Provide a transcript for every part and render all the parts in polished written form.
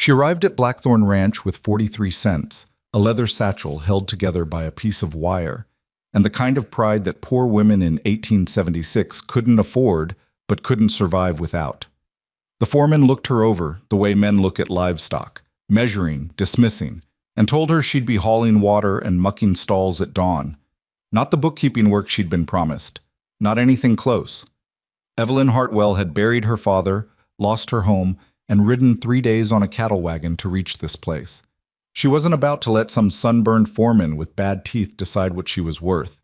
She arrived at Blackthorn Ranch with 43 cents, a leather satchel held together by a piece of wire, and the kind of pride that poor women in 1876 couldn't afford but couldn't survive without. The foreman looked her over the way men look at livestock, measuring, dismissing, and told her she'd be hauling water and mucking stalls at dawn. Not the bookkeeping work she'd been promised. Not anything close. Evelyn Hartwell had buried her father, lost her home, and ridden 3 days on a cattle wagon to reach this place. She wasn't about to let some sunburned foreman with bad teeth decide what she was worth.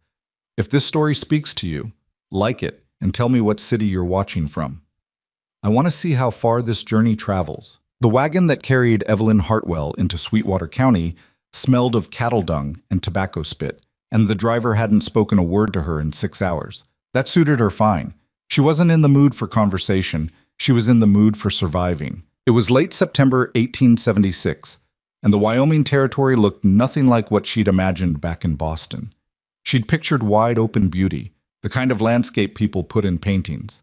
If this story speaks to you, like it and tell me what city you're watching from. I want to see how far this journey travels. The wagon that carried Evelyn Hartwell into Sweetwater County smelled of cattle dung and tobacco spit, and the driver hadn't spoken a word to her in 6 hours. That suited her fine. She wasn't in the mood for conversation. She was in the mood for surviving. It was late September 1876, and the Wyoming Territory looked nothing like what she'd imagined back in Boston. She'd pictured wide-open beauty, the kind of landscape people put in paintings.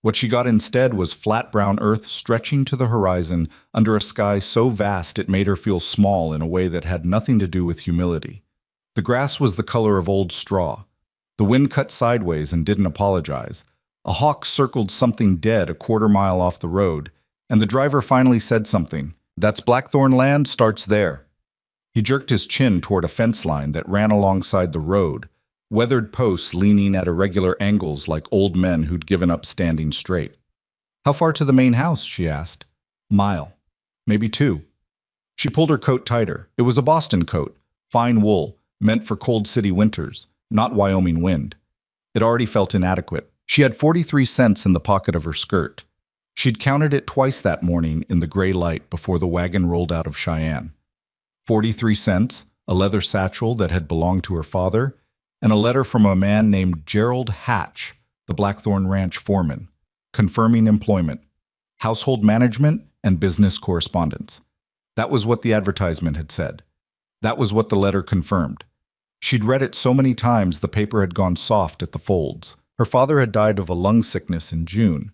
What she got instead was flat brown earth stretching to the horizon under a sky so vast it made her feel small in a way that had nothing to do with humility. The grass was the color of old straw. The wind cut sideways and didn't apologize. A hawk circled something dead a quarter-mile off the road, and the driver finally said something. "That's Blackthorn land, starts there." He jerked his chin toward a fence line that ran alongside the road, weathered posts leaning at irregular angles like old men who'd given up standing straight. "How far to the main house?" she asked. "Mile. Maybe 2. She pulled her coat tighter. It was a Boston coat, fine wool, meant for cold city winters, not Wyoming wind. It already felt inadequate. She had 43 cents in the pocket of her skirt. She'd counted it twice that morning in the gray light before the wagon rolled out of Cheyenne. 43 cents, a leather satchel that had belonged to her father, and a letter from a man named Gerald Hatch, the Blackthorn Ranch foreman, confirming employment, household management, and business correspondence. That was what the advertisement had said. That was what the letter confirmed. She'd read it so many times the paper had gone soft at the folds. Her father had died of a lung sickness in June.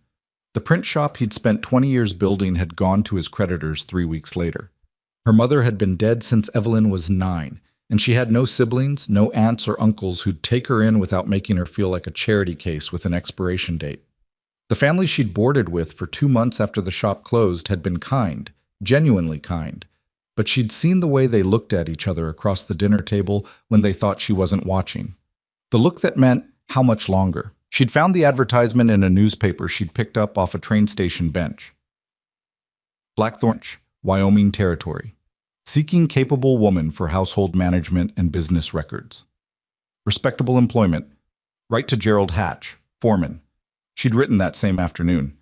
The print shop he'd spent 20 years building had gone to his creditors 3 weeks later. Her mother had been dead since Evelyn was 9, and she had no siblings, no aunts or uncles who'd take her in without making her feel like a charity case with an expiration date. The family she'd boarded with for 2 months after the shop closed had been kind, genuinely kind, but she'd seen the way they looked at each other across the dinner table when they thought she wasn't watching. The look that meant, how much longer? She'd found the advertisement in a newspaper she'd picked up off a train station bench. Blackthorn, Wyoming Territory. Seeking capable woman for household management and business records. Respectable employment. Write to Gerald Hatch, foreman. She'd written that same afternoon.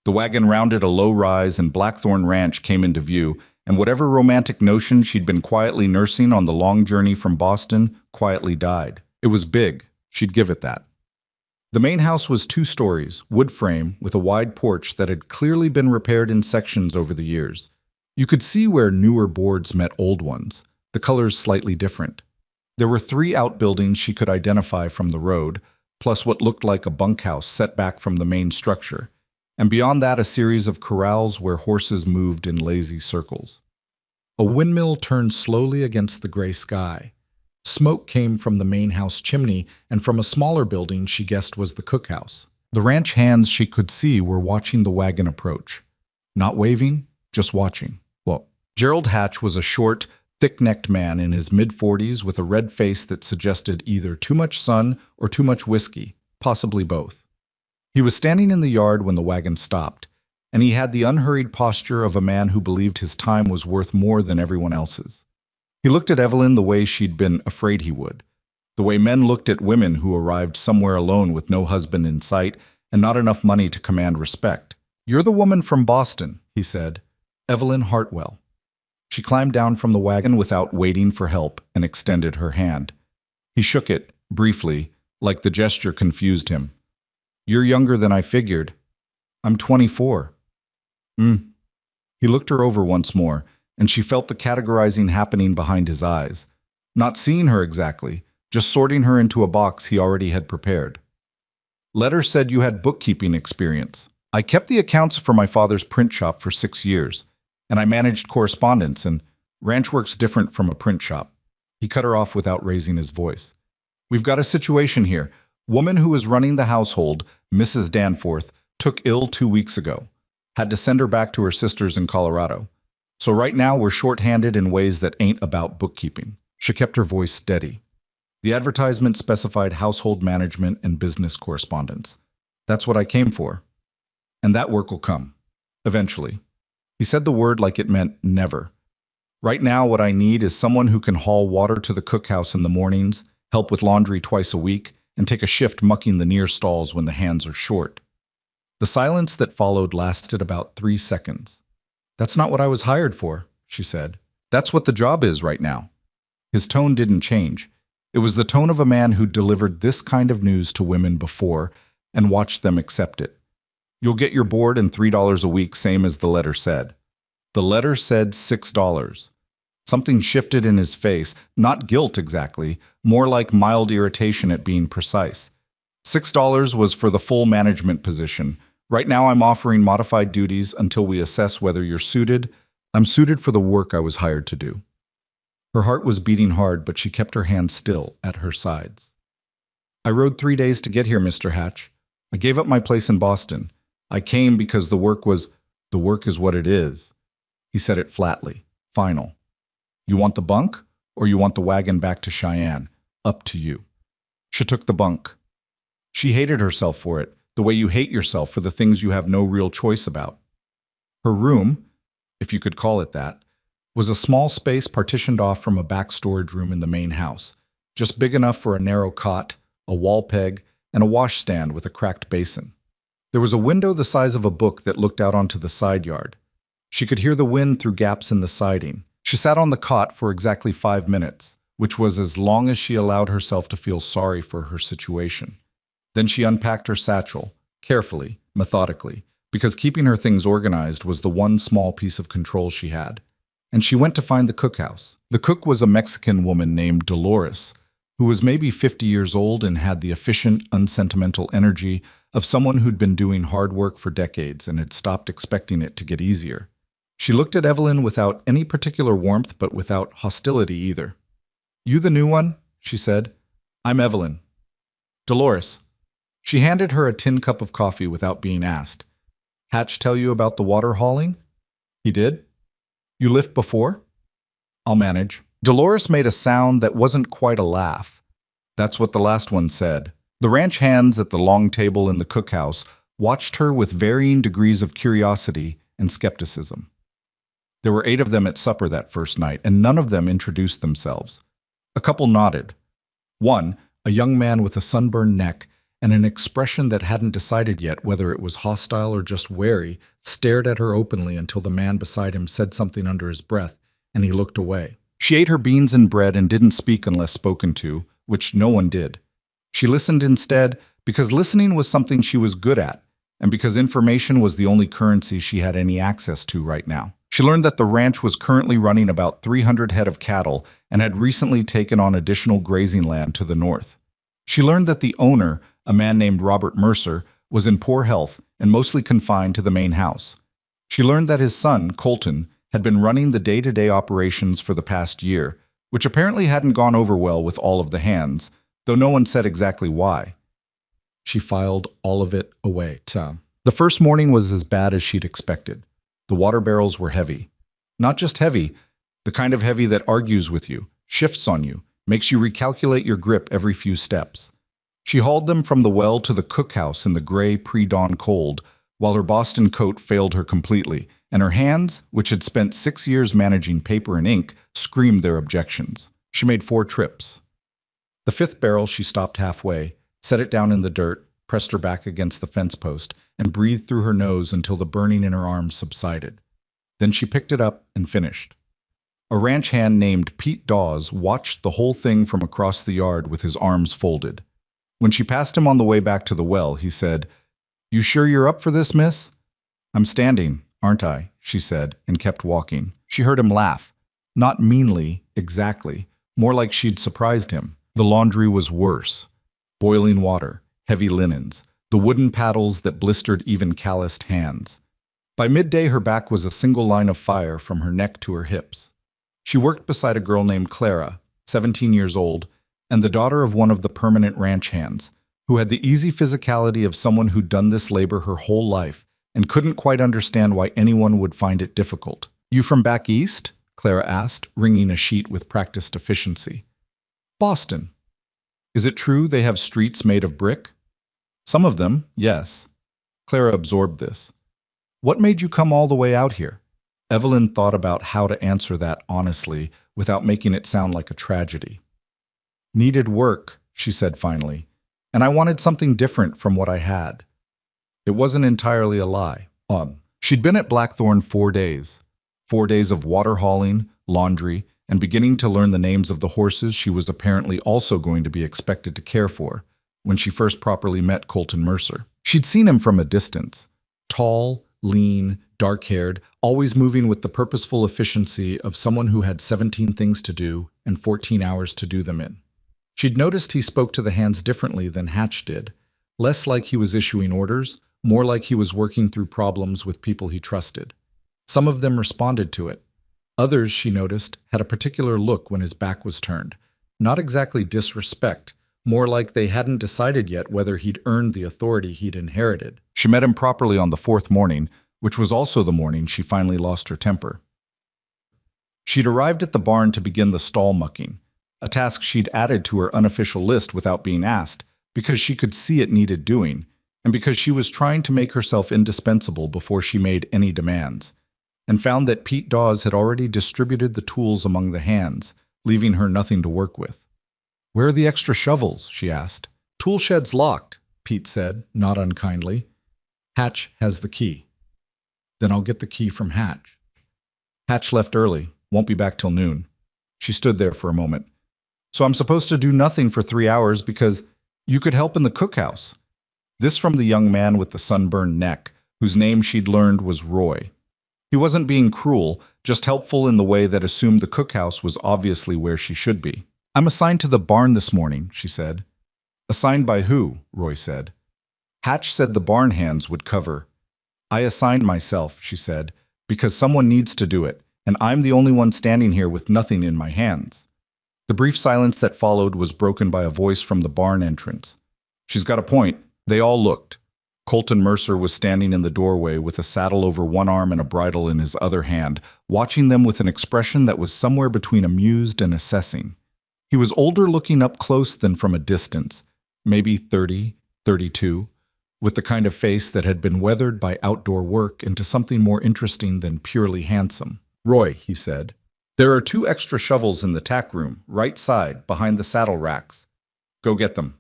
The wagon rounded a low rise and Blackthorn Ranch came into view, and whatever romantic notion she'd been quietly nursing on the long journey from Boston quietly died. It was big. She'd give it that. The main house was 2 stories, wood frame, with a wide porch that had clearly been repaired in sections over the years. You could see where newer boards met old ones, the colors slightly different. There were 3 outbuildings she could identify from the road, plus what looked like a bunkhouse set back from the main structure, and beyond that a series of corrals where horses moved in lazy circles. A windmill turned slowly against the gray sky. Smoke came from the main house chimney and from a smaller building she guessed was the cookhouse. The ranch hands she could see were watching the wagon approach. Not waving, just watching. Well, Gerald Hatch was a short, thick-necked man in his mid-40s with a red face that suggested either too much sun or too much whiskey, possibly both. He was standing in the yard when the wagon stopped, and he had the unhurried posture of a man who believed his time was worth more than everyone else's. He looked at Evelyn the way she'd been afraid he would, the way men looked at women who arrived somewhere alone with no husband in sight and not enough money to command respect. "You're the woman from Boston," he said. "Evelyn Hartwell." She climbed down from the wagon without waiting for help and extended her hand. He shook it, briefly, like the gesture confused him. "You're younger than I figured." "I'm 24. He looked her over once more, and she felt the categorizing happening behind his eyes. Not seeing her exactly, just sorting her into a box he already had prepared. "Letter said you had bookkeeping experience. I kept the accounts for my father's print shop for 6 years, and I managed correspondence, and ranch work's different from a print shop. He cut her off without raising his voice. We've got a situation here. Woman who was running the household, Mrs. Danforth, took ill 2 weeks ago. Had to send her back to her sisters in Colorado. So right now we're short-handed in ways that ain't about bookkeeping. She kept her voice steady. The advertisement specified household management and business correspondence. That's what I came for. And that work will come. Eventually. He said the word like it meant never. Right now what I need is someone who can haul water to the cookhouse in the mornings, help with laundry twice a week, and take a shift mucking the near stalls when the hands are short. The silence that followed lasted about 3 seconds. That's not what I was hired for, she said. That's what the job is right now. His tone didn't change. It was the tone of a man who delivered this kind of news to women before and watched them accept it. You'll get your board and $3 a week, same as the letter said. The letter said $6. Something shifted in his face, not guilt exactly, more like mild irritation at being precise. $6 was for the full management position. Right now I'm offering modified duties until we assess whether you're suited. I'm suited for the work I was hired to do. Her heart was beating hard, but she kept her hands still at her sides. I rode 3 days to get here, Mr. Hatch. I gave up my place in Boston. I came because the work is what it is. He said it flatly, final. You want the bunk, or you want the wagon back to Cheyenne? Up to you. She took the bunk. She hated herself for it, the way you hate yourself for the things you have no real choice about. Her room, if you could call it that, was a small space partitioned off from a back storage room in the main house, just big enough for a narrow cot, a wall peg, and a washstand with a cracked basin. There was a window the size of a book that looked out onto the side yard. She could hear the wind through gaps in the siding. She sat on the cot for exactly 5 minutes, which was as long as she allowed herself to feel sorry for her situation. Then she unpacked her satchel, carefully, methodically, because keeping her things organized was the one small piece of control she had. And she went to find the cookhouse. The cook was a Mexican woman named Dolores, who was maybe 50 years old and had the efficient, unsentimental energy of someone who'd been doing hard work for decades and had stopped expecting it to get easier. She looked at Evelyn without any particular warmth, but without hostility either. You the new one? She said. I'm Evelyn. Dolores. She handed her a tin cup of coffee without being asked. Hatch tell you about the water hauling? He did? You lift before? I'll manage. Dolores made a sound that wasn't quite a laugh. That's what the last one said. The ranch hands at the long table in the cookhouse watched her with varying degrees of curiosity and skepticism. There were 8 of them at supper that first night, and none of them introduced themselves. A couple nodded. One, a young man with a sunburned neck and an expression that hadn't decided yet whether it was hostile or just wary, stared at her openly until the man beside him said something under his breath, and he looked away. She ate her beans and bread and didn't speak unless spoken to, which no one did. She listened instead because listening was something she was good at, and because information was the only currency she had any access to right now. She learned that the ranch was currently running about 300 head of cattle and had recently taken on additional grazing land to the north. She learned that the owner, a man named Robert Mercer, was in poor health and mostly confined to the main house. She learned that his son, Colton, had been running the day-to-day operations for the past year, which apparently hadn't gone over well with all of the hands, though no one said exactly why. She filed all of it away. The first morning was as bad as she'd expected. The water barrels were heavy. Not just heavy, the kind of heavy that argues with you, shifts on you, makes you recalculate your grip every few steps. She hauled them from the well to the cookhouse in the gray pre-dawn cold, while her Boston coat failed her completely, and her hands, which had spent 6 years managing paper and ink, screamed their objections. She made 4 trips. The 5th barrel she stopped halfway, set it down in the dirt, pressed her back against the fence post, and breathed through her nose until the burning in her arms subsided. Then she picked it up and finished. A ranch hand named Pete Dawes watched the whole thing from across the yard with his arms folded. When she passed him on the way back to the well, he said, "You sure you're up for this, miss?" "I'm standing, aren't I?" she said, and kept walking. She heard him laugh. Not meanly, exactly. More like she'd surprised him. The laundry was worse. Boiling water, heavy linens, the wooden paddles that blistered even calloused hands. By midday, her back was a single line of fire from her neck to her hips. She worked beside a girl named Clara, 17 years old, and the daughter of one of the permanent ranch hands, who had the easy physicality of someone who'd done this labor her whole life and couldn't quite understand why anyone would find it difficult. "You from back east?" Clara asked, wringing a sheet with practiced efficiency. "Boston." "Is it true they have streets made of brick?" "Some of them, yes." Clara absorbed this. "What made you come all the way out here?" Evelyn thought about how to answer that honestly without making it sound like a tragedy. "Needed work," she said finally, "and I wanted something different from what I had." It wasn't entirely a lie. She'd been at Blackthorn 4 days. 4 days of water hauling, laundry, and beginning to learn the names of the horses she was apparently also going to be expected to care for when she first properly met Colton Mercer. She'd seen him from a distance. Tall, lean, dark-haired, always moving with the purposeful efficiency of someone who had 17 things to do and 14 hours to do them in. She'd noticed he spoke to the hands differently than Hatch did, less like he was issuing orders, more like he was working through problems with people he trusted. Some of them responded to it. Others, she noticed, had a particular look when his back was turned. Not exactly disrespect, more like they hadn't decided yet whether he'd earned the authority he'd inherited. She met him properly on the 4th morning, which was also the morning she finally lost her temper. She'd arrived at the barn to begin the stall mucking, a task she'd added to her unofficial list without being asked, because she could see it needed doing, and because she was trying to make herself indispensable before she made any demands, and found that Pete Dawes had already distributed the tools among the hands, leaving her nothing to work with. "Where are the extra shovels?" she asked. "Tool shed's locked," Pete said, not unkindly. "Hatch has the key." "Then I'll get the key from Hatch." "Hatch left early, won't be back till noon." She stood there for a moment. "So I'm supposed to do nothing for 3 hours because you could help in the cookhouse." This from the young man with the sunburned neck, whose name she'd learned was Roy. He wasn't being cruel, just helpful in the way that assumed the cookhouse was obviously where she should be. "I'm assigned to the barn this morning," she said. "Assigned by who?" Roy said. "Hatch said the barn hands would cover." "I assigned myself," she said, "because someone needs to do it, and I'm the only one standing here with nothing in my hands." The brief silence that followed was broken by a voice from the barn entrance. "She's got a point." They all looked. Colton Mercer was standing in the doorway with a saddle over one arm and a bridle in his other hand, watching them with an expression that was somewhere between amused and assessing. He was older looking up close than from a distance, maybe 30, 32, with the kind of face that had been weathered by outdoor work into something more interesting than purely handsome. "Roy," he said, "there are 2 extra shovels in the tack room, right side, behind the saddle racks. Go get them."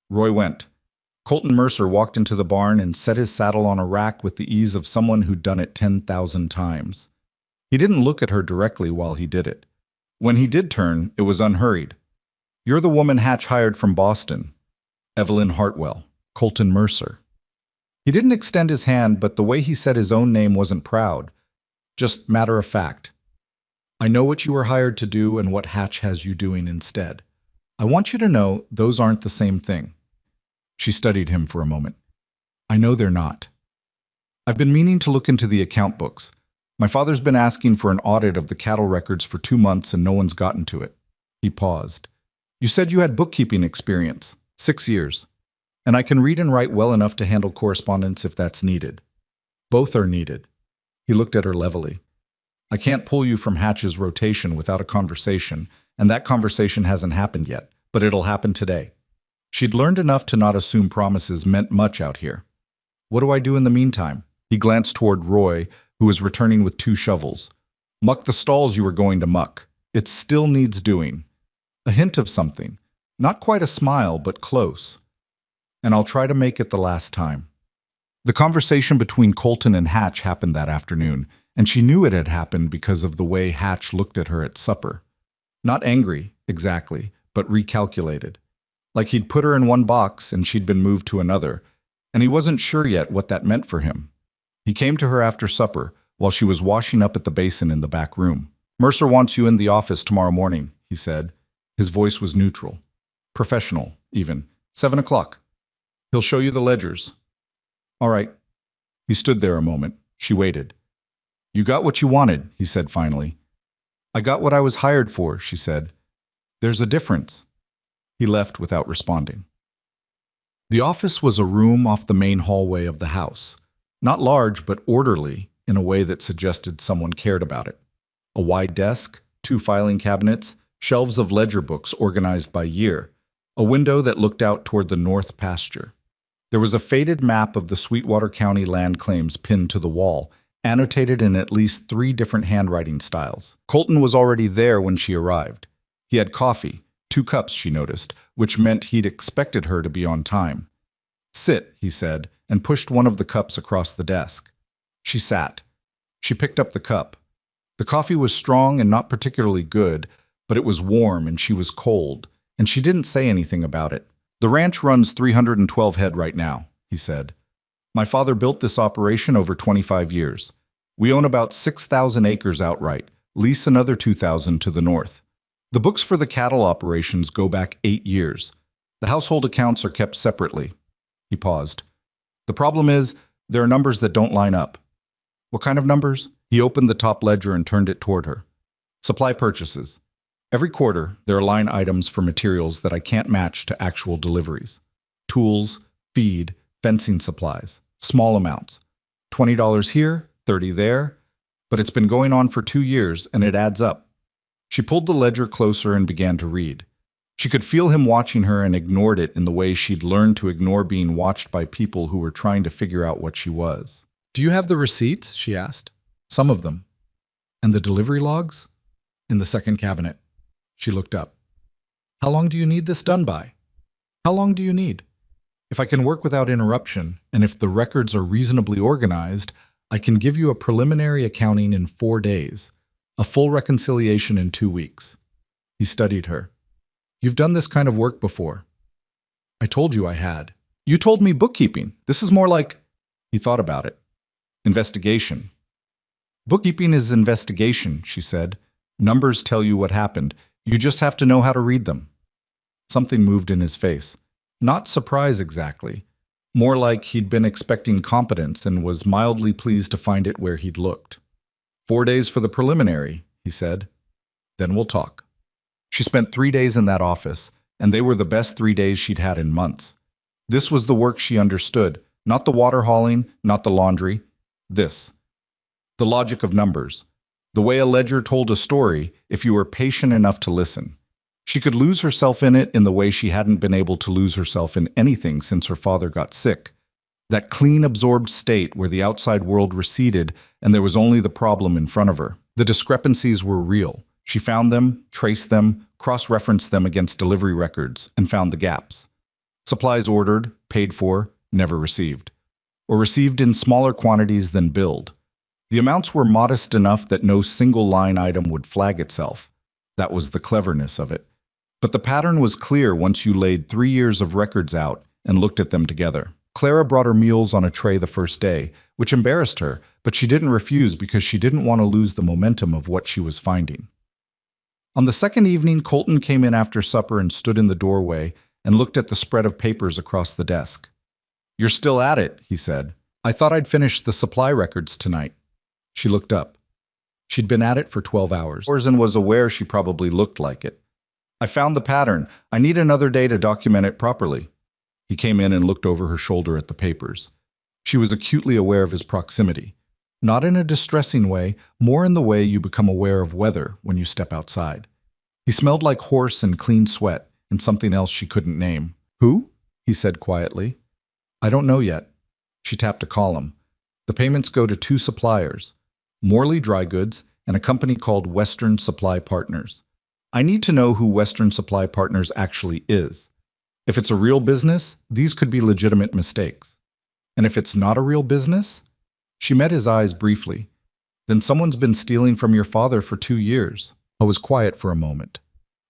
Roy went. Colton Mercer walked into the barn and set his saddle on a rack with the ease of someone who'd done it 10,000 times. He didn't look at her directly while he did it. When he did turn, it was unhurried. "You're the woman Hatch hired from Boston." Evelyn Hartwell. Colton Mercer. He didn't extend his hand, but the way he said his own name wasn't proud. Just matter of fact. "I know what you were hired to do and what Hatch has you doing instead. I want you to know those aren't the same thing." She studied him for a moment. "I know they're not. I've been meaning to look into the account books. My father's been asking for an audit of the cattle records for 2 months and no one's gotten to it." He paused. "You said you had bookkeeping experience. 6 years. And I can read and write well enough to handle correspondence if that's needed." "Both are needed." He looked at her levelly. "I can't pull you from Hatch's rotation without a conversation, and that conversation hasn't happened yet, but it'll happen today." She'd learned enough to not assume promises meant much out here. "What do I do in the meantime?" He glanced toward Roy, who was returning with 2 shovels. "Muck the stalls you were going to muck. It still needs doing." A hint of something. Not quite a smile, but close. "And I'll try to make it the last time." The conversation between Colton and Hatch happened that afternoon, and she knew it had happened because of the way Hatch looked at her at supper. Not angry, exactly, but recalculated. Like he'd put her in one box and she'd been moved to another, and he wasn't sure yet what that meant for him. He came to her after supper, while she was washing up at the basin in the back room. "Mercer wants you in the office tomorrow morning," he said. His voice was neutral. Professional, even. 7 o'clock. He'll show you the ledgers. "All right." He stood there a moment, She waited. You got what you wanted, he said finally. I got what I was hired for, she said. There's a difference. He left without responding. The office was a room off the main hallway of the house. Not large, but orderly in a way that suggested someone cared about it. A wide desk, 2 filing cabinets, shelves of ledger books organized by year, a window that looked out toward the north pasture. There was a faded map of the Sweetwater County land claims pinned to the wall, annotated in at least 3 different handwriting styles. Colton was already there when she arrived. He had coffee, 2 cups, she noticed, which meant he'd expected her to be on time. Sit, he said, and pushed one of the cups across the desk. She sat. She picked up the cup. The coffee was strong and not particularly good, but it was warm and she was cold, and she didn't say anything about it. The ranch runs 312 head right now, he said. My father built this operation over 25 years. We own about 6,000 acres outright, lease another 2,000 to the north. The books for the cattle operations go back 8 years. The household accounts are kept separately. He paused. The problem is, there are numbers that don't line up. What kind of numbers? He opened the top ledger and turned it toward her. Supply purchases. Every quarter, there are line items for materials that I can't match to actual deliveries. Tools, feed, fencing supplies. Small amounts. $20 here, $30 there. But it's been going on for 2 years, and it adds up. She pulled the ledger closer and began to read. She could feel him watching her and ignored it in the way she'd learned to ignore being watched by people who were trying to figure out what she was. Do you have the receipts? She asked. Some of them. And the delivery logs? In the second cabinet. She looked up. How long do you need this done by? How long do you need? If I can work without interruption, and if the records are reasonably organized, I can give you a preliminary accounting in 4 days, a full reconciliation in 2 weeks. He studied her. You've done this kind of work before. I told you I had. You told me bookkeeping. This is more like... He thought about it. Investigation. Bookkeeping is investigation, she said. Numbers tell you what happened. You just have to know how to read them. Something moved in his face. Not surprise exactly. More like he'd been expecting competence and was mildly pleased to find it where he'd looked. 4 days for the preliminary, he said. Then we'll talk. She spent 3 days in that office, and they were the best 3 days she'd had in months. This was the work she understood, not the water hauling, not the laundry. This. The logic of numbers. The way a ledger told a story if you were patient enough to listen. She could lose herself in it in the way she hadn't been able to lose herself in anything since her father got sick. That clean, absorbed state where the outside world receded and there was only the problem in front of her. The discrepancies were real. She found them, traced them, cross-referenced them against delivery records, and found the gaps. Supplies ordered, paid for, never received. Or received in smaller quantities than billed. The amounts were modest enough that no single line item would flag itself. That was the cleverness of it. But the pattern was clear once you laid 3 years of records out and looked at them together. Clara brought her meals on a tray the first day, which embarrassed her, but she didn't refuse because she didn't want to lose the momentum of what she was finding. On the second evening, Colton came in after supper and stood in the doorway and looked at the spread of papers across the desk. You're still at it, he said. I thought I'd finish the supply records tonight. She looked up. She'd been at it for 12 hours and was aware she probably looked like it. I found the pattern. I need another day to document it properly. He came in and looked over her shoulder at the papers. She was acutely aware of his proximity. Not in a distressing way, more in the way you become aware of weather when you step outside. He smelled like horse and clean sweat, and something else she couldn't name. Who? He said quietly. I don't know yet. She tapped a column. The payments go to 2 suppliers, Morley Dry Goods and a company called Western Supply Partners. I need to know who Western Supply Partners actually is. If it's a real business, these could be legitimate mistakes. And if it's not a real business? She met his eyes briefly. Then someone's been stealing from your father for 2 years. I was quiet for a moment.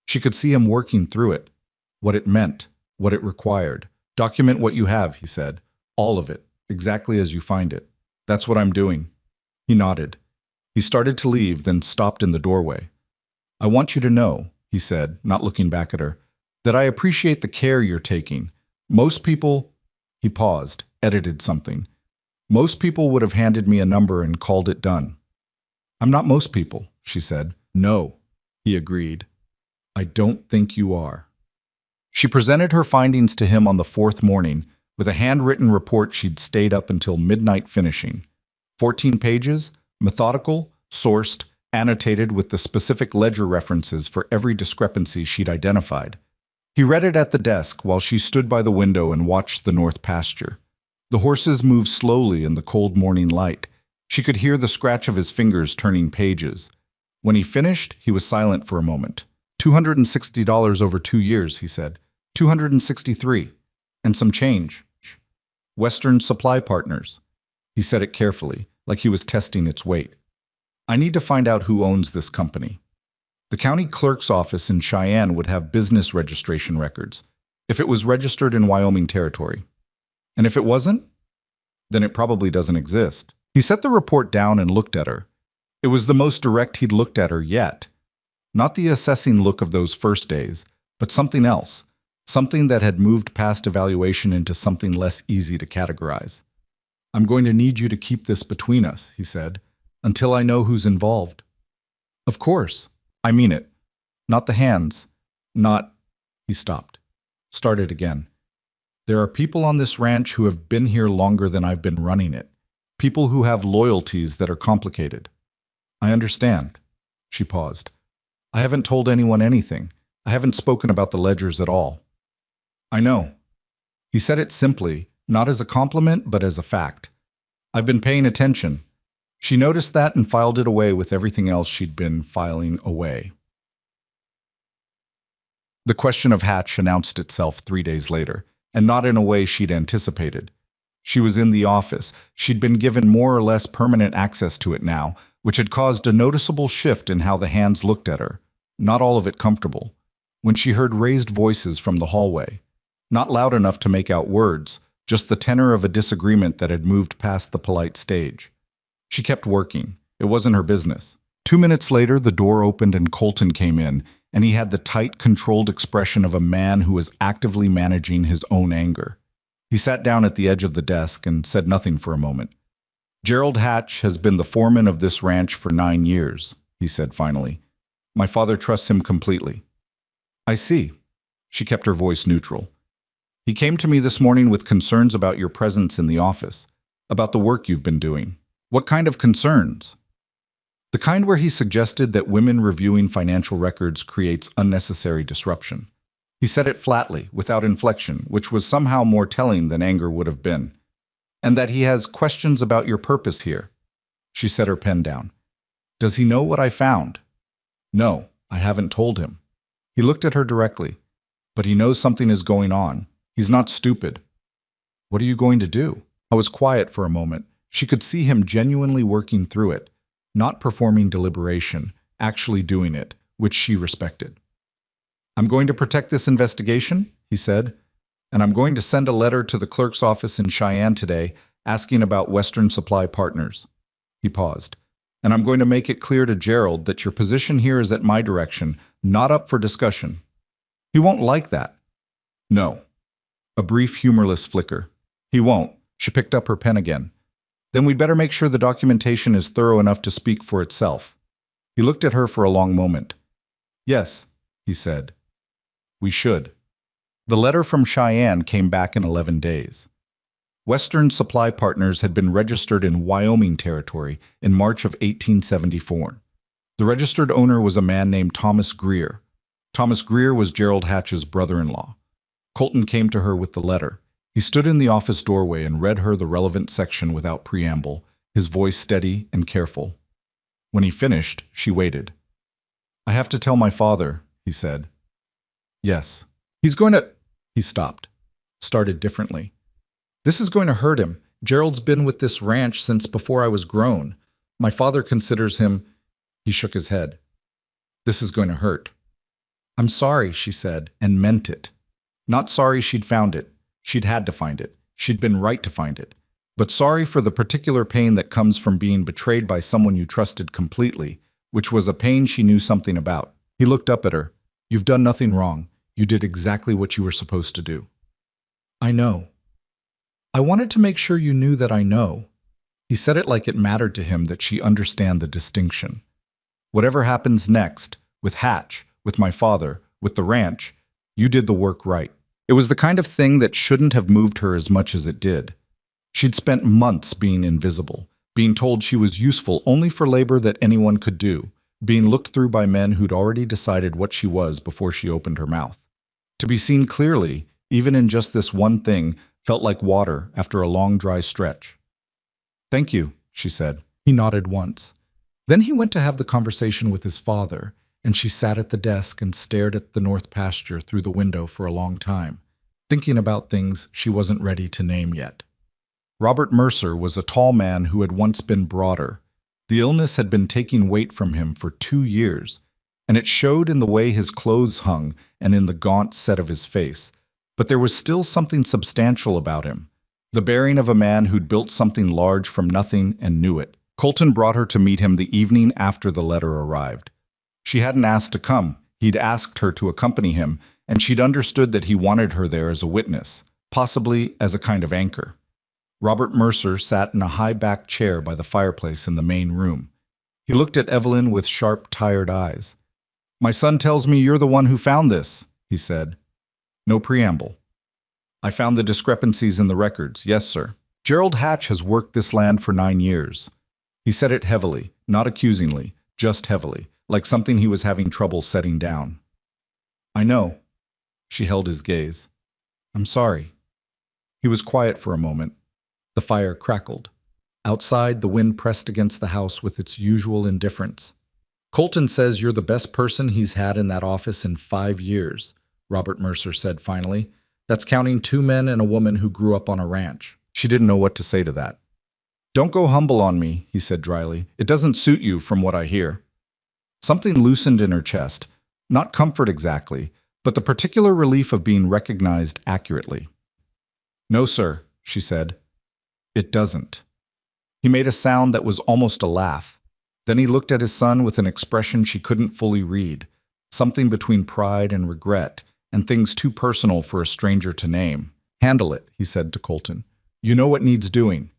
She could see him working through it. What it meant, what it required. Document what you have, he said. All of it, exactly as you find it. That's what I'm doing. He nodded. He started to leave, then stopped in the doorway. I want you to know, he said, not looking back at her, that I appreciate the care you're taking. Most people... He paused, edited something. Most people would have handed me a number and called it done. I'm not most people, she said. No, he agreed. I don't think you are. She presented her findings to him on the fourth morning with a handwritten report she'd stayed up until midnight finishing. 14 pages, methodical, sourced, annotated with the specific ledger references for every discrepancy she'd identified. He read it at the desk while she stood by the window and watched the north pasture. The horses moved slowly in the cold morning light. She could hear the scratch of his fingers turning pages. When he finished, he was silent for a moment. $260 over 2 years, he said. 263. And some change. Western Supply Partners. He said it carefully, like he was testing its weight. I need to find out who owns this company. The county clerk's office in Cheyenne would have business registration records, if it was registered in Wyoming territory. And if it wasn't, then it probably doesn't exist. He set the report down and looked at her. It was the most direct he'd looked at her yet. Not the assessing look of those first days, but something else. Something that had moved past evaluation into something less easy to categorize. I'm going to need you to keep this between us, he said, until I know who's involved. Of course. I mean it. Not the hands. Not... He stopped. Started again. There are people on this ranch who have been here longer than I've been running it. People who have loyalties that are complicated. I understand. She paused. I haven't told anyone anything. I haven't spoken about the ledgers at all. I know. He said it simply, not as a compliment, but as a fact. I've been paying attention. She noticed that and filed it away with everything else she'd been filing away. The question of Hatch announced itself 3 days later, and not in a way she'd anticipated. She was in the office. She'd been given more or less permanent access to it now, which had caused a noticeable shift in how the hands looked at her, not all of it comfortable. When she heard raised voices from the hallway, not loud enough to make out words, just the tenor of a disagreement that had moved past the polite stage. She kept working. It wasn't her business. 2 minutes later, the door opened and Colton came in, and he had the tight, controlled expression of a man who was actively managing his own anger. He sat down at the edge of the desk and said nothing for a moment. Gerald Hatch has been the foreman of this ranch for 9 years, he said finally. My father trusts him completely. I see. She kept her voice neutral. He came to me this morning with concerns about your presence in the office, about the work you've been doing. What kind of concerns? The kind where he suggested that women reviewing financial records creates unnecessary disruption. He said it flatly, without inflection, which was somehow more telling than anger would have been. And that he has questions about your purpose here. She set her pen down. Does he know what I found? No, I haven't told him. He looked at her directly. But he knows something is going on. He's not stupid. What are you going to do? I was quiet for a moment. She could see him genuinely working through it, not performing deliberation, actually doing it, which she respected. I'm going to protect this investigation, he said, and I'm going to send a letter to the clerk's office in Cheyenne today asking about Western Supply Partners. He paused. And I'm going to make it clear to Gerald that your position here is at my direction, not up for discussion. He won't like that. No. A brief, humorless flicker. He won't. She picked up her pen again. Then we'd better make sure the documentation is thorough enough to speak for itself. He looked at her for a long moment. Yes, he said. We should. The letter from Cheyenne came back in 11 days. Western Supply Partners had been registered in Wyoming territory in March of 1874. The registered owner was a man named Thomas Greer. Thomas Greer was Gerald Hatch's brother-in-law. Colton came to her with the letter. He stood in the office doorway and read her the relevant section without preamble, his voice steady and careful. When he finished, she waited. I have to tell my father, he said. Yes. He's going to... He stopped. Started differently. This is going to hurt him. Gerald's been with this ranch since before I was grown. My father considers him... He shook his head. This is going to hurt. I'm sorry, she said, and meant it. Not sorry she'd found it. She'd had to find it. She'd been right to find it. But sorry for the particular pain that comes from being betrayed by someone you trusted completely, which was a pain she knew something about. He looked up at her. You've done nothing wrong. You did exactly what you were supposed to do. I know. I wanted to make sure you knew that I know. He said it like it mattered to him that she understand the distinction. Whatever happens next, with Hatch, with my father, with the ranch, you did the work right. It was the kind of thing that shouldn't have moved her as much as it did. She'd spent months being invisible, being told she was useful only for labor that anyone could do, being looked through by men who'd already decided what she was before she opened her mouth. To be seen clearly, even in just this one thing, felt like water after a long dry stretch. Thank you, she said. He nodded once. Then he went to have the conversation with his father, and she sat at the desk and stared at the north pasture through the window for a long time, thinking about things she wasn't ready to name yet. Robert Mercer was a tall man who had once been broader. The illness had been taking weight from him for 2 years, and it showed in the way his clothes hung and in the gaunt set of his face. But there was still something substantial about him, the bearing of a man who'd built something large from nothing and knew it. Colton brought her to meet him the evening after the letter arrived. She hadn't asked to come. He'd asked her to accompany him, and she'd understood that he wanted her there as a witness, possibly as a kind of anchor. Robert Mercer sat in a high-backed chair by the fireplace in the main room. He looked at Evelyn with sharp, tired eyes. "My son tells me you're the one who found this," he said. No preamble. "I found the discrepancies in the records, yes, sir. Gerald Hatch has worked this land for 9 years. He said it heavily, not accusingly, just heavily, like something he was having trouble setting down. "I know." She held his gaze. "I'm sorry." He was quiet for a moment. The fire crackled. Outside, the wind pressed against the house with its usual indifference. "Colton says you're the best person he's had in that office in 5 years, Robert Mercer said finally. "That's counting 2 men and a woman who grew up on a ranch." She didn't know what to say to that. "Don't go humble on me," he said dryly. "It doesn't suit you from what I hear." Something loosened in her chest, not comfort exactly, but the particular relief of being recognized accurately. "No, sir," she said. "It doesn't." He made a sound that was almost a laugh. Then he looked at his son with an expression she couldn't fully read, something between pride and regret, and things too personal for a stranger to name. "Handle it," he said to Colton. "You know what needs doing."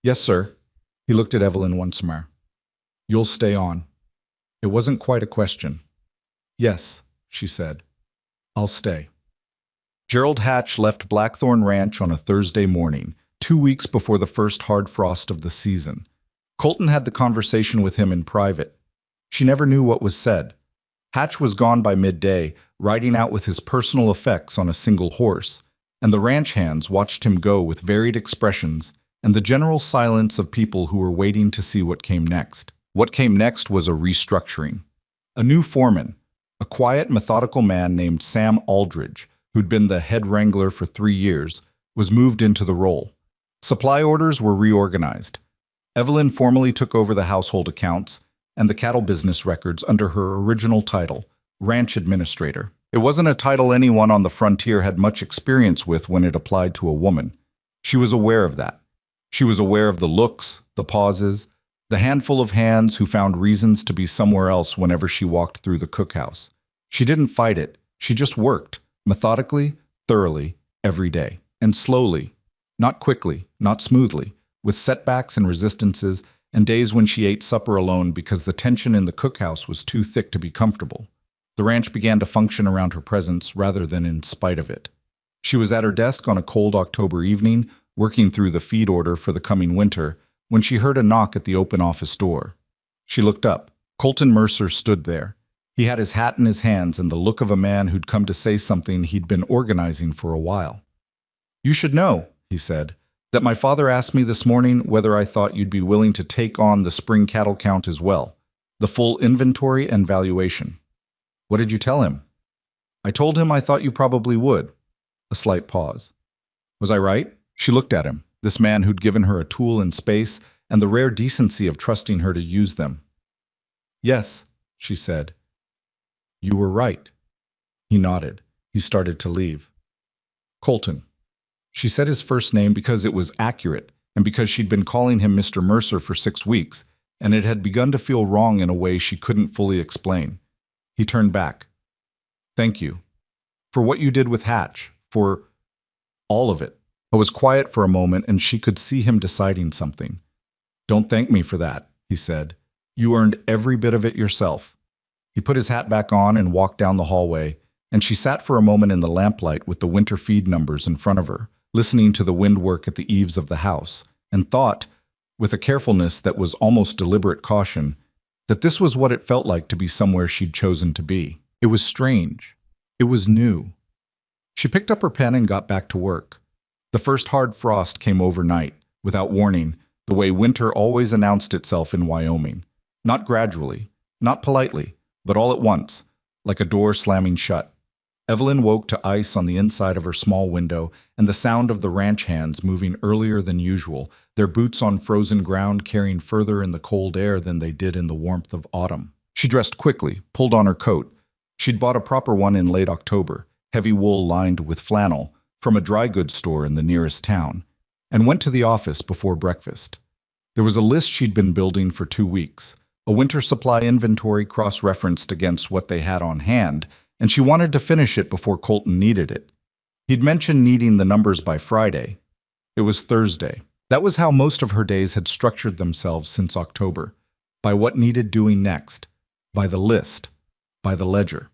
"Yes, sir." He looked at Evelyn once more. "You'll stay on." It wasn't quite a question. "Yes," she said. "I'll stay." Gerald Hatch left Blackthorn Ranch on a Thursday morning, 2 weeks before the first hard frost of the season. Colton had the conversation with him in private. She never knew what was said. Hatch was gone by midday, riding out with his personal effects on a single horse, and the ranch hands watched him go with varied expressions and the general silence of people who were waiting to see what came next. What came next was a restructuring. A new foreman, a quiet, methodical man named Sam Aldridge, who'd been the head wrangler for 3 years, was moved into the role. Supply orders were reorganized. Evelyn formally took over the household accounts and the cattle business records under her original title, Ranch Administrator. It wasn't a title anyone on the frontier had much experience with when it applied to a woman. She was aware of that. She was aware of the looks, the pauses, the handful of hands who found reasons to be somewhere else whenever she walked through the cookhouse. She didn't fight it. She just worked, methodically, thoroughly, every day, and slowly. Not quickly, not smoothly, with setbacks and resistances, and days when she ate supper alone because the tension in the cookhouse was too thick to be comfortable. The ranch began to function around her presence rather than in spite of it. She was at her desk on a cold October evening, working through the feed order for the coming winter, when she heard a knock at the open office door. She looked up. Colton Mercer stood there. He had his hat in his hands and the look of a man who'd come to say something he'd been organizing for a while. "You should know," he said, "that my father asked me this morning whether I thought you'd be willing to take on the spring cattle count as well, the full inventory and valuation." "What did you tell him?" "I told him I thought you probably would." A slight pause. "Was I right?" She looked at him, this man who'd given her a tool and space and the rare decency of trusting her to use them. "Yes," she said. "You were right." He nodded. He started to leave. "Colton." She said his first name because it was accurate, and because she'd been calling him Mr. Mercer for 6 weeks, and it had begun to feel wrong in a way she couldn't fully explain. He turned back. "Thank you. For what you did with Hatch. For all of it." I was quiet for a moment, and she could see him deciding something. Don't thank me for that, he said. You earned every bit of it yourself. He put his hat back on and walked down the hallway, and she sat for a moment in the lamplight with the winter feed numbers in front of her, listening to the wind work at the eaves of the house, and thought, with a carefulness that was almost deliberate caution, that this was what it felt like to be somewhere she'd chosen to be. It was strange. It was new. She picked up her pen and got back to work. The first hard frost came overnight, without warning, the way winter always announced itself in Wyoming. Not gradually, not politely, but all at once, like a door slamming shut. Evelyn woke to ice on the inside of her small window and the sound of the ranch hands moving earlier than usual, their boots on frozen ground carrying further in the cold air than they did in the warmth of autumn. She dressed quickly, pulled on her coat. She'd bought a proper one in late October, heavy wool lined with flannel, from a dry goods store in the nearest town, and went to the office before breakfast. There was a list she'd been building for 2 weeks, a winter supply inventory cross-referenced against what they had on hand, and she wanted to finish it before Colton needed it. He'd mentioned needing the numbers by Friday. It was Thursday. That was how most of her days had structured themselves since October, by what needed doing next, by the list, by the ledger.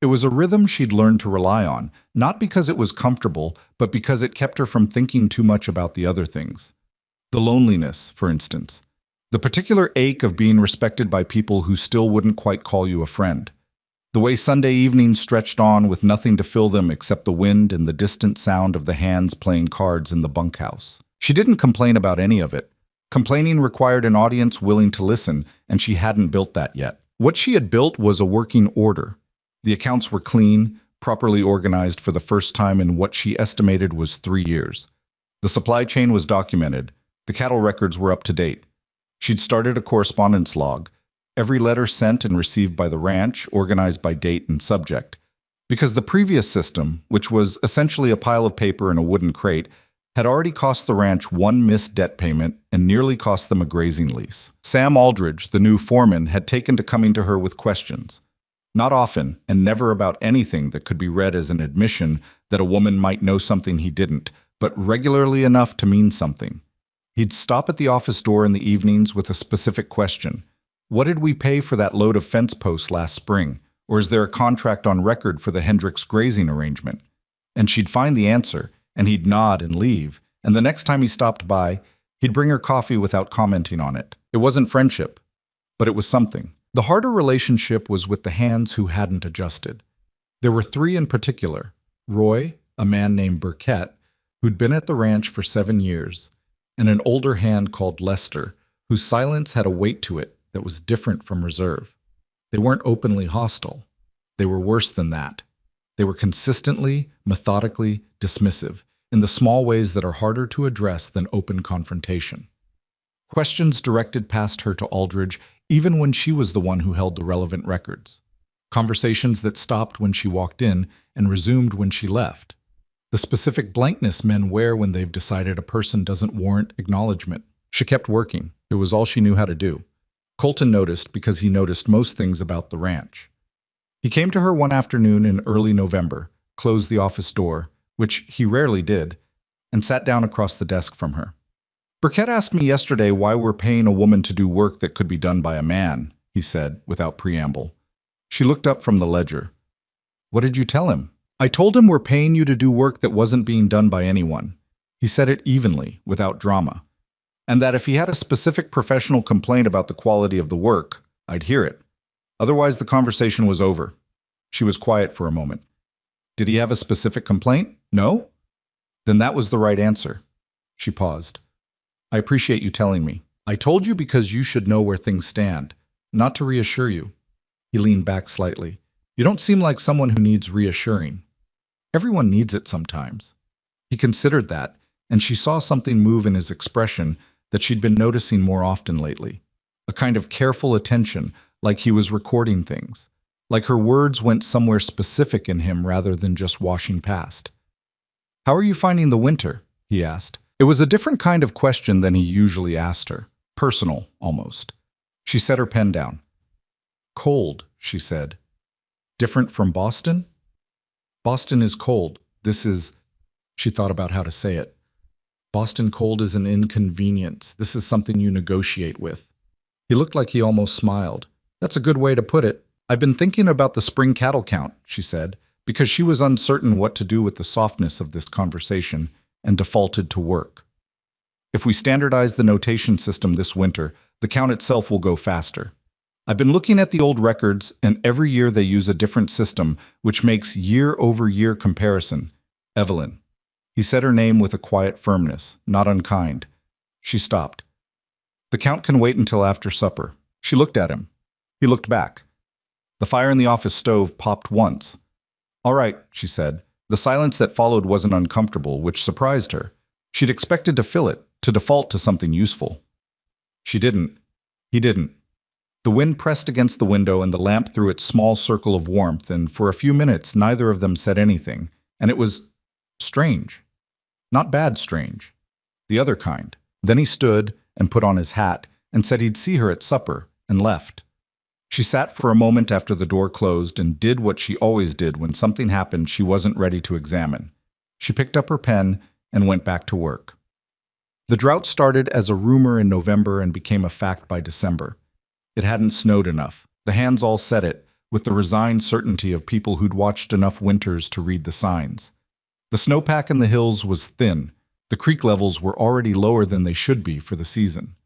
It was a rhythm she'd learned to rely on, not because it was comfortable, but because it kept her from thinking too much about the other things. The loneliness, for instance. The particular ache of being respected by people who still wouldn't quite call you a friend. The way Sunday evenings stretched on with nothing to fill them except the wind and the distant sound of the hands playing cards in the bunkhouse. She didn't complain about any of it. Complaining required an audience willing to listen, and she hadn't built that yet. What she had built was a working order. The accounts were clean, properly organized for the first time in what she estimated was 3 years. The supply chain was documented. The cattle records were up to date. She'd started a correspondence log, every letter sent and received by the ranch, organized by date and subject. Because the previous system, which was essentially a pile of paper in a wooden crate, had already cost the ranch one missed debt payment and nearly cost them a grazing lease. Sam Aldridge, the new foreman, had taken to coming to her with questions. Not often, and never about anything that could be read as an admission that a woman might know something he didn't, but regularly enough to mean something. He'd stop at the office door in the evenings with a specific question. What did we pay for that load of fence posts last spring? Or is there a contract on record for the Hendricks grazing arrangement? And she'd find the answer, and he'd nod and leave, and the next time he stopped by, he'd bring her coffee without commenting on it. It wasn't friendship, but it was something. The harder relationship was with the hands who hadn't adjusted. There were 3 in particular. Roy, a man named Burkett, who'd been at the ranch for 7 years, and an older hand called Lester, whose silence had a weight to it that was different from reserve. They weren't openly hostile. They were worse than that. They were consistently, methodically dismissive, in the small ways that are harder to address than open confrontation. Questions directed past her to Aldridge, even when she was the one who held the relevant records. Conversations that stopped when she walked in and resumed when she left. The specific blankness men wear when they've decided a person doesn't warrant acknowledgement. She kept working. It was all she knew how to do. Colton noticed because he noticed most things about the ranch. He came to her one afternoon in early November, closed the office door, which he rarely did, and sat down across the desk from her. Burkett asked me yesterday why we're paying a woman to do work that could be done by a man, he said, without preamble. She looked up from the ledger. What did you tell him? I told him we're paying you to do work that wasn't being done by anyone. He said it evenly, without drama. And that if he had a specific professional complaint about the quality of the work, I'd hear it. Otherwise, the conversation was over. She was quiet for a moment. Did he have a specific complaint? No? Then that was the right answer. She paused. I appreciate you telling me. I told you because you should know where things stand, not to reassure you. He leaned back slightly. You don't seem like someone who needs reassuring. Everyone needs it sometimes. He considered that, and she saw something move in his expression that she'd been noticing more often lately. A kind of careful attention, like he was recording things. Like her words went somewhere specific in him rather than just washing past. How are you finding the winter? He asked. It was a different kind of question than he usually asked her. Personal, almost. She set her pen down. Cold, she said. Different from Boston? Boston is cold. This is... She thought about how to say it. Boston cold is an inconvenience. This is something you negotiate with. He looked like he almost smiled. That's a good way to put it. I've been thinking about the spring cattle count, she said, because she was uncertain what to do with the softness of this conversation and defaulted to work. If we standardize the notation system this winter, the count itself will go faster. I've been looking at the old records, and every year they use a different system, which makes year-over-year comparison. Evelyn. He said her name with a quiet firmness, not unkind. She stopped. The count can wait until after supper. She looked at him. He looked back. The fire in the office stove popped once. All right, she said. The silence that followed wasn't uncomfortable, which surprised her. She'd expected to fill it, to default to something useful. She didn't. He didn't. The wind pressed against the window and the lamp threw its small circle of warmth, and for a few minutes neither of them said anything, and it was strange. Not bad strange. The other kind. Then he stood and put on his hat and said he'd see her at supper, and left. She sat for a moment after the door closed and did what she always did when something happened she wasn't ready to examine. She picked up her pen and went back to work. The drought started as a rumor in November and became a fact by December. It hadn't snowed enough. The hands all said it, with the resigned certainty of people who'd watched enough winters to read the signs. The snowpack in the hills was thin. The creek levels were already lower than they should be for the season.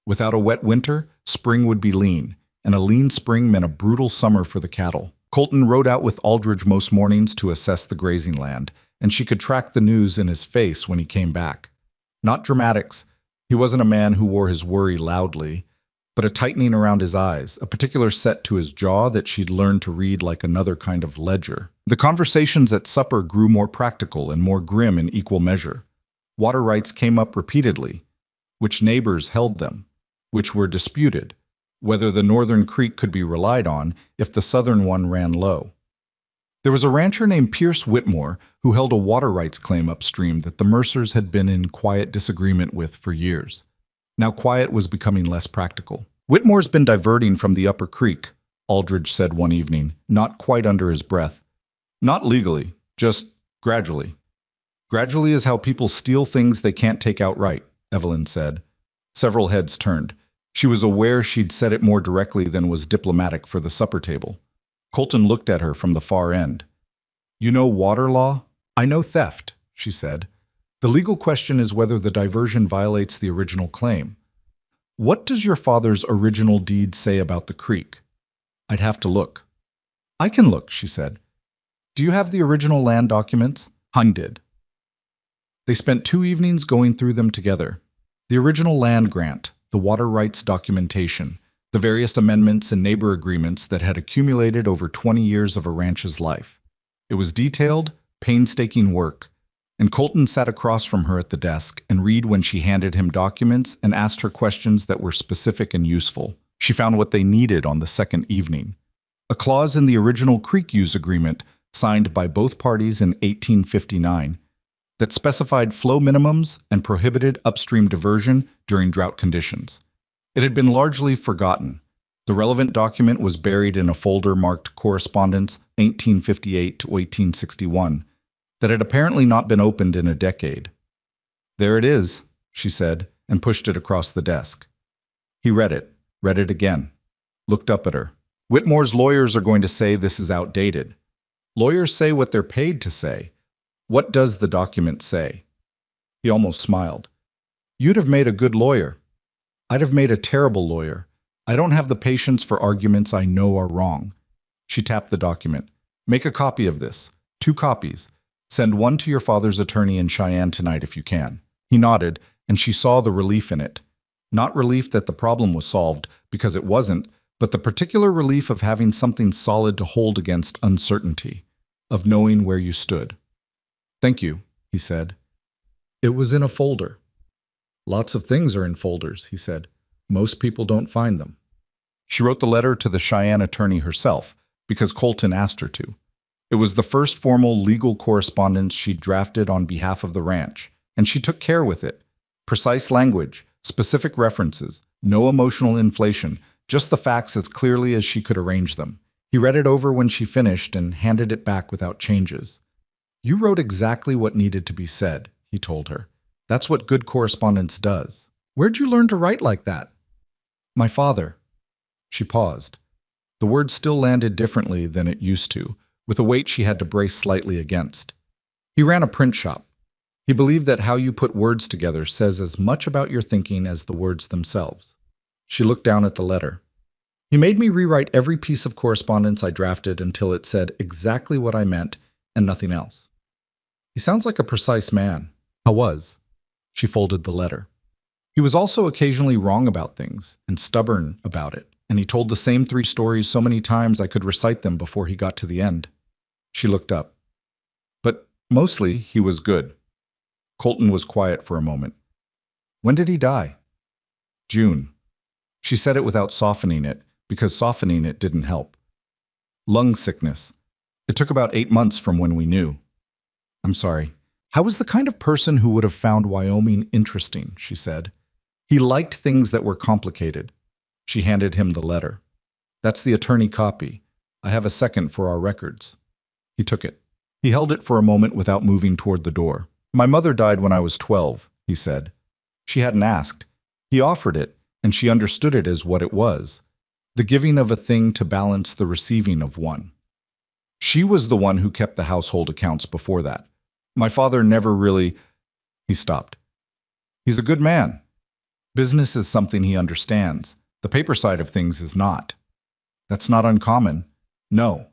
Without a wet winter, spring would be lean, and a lean spring meant a brutal summer for the cattle. Colton rode out with Aldridge most mornings to assess the grazing land, and she could track the news in his face when he came back. Not dramatics. He wasn't a man who wore his worry loudly, but a tightening around his eyes, a particular set to his jaw that she'd learned to read like another kind of ledger. The conversations at supper grew more practical and more grim in equal measure. Water rights came up repeatedly. Which neighbors held them? Which were disputed? Whether the northern creek could be relied on if the southern one ran low. There was a rancher named Pierce Whitmore who held a water rights claim upstream that the Mercers had been in quiet disagreement with for years. Now quiet was becoming less practical. Whitmore's been diverting from the upper creek, Aldridge said one evening, not quite under his breath. Not legally, just gradually. Gradually is how people steal things they can't take outright, Evelyn said. Several heads turned. She was aware she'd said it more directly than was diplomatic for the supper table. Colton looked at her from the far end. You know water law? I know theft, she said. The legal question is whether the diversion violates the original claim. What does your father's original deed say about the creek? I'd have to look. I can look, she said. Do you have the original land documents? Hein did. They spent 2 evenings going through them together. The original land grant, the water rights documentation, the various amendments and neighbor agreements that had accumulated over 20 years of a ranch's life. It was detailed, painstaking work, and Colton sat across from her at the desk and read when she handed him documents and asked her questions that were specific and useful. She found what they needed on the second evening. A clause in the original creek use agreement, signed by both parties in 1859, that specified flow minimums and prohibited upstream diversion during drought conditions. It had been largely forgotten. The relevant document was buried in a folder marked Correspondence 1858 to 1861 that had apparently not been opened in a decade. There it is, she said, and pushed it across the desk. He read it again, looked up at her. Whitmore's lawyers are going to say this is outdated. Lawyers say what they're paid to say. What does the document say? He almost smiled. You'd have made a good lawyer. I'd have made a terrible lawyer. I don't have the patience for arguments I know are wrong. She tapped the document. Make a copy of this. 2 copies. Send one to your father's attorney in Cheyenne tonight if you can. He nodded, and she saw the relief in it. Not relief that the problem was solved, because it wasn't, but the particular relief of having something solid to hold against uncertainty, of knowing where you stood. Thank you, he said. It was in a folder. Lots of things are in folders, he said. Most people don't find them. She wrote the letter to the Cheyenne attorney herself, because Colton asked her to. It was the first formal legal correspondence she'd drafted on behalf of the ranch, and she took care with it. Precise language, specific references, no emotional inflation, just the facts as clearly as she could arrange them. He read it over when she finished and handed it back without changes. You wrote exactly what needed to be said, he told her. That's what good correspondence does. Where'd you learn to write like that? My father. She paused. The word still landed differently than it used to, with a weight she had to brace slightly against. He ran a print shop. He believed that how you put words together says as much about your thinking as the words themselves. She looked down at the letter. He made me rewrite every piece of correspondence I drafted until it said exactly what I meant and nothing else. He sounds like a precise man. I was. She folded the letter. He was also occasionally wrong about things and stubborn about it, and he told the same 3 stories so many times I could recite them before he got to the end. She looked up. But mostly he was good. Colton was quiet for a moment. When did he die? June. She said it without softening it, because softening it didn't help. Lung sickness. It took about 8 months from when we knew. I'm sorry. I was the kind of person who would have found Wyoming interesting, she said. He liked things that were complicated. She handed him the letter. That's the attorney copy. I have a second for our records. He took it. He held it for a moment without moving toward the door. My mother died when I was 12, he said. She hadn't asked. He offered it, and she understood it as what it was, the giving of a thing to balance the receiving of one. She was the one who kept the household accounts before that. My father never really... He stopped. He's a good man. Business is something he understands. The paper side of things is not. That's not uncommon. No.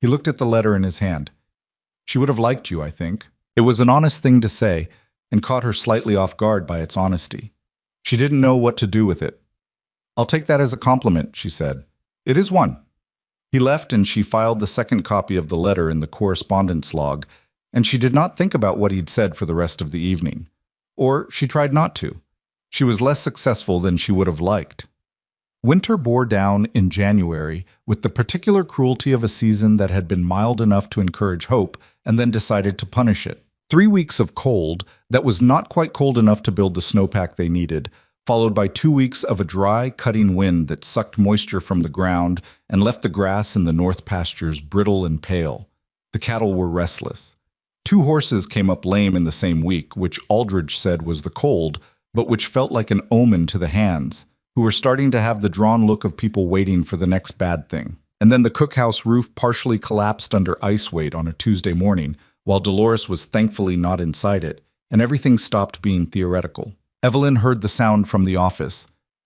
He looked at the letter in his hand. She would have liked you, I think. It was an honest thing to say, and caught her slightly off guard by its honesty. She didn't know what to do with it. I'll take that as a compliment, she said. It is one. He left, and she filed the second copy of the letter in the correspondence log, and she did not think about what he'd said for the rest of the evening. Or she tried not to. She was less successful than she would have liked. Winter bore down in January with the particular cruelty of a season that had been mild enough to encourage hope and then decided to punish it. 3 weeks of cold that was not quite cold enough to build the snowpack they needed, followed by 2 weeks of a dry, cutting wind that sucked moisture from the ground and left the grass in the north pastures brittle and pale. The cattle were restless. 2 horses came up lame in the same week, which Aldridge said was the cold, but which felt like an omen to the hands, who were starting to have the drawn look of people waiting for the next bad thing. And then the cookhouse roof partially collapsed under ice weight on a Tuesday morning, while Dolores was thankfully not inside it, and everything stopped being theoretical. Evelyn heard the sound from the office,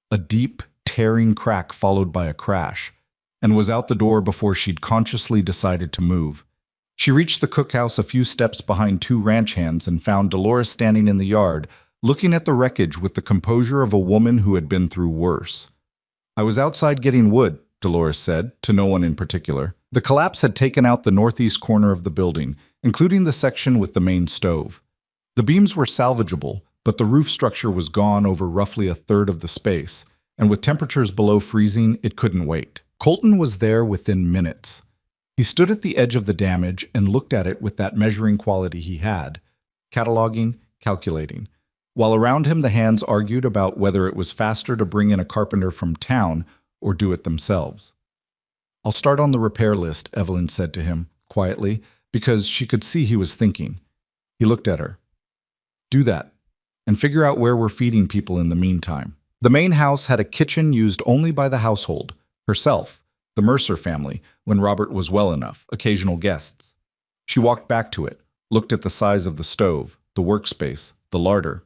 a deep, tearing crack followed by a crash, and was out the door before she'd consciously decided to move. She reached the cookhouse a few steps behind 2 ranch hands and found Dolores standing in the yard, looking at the wreckage with the composure of a woman who had been through worse. I was outside getting wood, Dolores said, to no one in particular. The collapse had taken out the northeast corner of the building, including the section with the main stove. The beams were salvageable, but the roof structure was gone over roughly a third of the space, and with temperatures below freezing, it couldn't wait. Colton was there within minutes. He stood at the edge of the damage and looked at it with that measuring quality he had, cataloging, calculating, while around him the hands argued about whether it was faster to bring in a carpenter from town or do it themselves. I'll start on the repair list, Evelyn said to him, quietly, because she could see he was thinking. He looked at her. Do that, and figure out where we're feeding people in the meantime. The main house had a kitchen used only by the household, herself, the Mercer family, when Robert was well enough, occasional guests. She walked back to it, looked at the size of the stove, the workspace, the larder.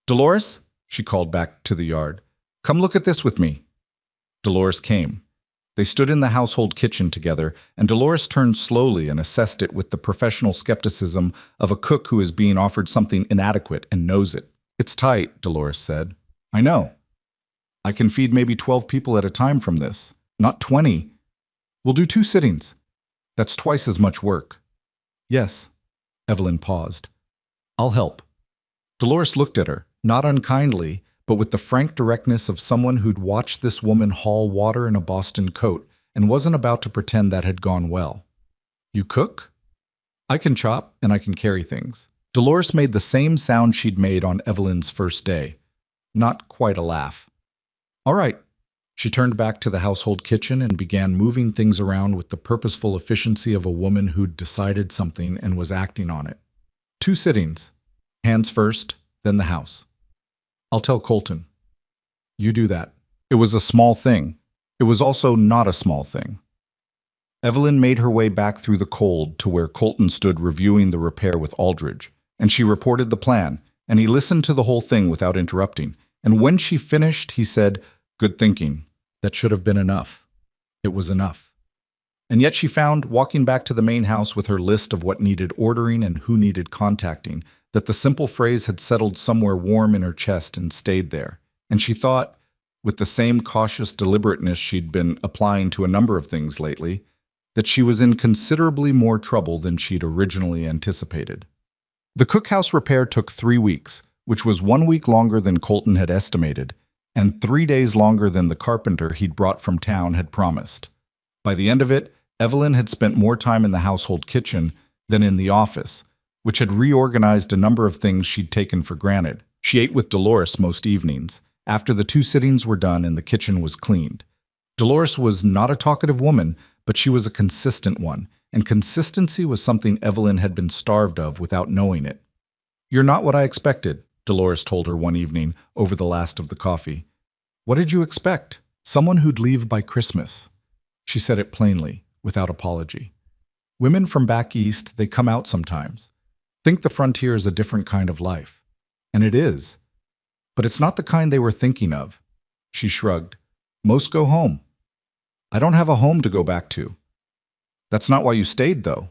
Dolores, she called back to the yard, come look at this with me. Dolores came. They stood in the household kitchen together, and Dolores turned slowly and assessed it with the professional skepticism of a cook who is being offered something inadequate and knows it. It's tight, Dolores said. I know. I can feed maybe 12 people at a time from this, not 20. We'll do 2 sittings. That's twice as much work. Yes. Evelyn paused. I'll help. Dolores looked at her, not unkindly, but with the frank directness of someone who'd watched this woman haul water in a Boston coat and wasn't about to pretend that had gone well. You cook? I can chop, and I can carry things. Dolores made the same sound she'd made on Evelyn's first day. Not quite a laugh. All right. She turned back to the household kitchen and began moving things around with the purposeful efficiency of a woman who'd decided something and was acting on it. 2 sittings. Hands first, then the house. I'll tell Colton. You do that. It was a small thing. It was also not a small thing. Evelyn made her way back through the cold to where Colton stood reviewing the repair with Aldridge, and she reported the plan, and he listened to the whole thing without interrupting. And when she finished, he said, "Good thinking. That should have been enough." It was enough. And yet she found, walking back to the main house with her list of what needed ordering and who needed contacting, that the simple phrase had settled somewhere warm in her chest and stayed there. And she thought, with the same cautious deliberateness she'd been applying to a number of things lately, that she was in considerably more trouble than she'd originally anticipated. The cookhouse repair took 3 weeks, which was 1 week longer than Colton had estimated, and 3 days longer than the carpenter he'd brought from town had promised. By the end of it, Evelyn had spent more time in the household kitchen than in the office, which had reorganized a number of things she'd taken for granted. She ate with Dolores most evenings, after the 2 sittings were done and the kitchen was cleaned. Dolores was not a talkative woman, but she was a consistent one, and consistency was something Evelyn had been starved of without knowing it. "You're not what I expected," Dolores told her one evening over the last of the coffee. "What did you expect? Someone who'd leave by Christmas." She said it plainly, without apology. "Women from back east, they come out sometimes. Think the frontier is a different kind of life. And it is. But it's not the kind they were thinking of." She shrugged. "Most go home. I don't have a home to go back to." "That's not why you stayed, though."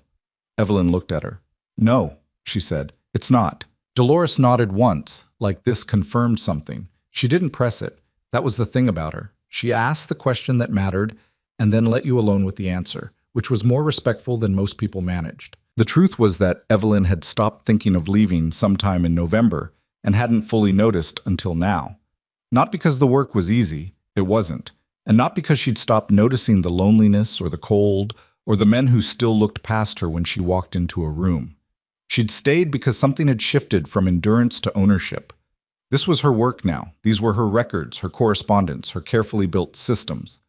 Evelyn looked at her. "No," she said, "it's not." Dolores nodded once, like this confirmed something. She didn't press it. That was the thing about her. She asked the question that mattered, and then let you alone with the answer, which was more respectful than most people managed. The truth was that Evelyn had stopped thinking of leaving sometime in November and hadn't fully noticed until now. Not because the work was easy, it wasn't, and not because she'd stopped noticing the loneliness or the cold or the men who still looked past her when she walked into a room. She'd stayed because something had shifted from endurance to ownership. This was her work now. These were her records, her correspondence, her carefully built systems.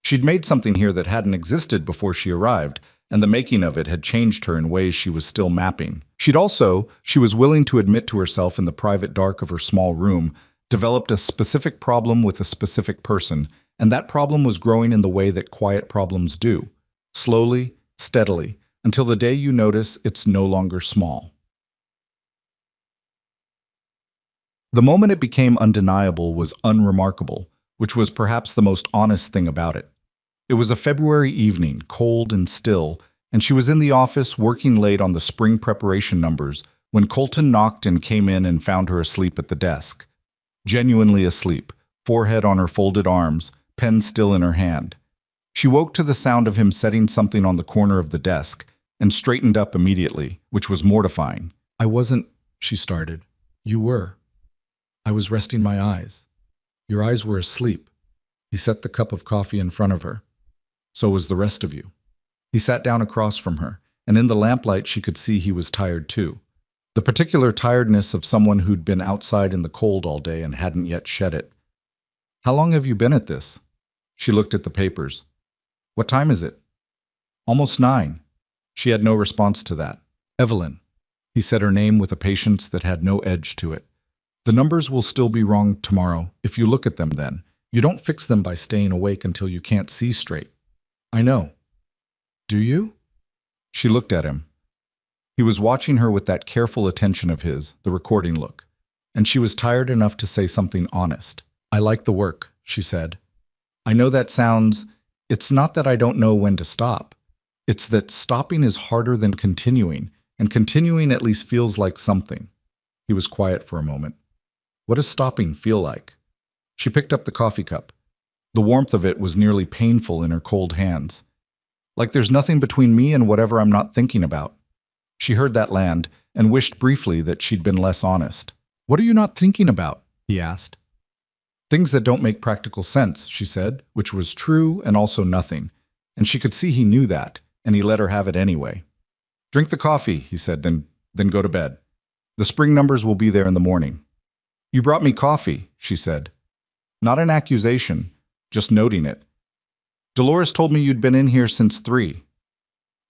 She'd made something here that hadn't existed before she arrived, and the making of it had changed her in ways she was still mapping. She was willing to admit to herself in the private dark of her small room, developed a specific problem with a specific person, and that problem was growing in the way that quiet problems do. Slowly, steadily, until the day you notice it's no longer small. The moment it became undeniable was unremarkable, which was perhaps the most honest thing about it. It was a February evening, cold and still, and she was in the office working late on the spring preparation numbers when Colton knocked and came in and found her asleep at the desk. Genuinely asleep, forehead on her folded arms, pen still in her hand. She woke to the sound of him setting something on the corner of the desk and straightened up immediately, which was mortifying. "I wasn't," she started. "You were." "I was resting my eyes." "Your eyes were asleep." He set the cup of coffee in front of her. "So was the rest of you." He sat down across from her, and in the lamplight she could see he was tired too. The particular tiredness of someone who'd been outside in the cold all day and hadn't yet shed it. "How long have you been at this?" She looked at the papers. "What time is it?" "Almost 9. She had no response to that. "Evelyn." He said her name with a patience that had no edge to it. "The numbers will still be wrong tomorrow, if you look at them then. You don't fix them by staying awake until you can't see straight." "I know." "Do you?" She looked at him. He was watching her with that careful attention of his, the recording look. And she was tired enough to say something honest. "I like the work," she said. "I know that sounds... It's not that I don't know when to stop. It's that stopping is harder than continuing, and continuing at least feels like something." He was quiet for a moment. "What does stopping feel like?" She picked up the coffee cup. The warmth of it was nearly painful in her cold hands. "Like there's nothing between me and whatever I'm not thinking about." She heard that land, and wished briefly that she'd been less honest. "What are you not thinking about?" he asked. "Things that don't make practical sense," she said, which was true and also nothing. And she could see he knew that, and he let her have it anyway. "Drink the coffee," he said, then go to bed. The spring numbers will be there in the morning." "You brought me coffee," she said. Not an accusation, just noting it. "Dolores told me you'd been in here since 3.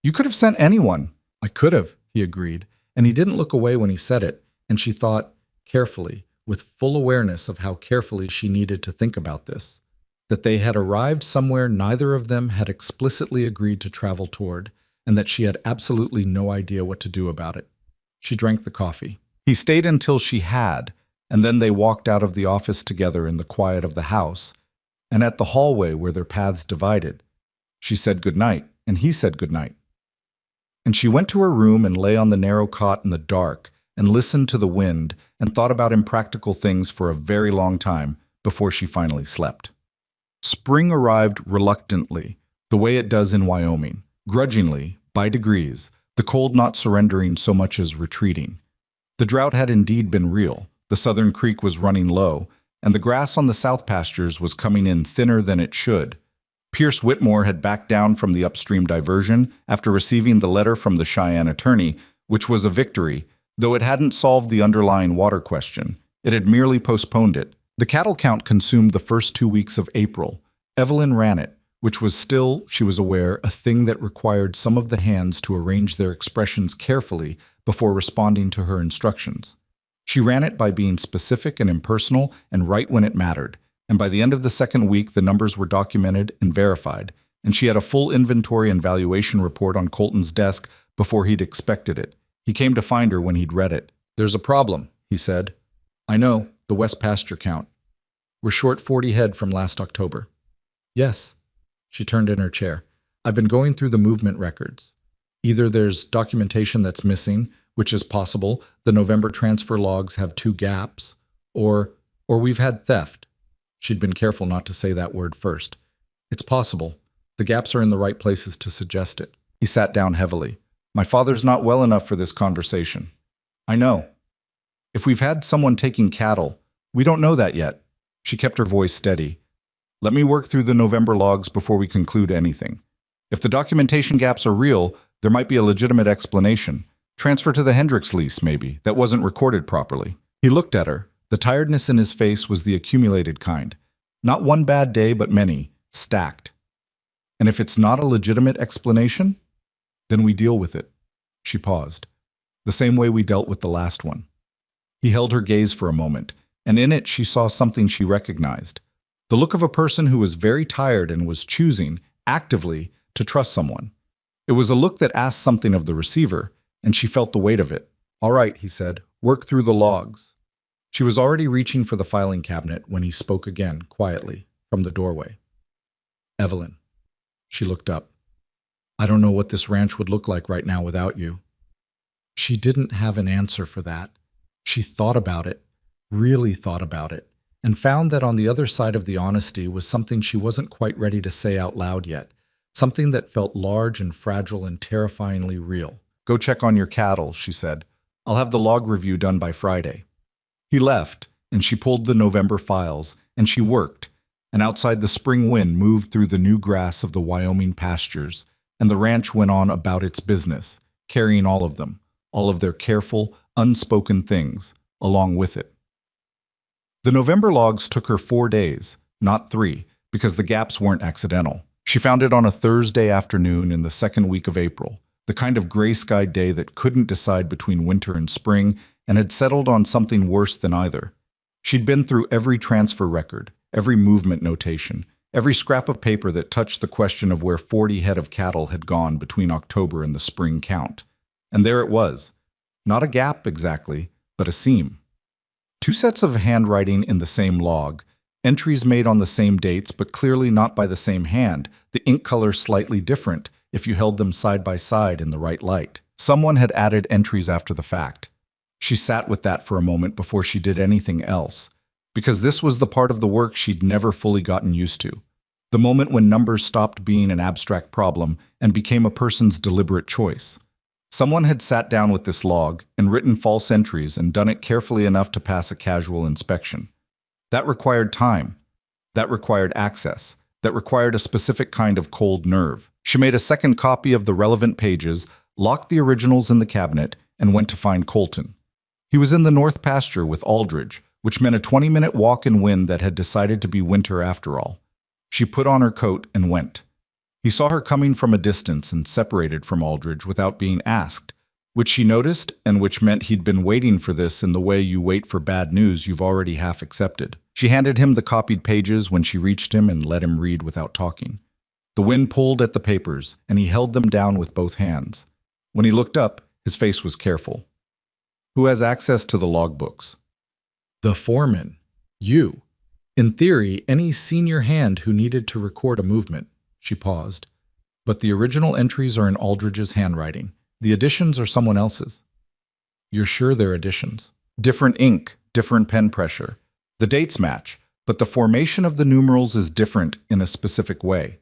"You could have sent anyone." "I could have," he agreed, and he didn't look away when he said it, and she thought, carefully, with full awareness of how carefully she needed to think about this, that they had arrived somewhere neither of them had explicitly agreed to travel toward, and that she had absolutely no idea what to do about it. She drank the coffee. He stayed until she had, and then they walked out of the office together in the quiet of the house, and at the hallway where their paths divided. She said goodnight, and he said goodnight. And she went to her room and lay on the narrow cot in the dark and listened to the wind and thought about impractical things for a very long time before she finally slept. Spring arrived reluctantly, the way it does in Wyoming, grudgingly, by degrees, the cold not surrendering so much as retreating. The drought had indeed been real. The southern creek was running low, and the grass on the south pastures was coming in thinner than it should. Pierce Whitmore had backed down from the upstream diversion after receiving the letter from the Cheyenne attorney, which was a victory, though it hadn't solved the underlying water question. It had merely postponed it. The cattle count consumed the first 2 weeks of April. Evelyn ran it, which was still, she was aware, a thing that required some of the hands to arrange their expressions carefully before responding to her instructions. She ran it by being specific and impersonal and right when it mattered, and by the end of the second week the numbers were documented and verified, and she had a full inventory and valuation report on Colton's desk before he'd expected it. He came to find her when he'd read it. "There's a problem," he said. "I know, the West pasture count. We're short 40 head from last October." "Yes." She turned in her chair. "I've been going through the movement records. Either there's documentation that's missing, which is possible, the November transfer logs have 2 gaps, or we've had theft." She'd been careful not to say that word first. "It's possible. The gaps are in the right places to suggest it." He sat down heavily. "My father's not well enough for this conversation." "I know. If we've had someone taking cattle, we don't know that yet." She kept her voice steady. "Let me work through the November logs before we conclude anything. If the documentation gaps are real, there might be a legitimate explanation. Transfer to the Hendricks lease, maybe, that wasn't recorded properly." He looked at her. The tiredness in his face was the accumulated kind. Not one bad day, but many, stacked. "And if it's not a legitimate explanation, then we deal with it." She paused. "The same way we dealt with the last one." He held her gaze for a moment, and in it she saw something she recognized. The look of a person who was very tired and was choosing, actively, to trust someone. It was a look that asked something of the receiver, and she felt the weight of it. "All right," he said, "work through the logs." She was already reaching for the filing cabinet when he spoke again, quietly, from the doorway. "Evelyn." She looked up. "I don't know what this ranch would look like right now without you." She didn't have an answer for that. She thought about it, really thought about it, and found that on the other side of the honesty was something she wasn't quite ready to say out loud yet, something that felt large and fragile and terrifyingly real. "Go check on your cattle," she said. "I'll have the log review done by Friday." He left, and she pulled the November files, and she worked, and outside the spring wind moved through the new grass of the Wyoming pastures, and the ranch went on about its business, carrying all of them, all of their careful, unspoken things, along with it. The November logs took her 4 days, not 3, because the gaps weren't accidental. She found it on a Thursday afternoon in the second week of April, the kind of gray-skied day that couldn't decide between winter and spring and had settled on something worse than either. She'd been through every transfer record, every movement notation, every scrap of paper that touched the question of where 40 head of cattle had gone between October and the spring count. And there it was. Not a gap exactly, but a seam. 2 sets of handwriting in the same log, entries made on the same dates but clearly not by the same hand, the ink color slightly different if you held them side by side in the right light. Someone had added entries after the fact. She sat with that for a moment before she did anything else, because this was the part of the work she'd never fully gotten used to. The moment when numbers stopped being an abstract problem and became a person's deliberate choice. Someone had sat down with this log and written false entries and done it carefully enough to pass a casual inspection. That required time. That required access. That required a specific kind of cold nerve. She made a second copy of the relevant pages, locked the originals in the cabinet, and went to find Colton. He was in the north pasture with Aldridge, which meant a 20-minute walk in wind that had decided to be winter after all. She put on her coat and went. He saw her coming from a distance and separated from Aldridge without being asked, which she noticed and which meant he'd been waiting for this in the way you wait for bad news you've already half accepted. She handed him the copied pages when she reached him and let him read without talking. The wind pulled at the papers, and he held them down with both hands. When he looked up, his face was careful. Who has access to the logbooks? The foreman. You. In theory, any senior hand who needed to record a movement. She paused. But the original entries are in Aldridge's handwriting. The additions are someone else's. You're sure they're additions? Different ink, different pen pressure. The dates match, but the formation of the numerals is different in a specific way.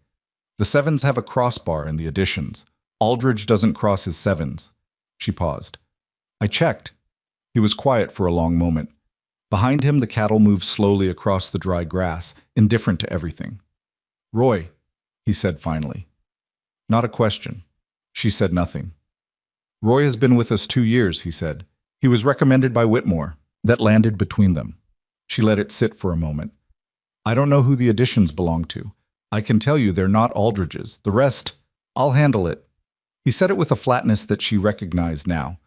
The sevens have a crossbar in the additions. Aldridge doesn't cross his sevens. She paused. I checked. He was quiet for a long moment. Behind him, the cattle moved slowly across the dry grass, indifferent to everything. Roy, he said finally. Not a question. She said nothing. Roy has been with us 2 years, he said. He was recommended by Whitmore. That landed between them. She let it sit for a moment. I don't know who the additions belong to. I can tell you they're not Aldridge's. The rest, I'll handle it. He said it with a flatness that she recognized now.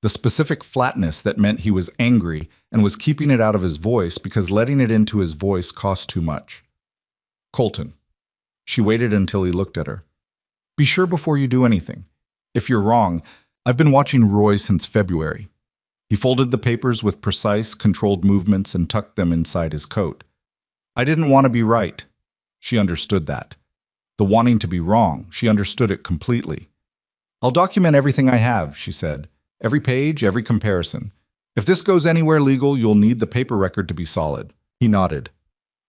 The specific flatness that meant he was angry and was keeping it out of his voice because letting it into his voice cost too much. Colton. She waited until he looked at her. Be sure before you do anything. If you're wrong, I've been watching Roy since February. He folded the papers with precise, controlled movements and tucked them inside his coat. I didn't want to be right. She understood that. The wanting to be wrong, she understood it completely. I'll document everything I have, she said. Every page, every comparison. If this goes anywhere legal, you'll need the paper record to be solid. He nodded.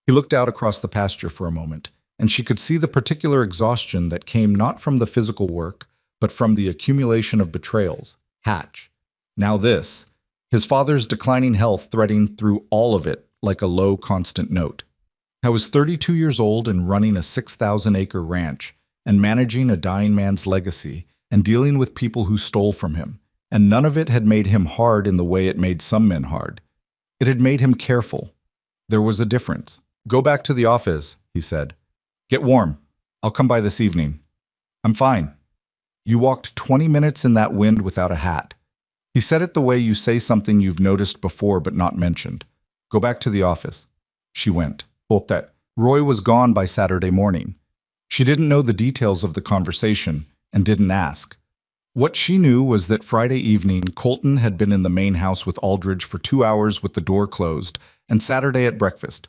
He looked out across the pasture for a moment, and she could see the particular exhaustion that came not from the physical work, but from the accumulation of betrayals. Hatch. Now this. His father's declining health threading through all of it like a low, constant note. I was 32 years old and running a 6,000-acre ranch, and managing a dying man's legacy, and dealing with people who stole from him. And none of it had made him hard in the way it made some men hard. It had made him careful. There was a difference. Go back to the office, he said. Get warm. I'll come by this evening. I'm fine. You walked 20 minutes in that wind without a hat. He said it the way you say something you've noticed before but not mentioned. Go back to the office. She went. Hope that Roy was gone by Saturday morning. She didn't know the details of the conversation and didn't ask. What she knew was that Friday evening, Colton had been in the main house with Aldridge for 2 hours with the door closed, and Saturday at breakfast.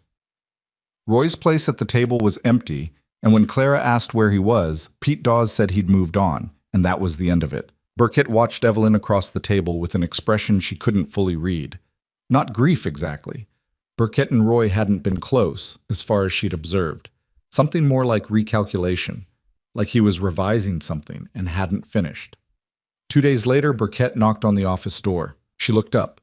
Roy's place at the table was empty, and when Clara asked where he was, Pete Dawes said he'd moved on, and that was the end of it. Burkett watched Evelyn across the table with an expression she couldn't fully read. Not grief exactly. Burkett and Roy hadn't been close, as far as she'd observed. Something more like recalculation, like he was revising something and hadn't finished. 2 days later, Burkett knocked on the office door. She looked up.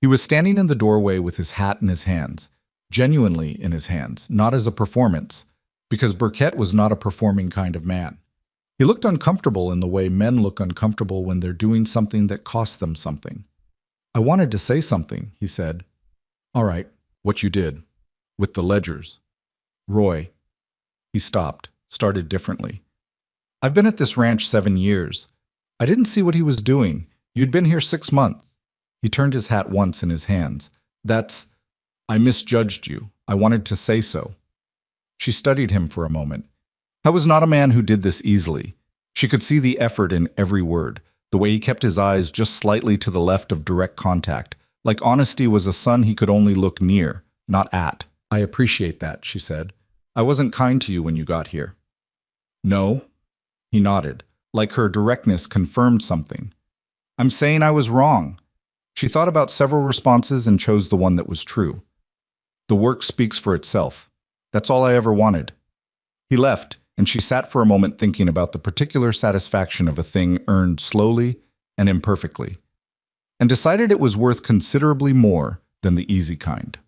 He was standing in the doorway with his hat in his hands, genuinely in his hands, not as a performance, because Burkett was not a performing kind of man. He looked uncomfortable in the way men look uncomfortable when they're doing something that costs them something. I wanted to say something, he said. All right, what you did. With the ledgers. Roy. He stopped, started differently. I've been at this ranch 7 years. I didn't see what he was doing. You'd been here 6 months. He turned his hat once in his hands. I misjudged you. I wanted to say so. She studied him for a moment. I was not a man who did this easily. She could see the effort in every word, the way he kept his eyes just slightly to the left of direct contact, like honesty was a sun he could only look near, not at. I appreciate that, she said. I wasn't kind to you when you got here. No? He nodded. Like her directness confirmed something. I'm saying I was wrong. She thought about several responses and chose the one that was true. The work speaks for itself. That's all I ever wanted. He left, and she sat for a moment thinking about the particular satisfaction of a thing earned slowly and imperfectly, and decided it was worth considerably more than the easy kind.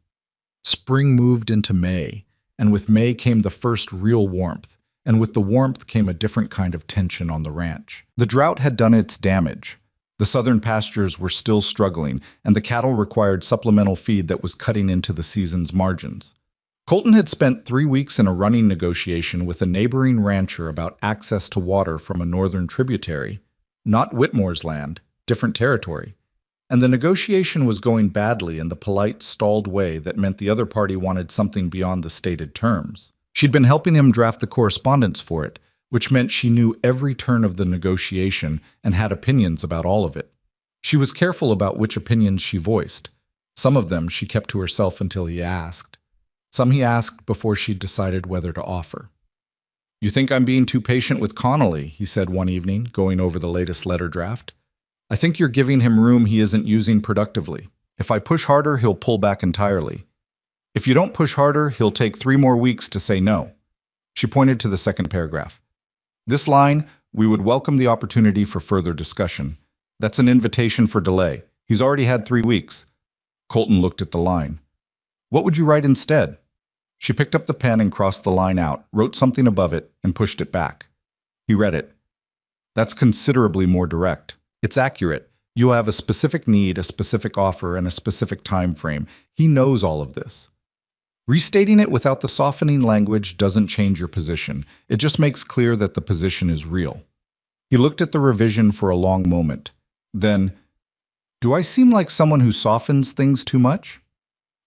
Spring moved into May, and with May came the first real warmth. And with the warmth came a different kind of tension on the ranch. The drought had done its damage. The southern pastures were still struggling, and the cattle required supplemental feed that was cutting into the season's margins. Colton had spent 3 weeks in a running negotiation with a neighboring rancher about access to water from a northern tributary, not Whitmore's land, different territory. And the negotiation was going badly in the polite, stalled way that meant the other party wanted something beyond the stated terms. She'd been helping him draft the correspondence for it, which meant she knew every turn of the negotiation and had opinions about all of it. She was careful about which opinions she voiced. Some of them she kept to herself until he asked. Some he asked before she decided whether to offer. "You think I'm being too patient with Connolly," he said one evening, going over the latest letter draft. "I think you're giving him room he isn't using productively. If I push harder, he'll pull back entirely. If you don't push harder, he'll take 3 more weeks to say no." She pointed to the second paragraph. "This line, we would welcome the opportunity for further discussion. That's an invitation for delay. He's already had 3 weeks. Colton looked at the line. "What would you write instead?" She picked up the pen and crossed the line out, wrote something above it, and pushed it back. He read it. "That's considerably more direct. It's accurate. You have a specific need, a specific offer, and a specific time frame. He knows all of this. Restating it without the softening language doesn't change your position. It just makes clear that the position is real." He looked at the revision for a long moment. Then, "Do I seem like someone who softens things too much?"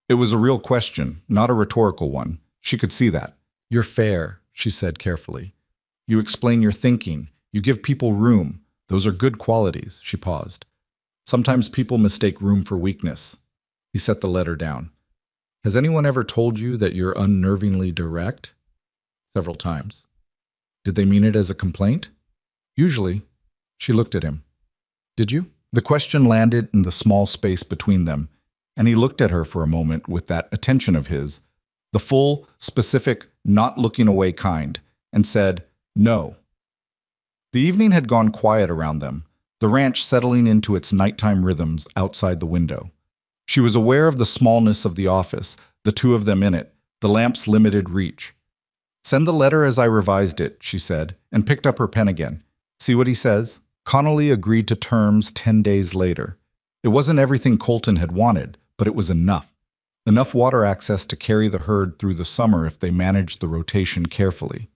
It was a real question, not a rhetorical one. She could see that. "You're fair," she said carefully. "You explain your thinking. You give people room. Those are good qualities." She paused. "Sometimes people mistake room for weakness." He set the letter down. "Has anyone ever told you that you're unnervingly direct?" "Several times." "Did they mean it as a complaint?" "Usually." She looked at him. "Did you?" The question landed in the small space between them, and he looked at her for a moment with that attention of his, the full, specific, not looking away kind, and said, "No." The evening had gone quiet around them, the ranch settling into its nighttime rhythms outside the window. She was aware of the smallness of the office, the two of them in it, the lamp's limited reach. "Send the letter as I revised it," she said, and picked up her pen again. "See what he says?" Connolly agreed to terms 10 days later. It wasn't everything Colton had wanted, but it was enough. Enough water access to carry the herd through the summer if they managed the rotation carefully.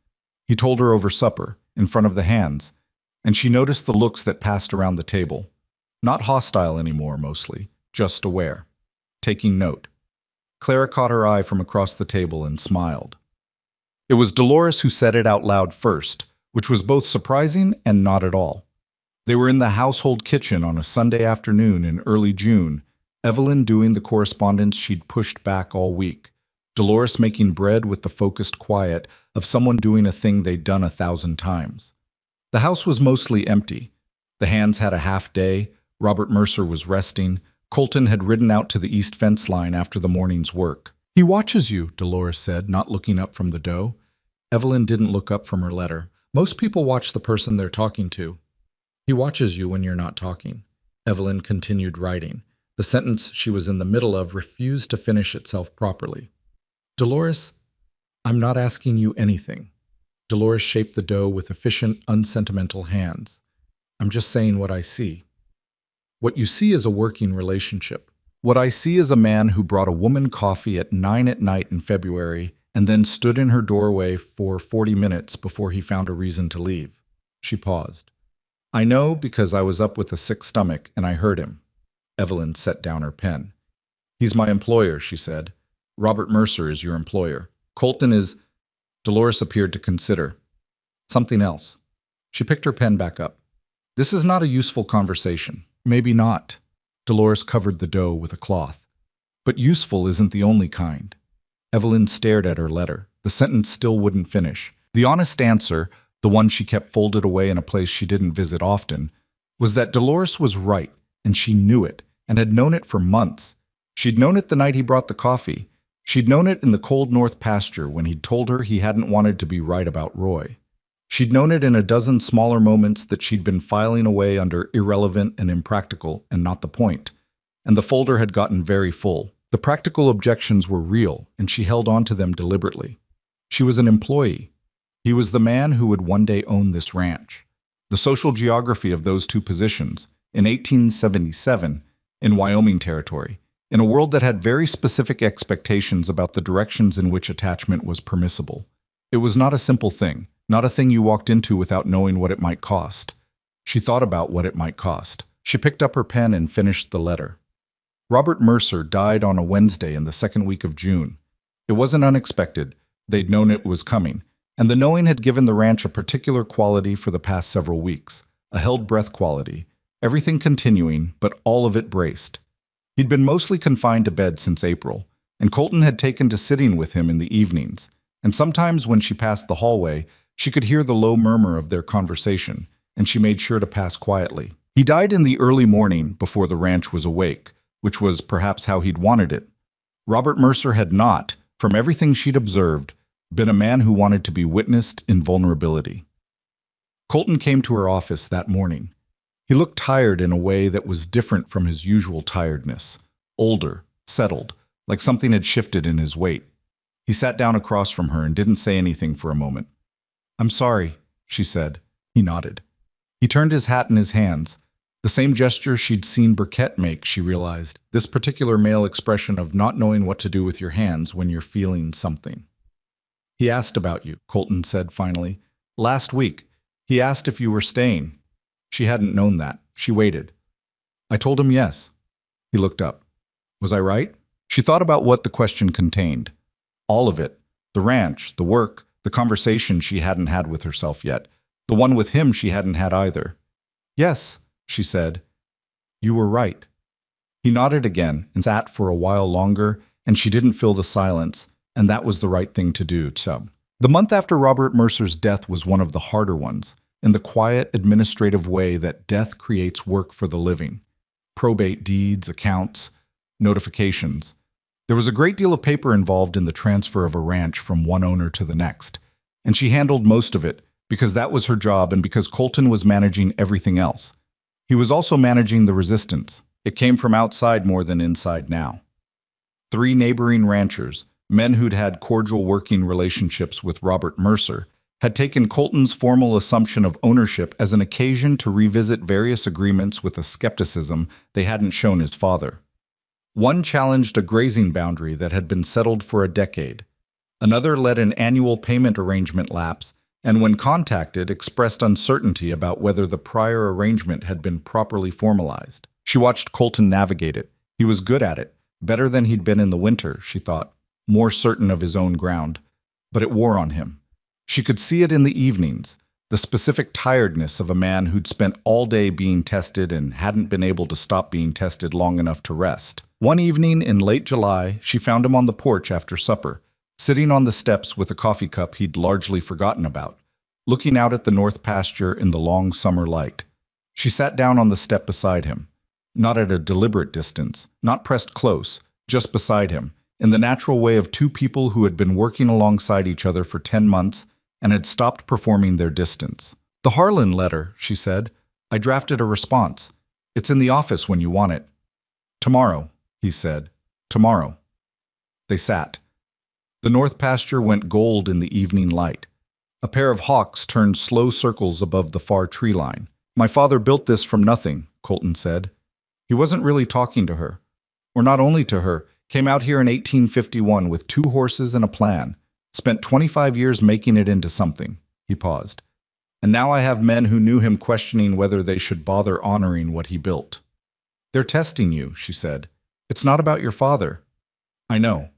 He told her over supper, in front of the hands, and she noticed the looks that passed around the table. Not hostile anymore, mostly, just aware. Taking note. Clara caught her eye from across the table and smiled. It was Dolores who said it out loud first, which was both surprising and not at all. They were in the household kitchen on a Sunday afternoon in early June, Evelyn doing the correspondence she'd pushed back all week, Dolores making bread with the focused quiet of someone doing a thing they'd done 1,000 times. The house was mostly empty. The hands had a half day, Robert Mercer was resting, Colton had ridden out to the east fence line after the morning's work. "He watches you," Dolores said, not looking up from the dough. Evelyn didn't look up from her letter. "Most people watch the person they're talking to." "He watches you when you're not talking." Evelyn continued writing. The sentence she was in the middle of refused to finish itself properly. "Dolores, I'm not asking you anything." Dolores shaped the dough with efficient, unsentimental hands. "I'm just saying what I see." "What you see is a working relationship. What I see is a man who brought a woman coffee at 9 at night in February and then stood in her doorway for 40 minutes before he found a reason to leave." She paused. "I know because I was up with a sick stomach and I heard him." Evelyn set down her pen. "He's my employer," she said. "Robert Mercer is your employer. Colton is—" Dolores appeared to consider. "Something else." She picked her pen back up. "This is not a useful conversation." "Maybe not." Dolores covered the dough with a cloth. "But useful isn't the only kind." Evelyn stared at her letter. The sentence still wouldn't finish. The honest answer, the one she kept folded away in a place she didn't visit often, was that Dolores was right, and she knew it, and had known it for months. She'd known it the night he brought the coffee. She'd known it in the cold north pasture when he'd told her he hadn't wanted to be right about Roy. She'd known it in a dozen smaller moments that she'd been filing away under irrelevant and impractical and not the point, and the folder had gotten very full. The practical objections were real, and she held on to them deliberately. She was an employee. He was the man who would one day own this ranch. The social geography of those two positions, in 1877, in Wyoming Territory, in a world that had very specific expectations about the directions in which attachment was permissible. It was not a simple thing, not a thing you walked into without knowing what it might cost. She thought about what it might cost. She picked up her pen and finished the letter. Robert Mercer died on a Wednesday in the second week of June. It wasn't unexpected. They'd known it was coming, and the knowing had given the ranch a particular quality for the past several weeks, a held-breath quality, everything continuing, but all of it braced. He'd been mostly confined to bed since April, and Colton had taken to sitting with him in the evenings, and sometimes when she passed the hallway, she could hear the low murmur of their conversation, and she made sure to pass quietly. He died in the early morning before the ranch was awake, which was perhaps how he'd wanted it. Robert Mercer had not, from everything she'd observed, been a man who wanted to be witnessed in vulnerability. Colton came to her office that morning. He looked tired in a way that was different from his usual tiredness, older, settled, like something had shifted in his weight. He sat down across from her and didn't say anything for a moment. "I'm sorry," she said. He nodded. He turned his hat in his hands. The same gesture she'd seen Burkett make, she realized, this particular male expression of not knowing what to do with your hands when you're feeling something. "He asked about you," Colton said finally. "Last week. He asked if you were staying." She hadn't known that. She waited. "I told him yes." He looked up. "Was I right?" She thought about what the question contained. All of it. The ranch, the work, the conversation she hadn't had with herself yet. The one with him she hadn't had either. "Yes," she said. "You were right." He nodded again and sat for a while longer, and she didn't fill the silence, and that was the right thing to do, so. The month after Robert Mercer's death was one of the harder ones, in the quiet, administrative way that death creates work for the living. Probate deeds, accounts, notifications. There was a great deal of paper involved in the transfer of a ranch from one owner to the next, and she handled most of it, because that was her job and because Colton was managing everything else. He was also managing the resistance. It came from outside more than inside now. 3 neighboring ranchers, men who'd had cordial working relationships with Robert Mercer, had taken Colton's formal assumption of ownership as an occasion to revisit various agreements with a skepticism they hadn't shown his father. One challenged a grazing boundary that had been settled for a decade. Another let an annual payment arrangement lapse, and when contacted, expressed uncertainty about whether the prior arrangement had been properly formalized. She watched Colton navigate it. He was good at it, better than he'd been in the winter, she thought, more certain of his own ground. But it wore on him. She could see it in the evenings, the specific tiredness of a man who'd spent all day being tested and hadn't been able to stop being tested long enough to rest. One evening in late July, she found him on the porch after supper, sitting on the steps with a coffee cup he'd largely forgotten about, looking out at the north pasture in the long summer light. She sat down on the step beside him, not at a deliberate distance, not pressed close, just beside him, in the natural way of 2 people who had been working alongside each other for 10 months and had stopped performing their distance. "The Harlan letter," she said. "I drafted a response. It's in the office when you want it." "Tomorrow," he said. "Tomorrow." They sat. The north pasture went gold in the evening light. A pair of hawks turned slow circles above the far tree line. "My father built this from nothing," Colton said. He wasn't really talking to her. Or not only to her, came out here in 1851 with 2 horses and a plan. Spent 25 years making it into something. He paused. "And now I have men who knew him questioning whether they should bother honoring what he built." "They're testing you," she said. "It's not about your father." "I know.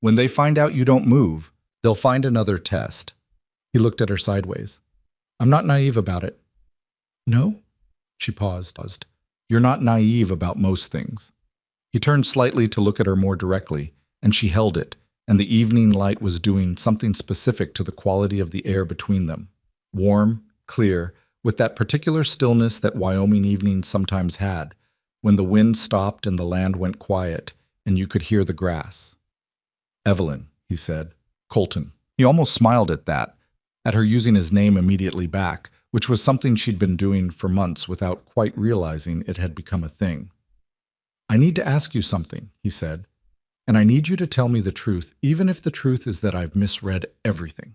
When they find out you don't move, they'll find another test." He looked at her sideways. "I'm not naive about it." "No?" She paused. "You're not naive about most things." He turned slightly to look at her more directly, and she held it, and the evening light was doing something specific to the quality of the air between them. Warm, clear, with that particular stillness that Wyoming evenings sometimes had, when the wind stopped and the land went quiet, and you could hear the grass. "Evelyn," he said. "Colton." He almost smiled at that, at her using his name immediately back, which was something she'd been doing for months without quite realizing it had become a thing. "I need to ask you something," he said. "And I need you to tell me the truth, even if the truth is that I've misread everything."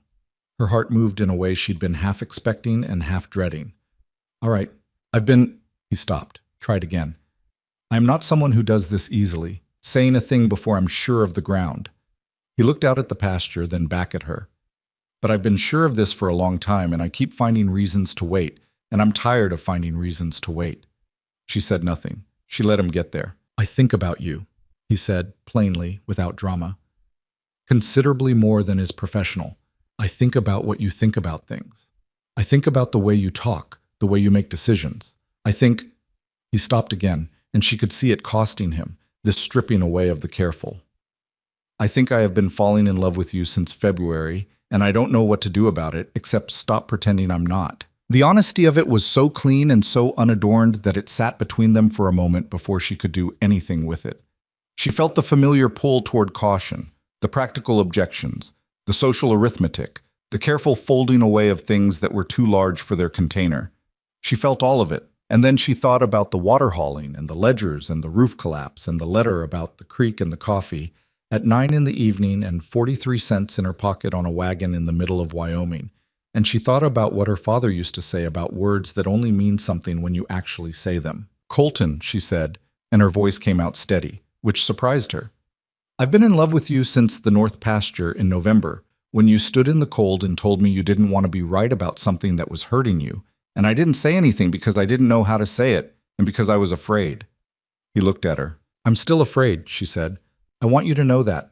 Her heart moved in a way she'd been half expecting and half dreading. "All right, He stopped, tried again. "I'm not someone who does this easily, saying a thing before I'm sure of the ground." He looked out at the pasture, then back at her. "But I've been sure of this for a long time, and I keep finding reasons to wait, and I'm tired of finding reasons to wait." She said nothing. She let him get there. I think about you, he said, plainly, without drama. Considerably more than is professional. I think about what you think about things. I think about the way you talk, the way you make decisions. I think... He stopped again, and she could see it costing him, this stripping away of the careful. I think I have been falling in love with you since February, and I don't know what to do about it, except stop pretending I'm not. The honesty of it was so clean and so unadorned that it sat between them for a moment before she could do anything with it. She felt the familiar pull toward caution, the practical objections, the social arithmetic, the careful folding away of things that were too large for their container. She felt all of it, and then she thought about the water hauling and the ledgers and the roof collapse and the letter about the creek and the coffee at 9 in the evening and 43 cents in her pocket on a wagon in the middle of Wyoming. And she thought about what her father used to say about words that only mean something when you actually say them. Colton, she said, and her voice came out steady, which surprised her. I've been in love with you since the North Pasture in November, when you stood in the cold and told me you didn't want to be right about something that was hurting you, and I didn't say anything because I didn't know how to say it, and because I was afraid. He looked at her. I'm still afraid, she said. I want you to know that.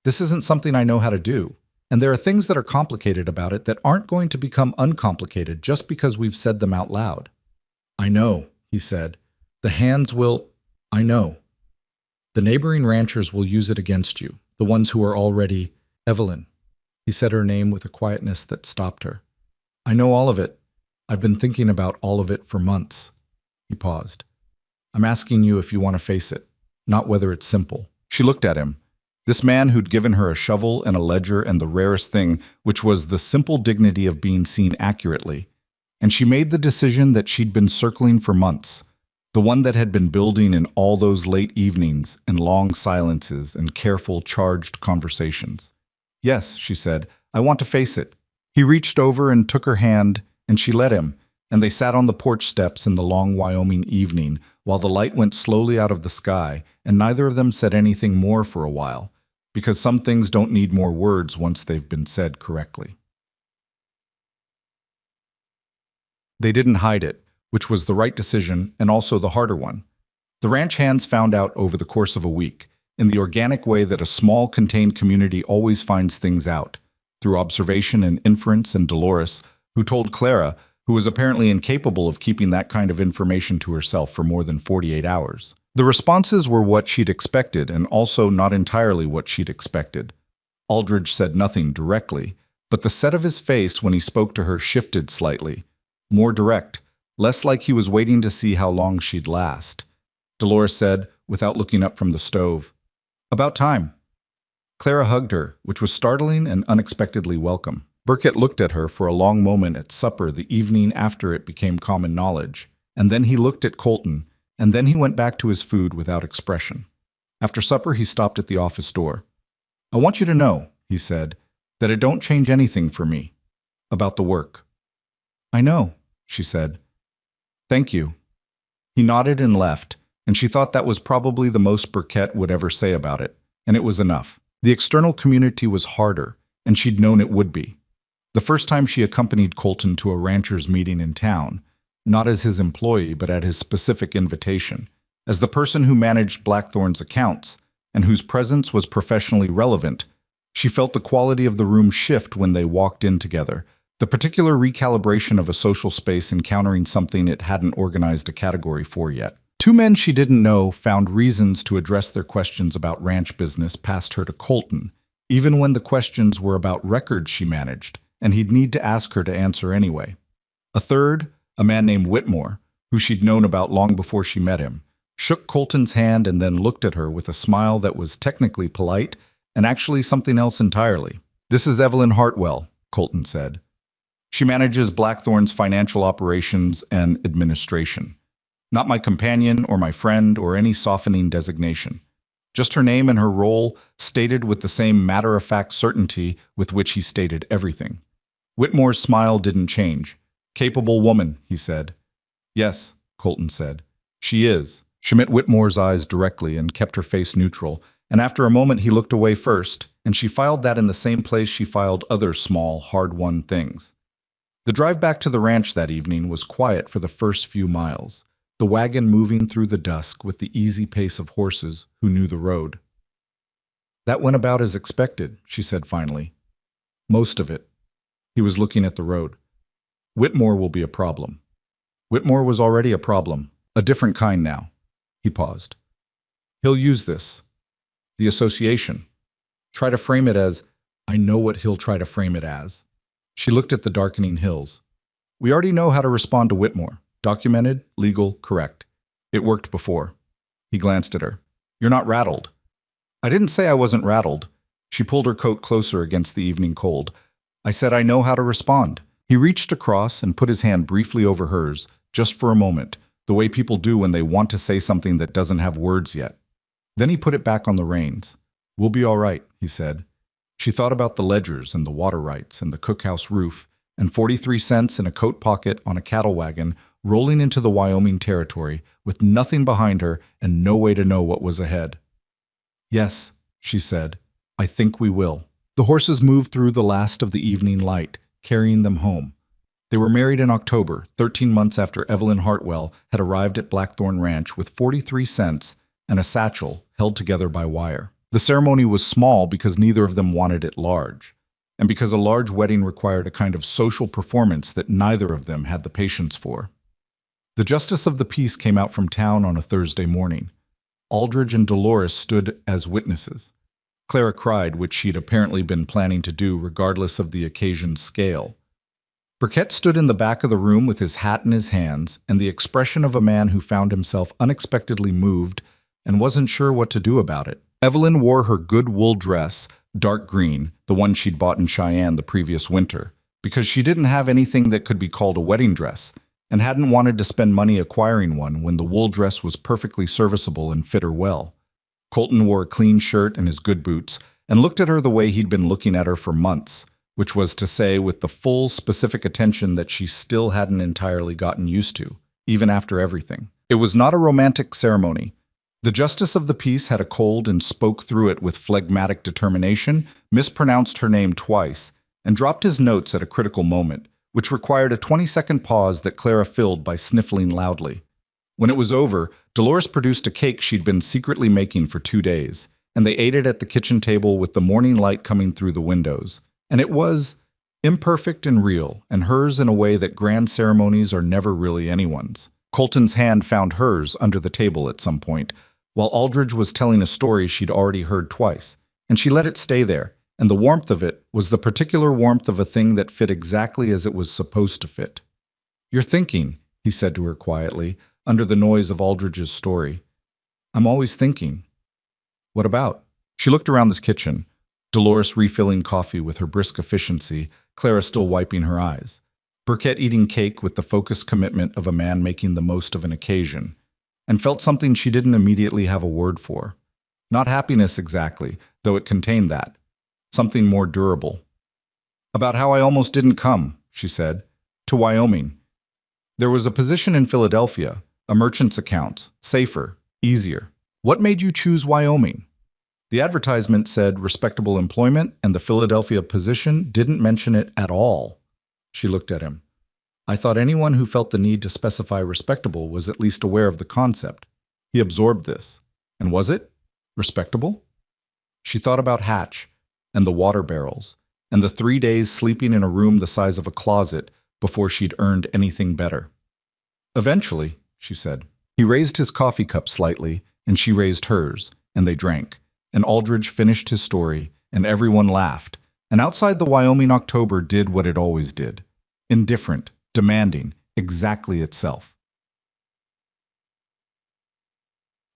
This isn't something I know how to do. And there are things that are complicated about it that aren't going to become uncomplicated just because we've said them out loud. I know, he said. The hands will... I know. The neighboring ranchers will use it against you, the ones who are already... Evelyn. He said her name with a quietness that stopped her. I know all of it. I've been thinking about all of it for months. He paused. I'm asking you if you want to face it, not whether it's simple. She looked at him. This man who'd given her a shovel and a ledger and the rarest thing, which was the simple dignity of being seen accurately. And she made the decision that she'd been circling for months, the one that had been building in all those late evenings and long silences and careful, charged conversations. Yes, she said, I want to face it. He reached over and took her hand, and she let him, and they sat on the porch steps in the long Wyoming evening while the light went slowly out of the sky, and neither of them said anything more for a while, because some things don't need more words once they've been said correctly. They didn't hide it, which was the right decision and also the harder one. The ranch hands found out over the course of a week, in the organic way that a small, contained community always finds things out, through observation and inference, and Dolores, who told Clara, who was apparently incapable of keeping that kind of information to herself for more than 48 hours. The responses were what she'd expected, and also not entirely what she'd expected. Aldridge said nothing directly, but the set of his face when he spoke to her shifted slightly, more direct, less like he was waiting to see how long she'd last. Dolores said, without looking up from the stove, About time. Clara hugged her, which was startling and unexpectedly welcome. Burkett looked at her for a long moment at supper the evening after it became common knowledge, and then he looked at Colton, and then he went back to his food without expression. After supper, he stopped at the office door. I want you to know, he said, that it don't change anything for me. About the work. I know, she said. Thank you. He nodded and left, and she thought that was probably the most Burkett would ever say about it, and it was enough. The external community was harder, and she'd known it would be. The first time she accompanied Colton to a ranchers' meeting in town, not as his employee but at his specific invitation, as the person who managed Blackthorn's accounts, and whose presence was professionally relevant, she felt the quality of the room shift when they walked in together, the particular recalibration of a social space encountering something it hadn't organized a category for yet. Two men she didn't know found reasons to address their questions about ranch business past her to Colton, even when the questions were about records she managed, and he'd need to ask her to answer anyway. A third, a man named Whitmore, who she'd known about long before she met him, shook Colton's hand and then looked at her with a smile that was technically polite and actually something else entirely. This is Evelyn Hartwell, Colton said. She manages Blackthorn's financial operations and administration. Not my companion or my friend or any softening designation. Just her name and her role stated with the same matter-of-fact certainty with which he stated everything. Whitmore's smile didn't change. Capable woman, he said. Yes, Colton said. She is. She met Whitmore's eyes directly and kept her face neutral, and after a moment he looked away first, and she filed that in the same place she filed other small, hard-won things. The drive back to the ranch that evening was quiet for the first few miles. the wagon moving through the dusk with the easy pace of horses who knew the road. That went about as expected, she said finally. Most of it. He was looking at the road. Whitmore will be a problem. Whitmore was already a problem, a different kind now. He paused. He'll use this. The association. Try to frame it as, I know what he'll try to frame it as. She looked at the darkening hills. We already know how to respond to Whitmore. Documented, legal, correct. It worked before. He glanced at her. You're not rattled. I didn't say I wasn't rattled. She pulled her coat closer against the evening cold. I said I know how to respond. He reached across and put his hand briefly over hers, just for a moment, the way people do when they want to say something that doesn't have words yet. Then he put it back on the reins. We'll be all right, he said. She thought about the ledgers and the water rights and the cookhouse roof, and 43 cents in a coat pocket on a cattle wagon rolling into the Wyoming territory with nothing behind her and no way to know what was ahead. Yes, she said, I think we will. The horses moved through the last of the evening light, carrying them home. They were married in October, 13 months after Evelyn Hartwell had arrived at Blackthorn Ranch with 43 cents and a satchel held together by wire. The ceremony was small because neither of them wanted it large, and because a large wedding required a kind of social performance that neither of them had the patience for. The justice of the peace came out from town on a Thursday morning. Aldridge and Dolores stood as witnesses. Clara cried, which she'd apparently been planning to do regardless of the occasion's scale. Burkett stood in the back of the room with his hat in his hands and the expression of a man who found himself unexpectedly moved and wasn't sure what to do about it. Evelyn wore her good wool dress, dark green, the one she'd bought in Cheyenne the previous winter, because she didn't have anything that could be called a wedding dress, and hadn't wanted to spend money acquiring one when the wool dress was perfectly serviceable and fit her well. Colton wore a clean shirt and his good boots, and looked at her the way he'd been looking at her for months, which was to say with the full, specific attention that she still hadn't entirely gotten used to, even after everything. It was not a romantic ceremony. The justice of the peace had a cold and spoke through it with phlegmatic determination, mispronounced her name twice, and dropped his notes at a critical moment, which required a 20-second pause that Clara filled by sniffling loudly. When it was over, Dolores produced a cake she'd been secretly making for 2 days, and they ate it at the kitchen table with the morning light coming through the windows. And it was imperfect and real, and hers in a way that grand ceremonies are never really anyone's. Colton's hand found hers under the table at some point, while Aldridge was telling a story she'd already heard twice, and she let it stay there, and the warmth of it was the particular warmth of a thing that fit exactly as it was supposed to fit. You're thinking, he said to her quietly, under the noise of Aldridge's story. I'm always thinking. What about? She looked around this kitchen, Dolores refilling coffee with her brisk efficiency, Clara still wiping her eyes. Burkett eating cake with the focused commitment of a man making the most of an occasion, and felt something she didn't immediately have a word for. Not happiness exactly, though it contained that. Something more durable. About how I almost didn't come, she said, to Wyoming. There was a position in Philadelphia, a merchant's account, safer, easier. What made you choose Wyoming? The advertisement said respectable employment, and the Philadelphia position didn't mention it at all. She looked at him. I thought anyone who felt the need to specify respectable was at least aware of the concept. He absorbed this. And was it? Respectable? She thought about Hatch, and the water barrels, and the 3 days sleeping in a room the size of a closet before she'd earned anything better. Eventually, she said. He raised his coffee cup slightly, and she raised hers, and they drank, and Aldridge finished his story, and everyone laughed, and outside the Wyoming October did what it always did. Indifferent, demanding, exactly itself.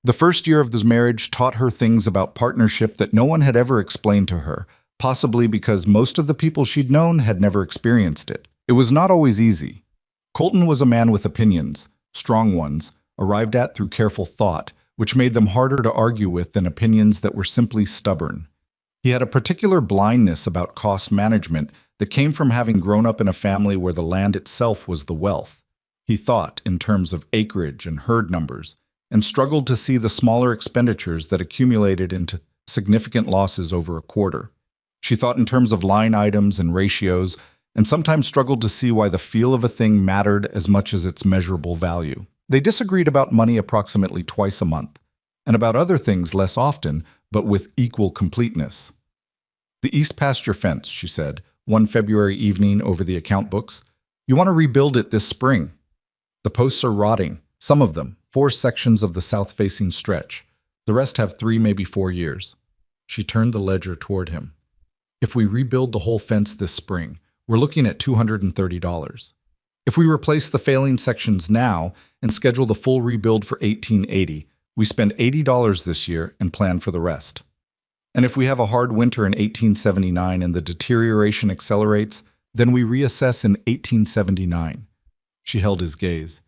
The first year of this marriage taught her things about partnership that no one had ever explained to her, possibly because most of the people she'd known had never experienced it. It was not always easy. Colton was a man with opinions, strong ones, arrived at through careful thought, which made them harder to argue with than opinions that were simply stubborn. He had a particular blindness about cost management that came from having grown up in a family where the land itself was the wealth. He thought in terms of acreage and herd numbers, and struggled to see the smaller expenditures that accumulated into significant losses over a quarter. She thought in terms of line items and ratios, and sometimes struggled to see why the feel of a thing mattered as much as its measurable value. They disagreed about money approximately twice a month, and about other things less often, but with equal completeness. The east pasture fence, she said, one February evening over the account books. You want to rebuild it this spring. The posts are rotting, some of them, 4 sections of the south-facing stretch. The rest have 3, maybe 4 years. She turned the ledger toward him. If we rebuild the whole fence this spring, we're looking at $230. If we replace the failing sections now and schedule the full rebuild for 1880, we spend $80 this year and plan for the rest. And if we have a hard winter in 1879 and the deterioration accelerates, then we reassess in 1879. She held his gaze.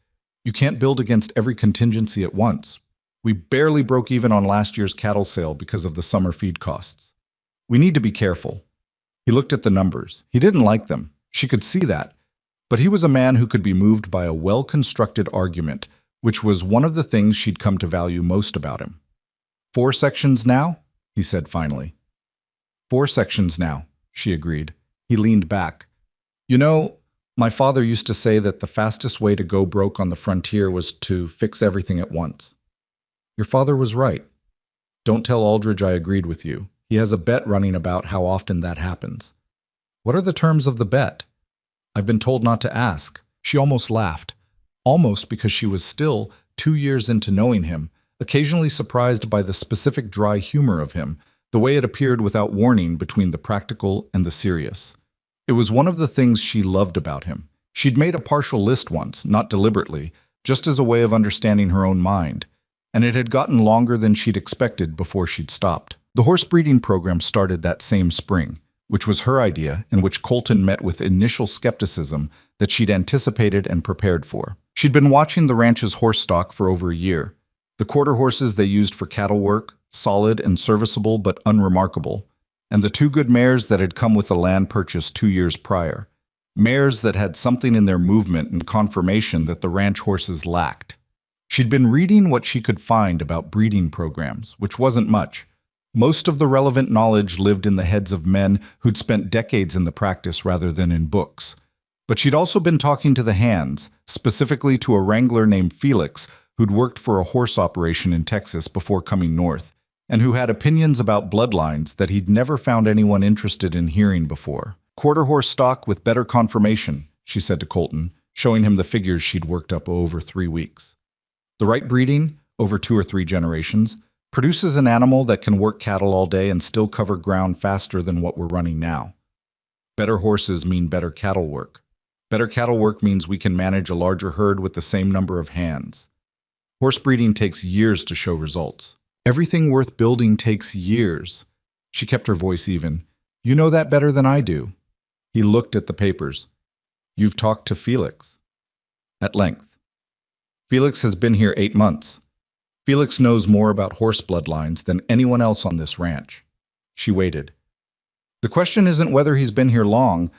You can't build against every contingency at once. We barely broke even on last year's cattle sale because of the summer feed costs. We need to be careful. He looked at the numbers. He didn't like them. She could see that. But he was a man who could be moved by a well-constructed argument, which was one of the things she'd come to value most about him. 4 sections now? He said finally. 4 sections now, she agreed. He leaned back. You know, my father used to say that the fastest way to go broke on the frontier was to fix everything at once. Your father was right. Don't tell Aldridge I agreed with you. He has a bet running about how often that happens. What are the terms of the bet? I've been told not to ask. She almost laughed. Almost because she was still, 2 years into knowing him, occasionally surprised by the specific dry humor of him, the way it appeared without warning between the practical and the serious. It was one of the things she loved about him. She'd made a partial list once, not deliberately, just as a way of understanding her own mind, and it had gotten longer than she'd expected before she'd stopped. The horse breeding program started that same spring, which was her idea and which Colton met with initial skepticism that she'd anticipated and prepared for. She'd been watching the ranch's horse stock for over a year. The quarter horses they used for cattle work, solid and serviceable but unremarkable, and the 2 good mares that had come with the land purchase 2 years prior. Mares that had something in their movement and conformation that the ranch horses lacked. She'd been reading what she could find about breeding programs, which wasn't much. Most of the relevant knowledge lived in the heads of men who'd spent decades in the practice rather than in books. But she'd also been talking to the hands, specifically to a wrangler named Felix, who'd worked for a horse operation in Texas before coming north, and who had opinions about bloodlines that he'd never found anyone interested in hearing before. Quarter horse stock with better conformation, she said to Colton, showing him the figures she'd worked up over 3 weeks. The right breeding, over 2 or 3 generations, produces an animal that can work cattle all day and still cover ground faster than what we're running now. Better horses mean better cattle work. Better cattle work means we can manage a larger herd with the same number of hands. Horse breeding takes years to show results. Everything worth building takes years. She kept her voice even. You know that better than I do. He looked at the papers. You've talked to Felix. At length. Felix has been here 8 months. Felix knows more about horse bloodlines than anyone else on this ranch. She waited. The question isn't whether he's been here long.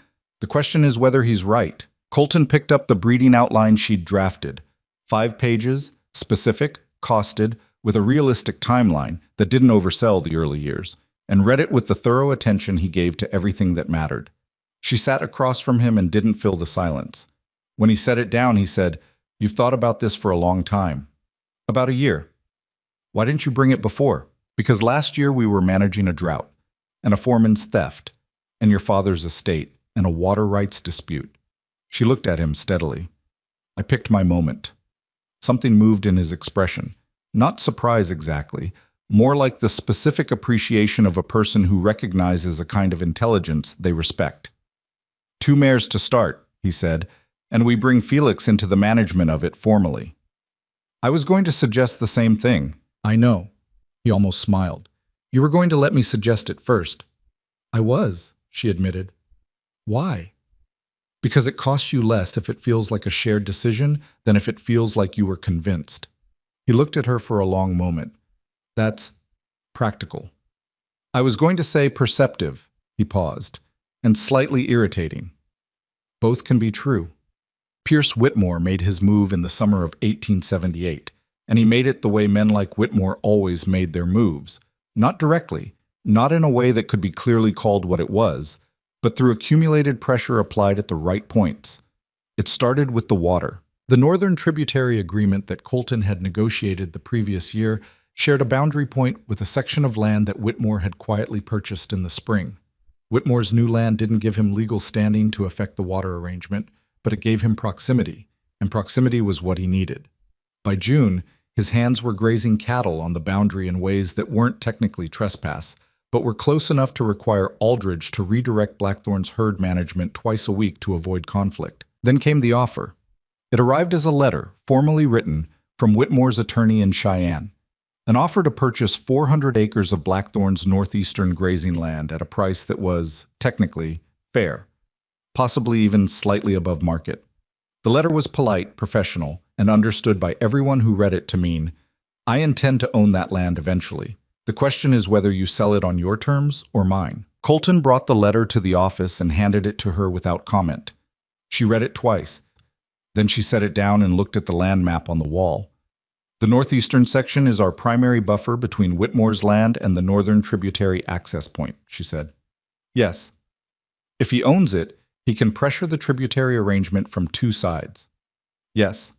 The question is whether he's right. Colton picked up the breeding outline she'd drafted. 5 pages, specific, costed, with a realistic timeline that didn't oversell the early years, and read it with the thorough attention he gave to everything that mattered. She sat across from him and didn't fill the silence. When he set it down, he said, You've thought about this for a long time. About a year. Why didn't you bring it before? Because last year we were managing a drought, and a foreman's theft, and your father's estate, and a water rights dispute. She looked at him steadily. I picked my moment. Something moved in his expression. Not surprise exactly, more like the specific appreciation of a person who recognizes a kind of intelligence they respect. 2 mares to start, he said, and we bring Felix into the management of it formally. I was going to suggest the same thing. I know. He almost smiled. You were going to let me suggest it first. I was, she admitted. Why? Because it costs you less if it feels like a shared decision than if it feels like you were convinced. He looked at her for a long moment. That's practical. I was going to say perceptive, he paused, and slightly irritating. Both can be true. Pierce Whitmore made his move in the summer of 1878, and he made it the way men like Whitmore always made their moves. Not directly, not in a way that could be clearly called what it was, but through accumulated pressure applied at the right points. It started with the water. The Northern Tributary Agreement that Colton had negotiated the previous year shared a boundary point with a section of land that Whitmore had quietly purchased in the spring. Whitmore's new land didn't give him legal standing to affect the water arrangement, but it gave him proximity, and proximity was what he needed. By June, his hands were grazing cattle on the boundary in ways that weren't technically trespass, but were close enough to require Aldridge to redirect Blackthorn's herd management twice a week to avoid conflict. Then came the offer. It arrived as a letter, formally written, from Whitmore's attorney in Cheyenne. An offer to purchase 400 acres of Blackthorn's northeastern grazing land at a price that was, technically, fair, possibly even slightly above market. The letter was polite, professional, and understood by everyone who read it to mean, I intend to own that land eventually. The question is whether you sell it on your terms or mine. Colton brought the letter to the office and handed it to her without comment. She read it twice. Then she set it down and looked at the land map on the wall. The northeastern section is our primary buffer between Whitmore's land and the northern tributary access point, she said. Yes. If he owns it, he can pressure the tributary arrangement from two sides. Yes.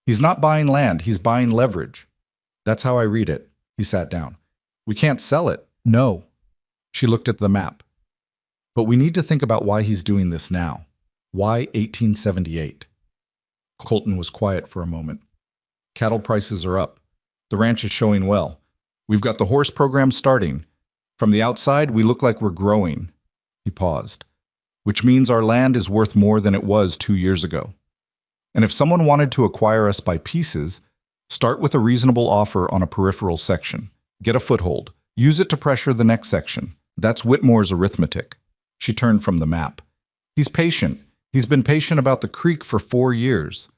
He's not buying land, he's buying leverage. That's how I read it. He sat down. We can't sell it. No. She looked at the map. But we need to think about why he's doing this now. Why 1878? Colton was quiet for a moment. Cattle prices are up. The ranch is showing well. We've got the horse program starting. From the outside, we look like we're growing. He paused. Which means our land is worth more than it was 2 years ago. And if someone wanted to acquire us by pieces, start with a reasonable offer on a peripheral section. Get a foothold. Use it to pressure the next section. That's Whitmore's arithmetic. She turned from the map. He's patient. He's been patient about the creek for 4 years.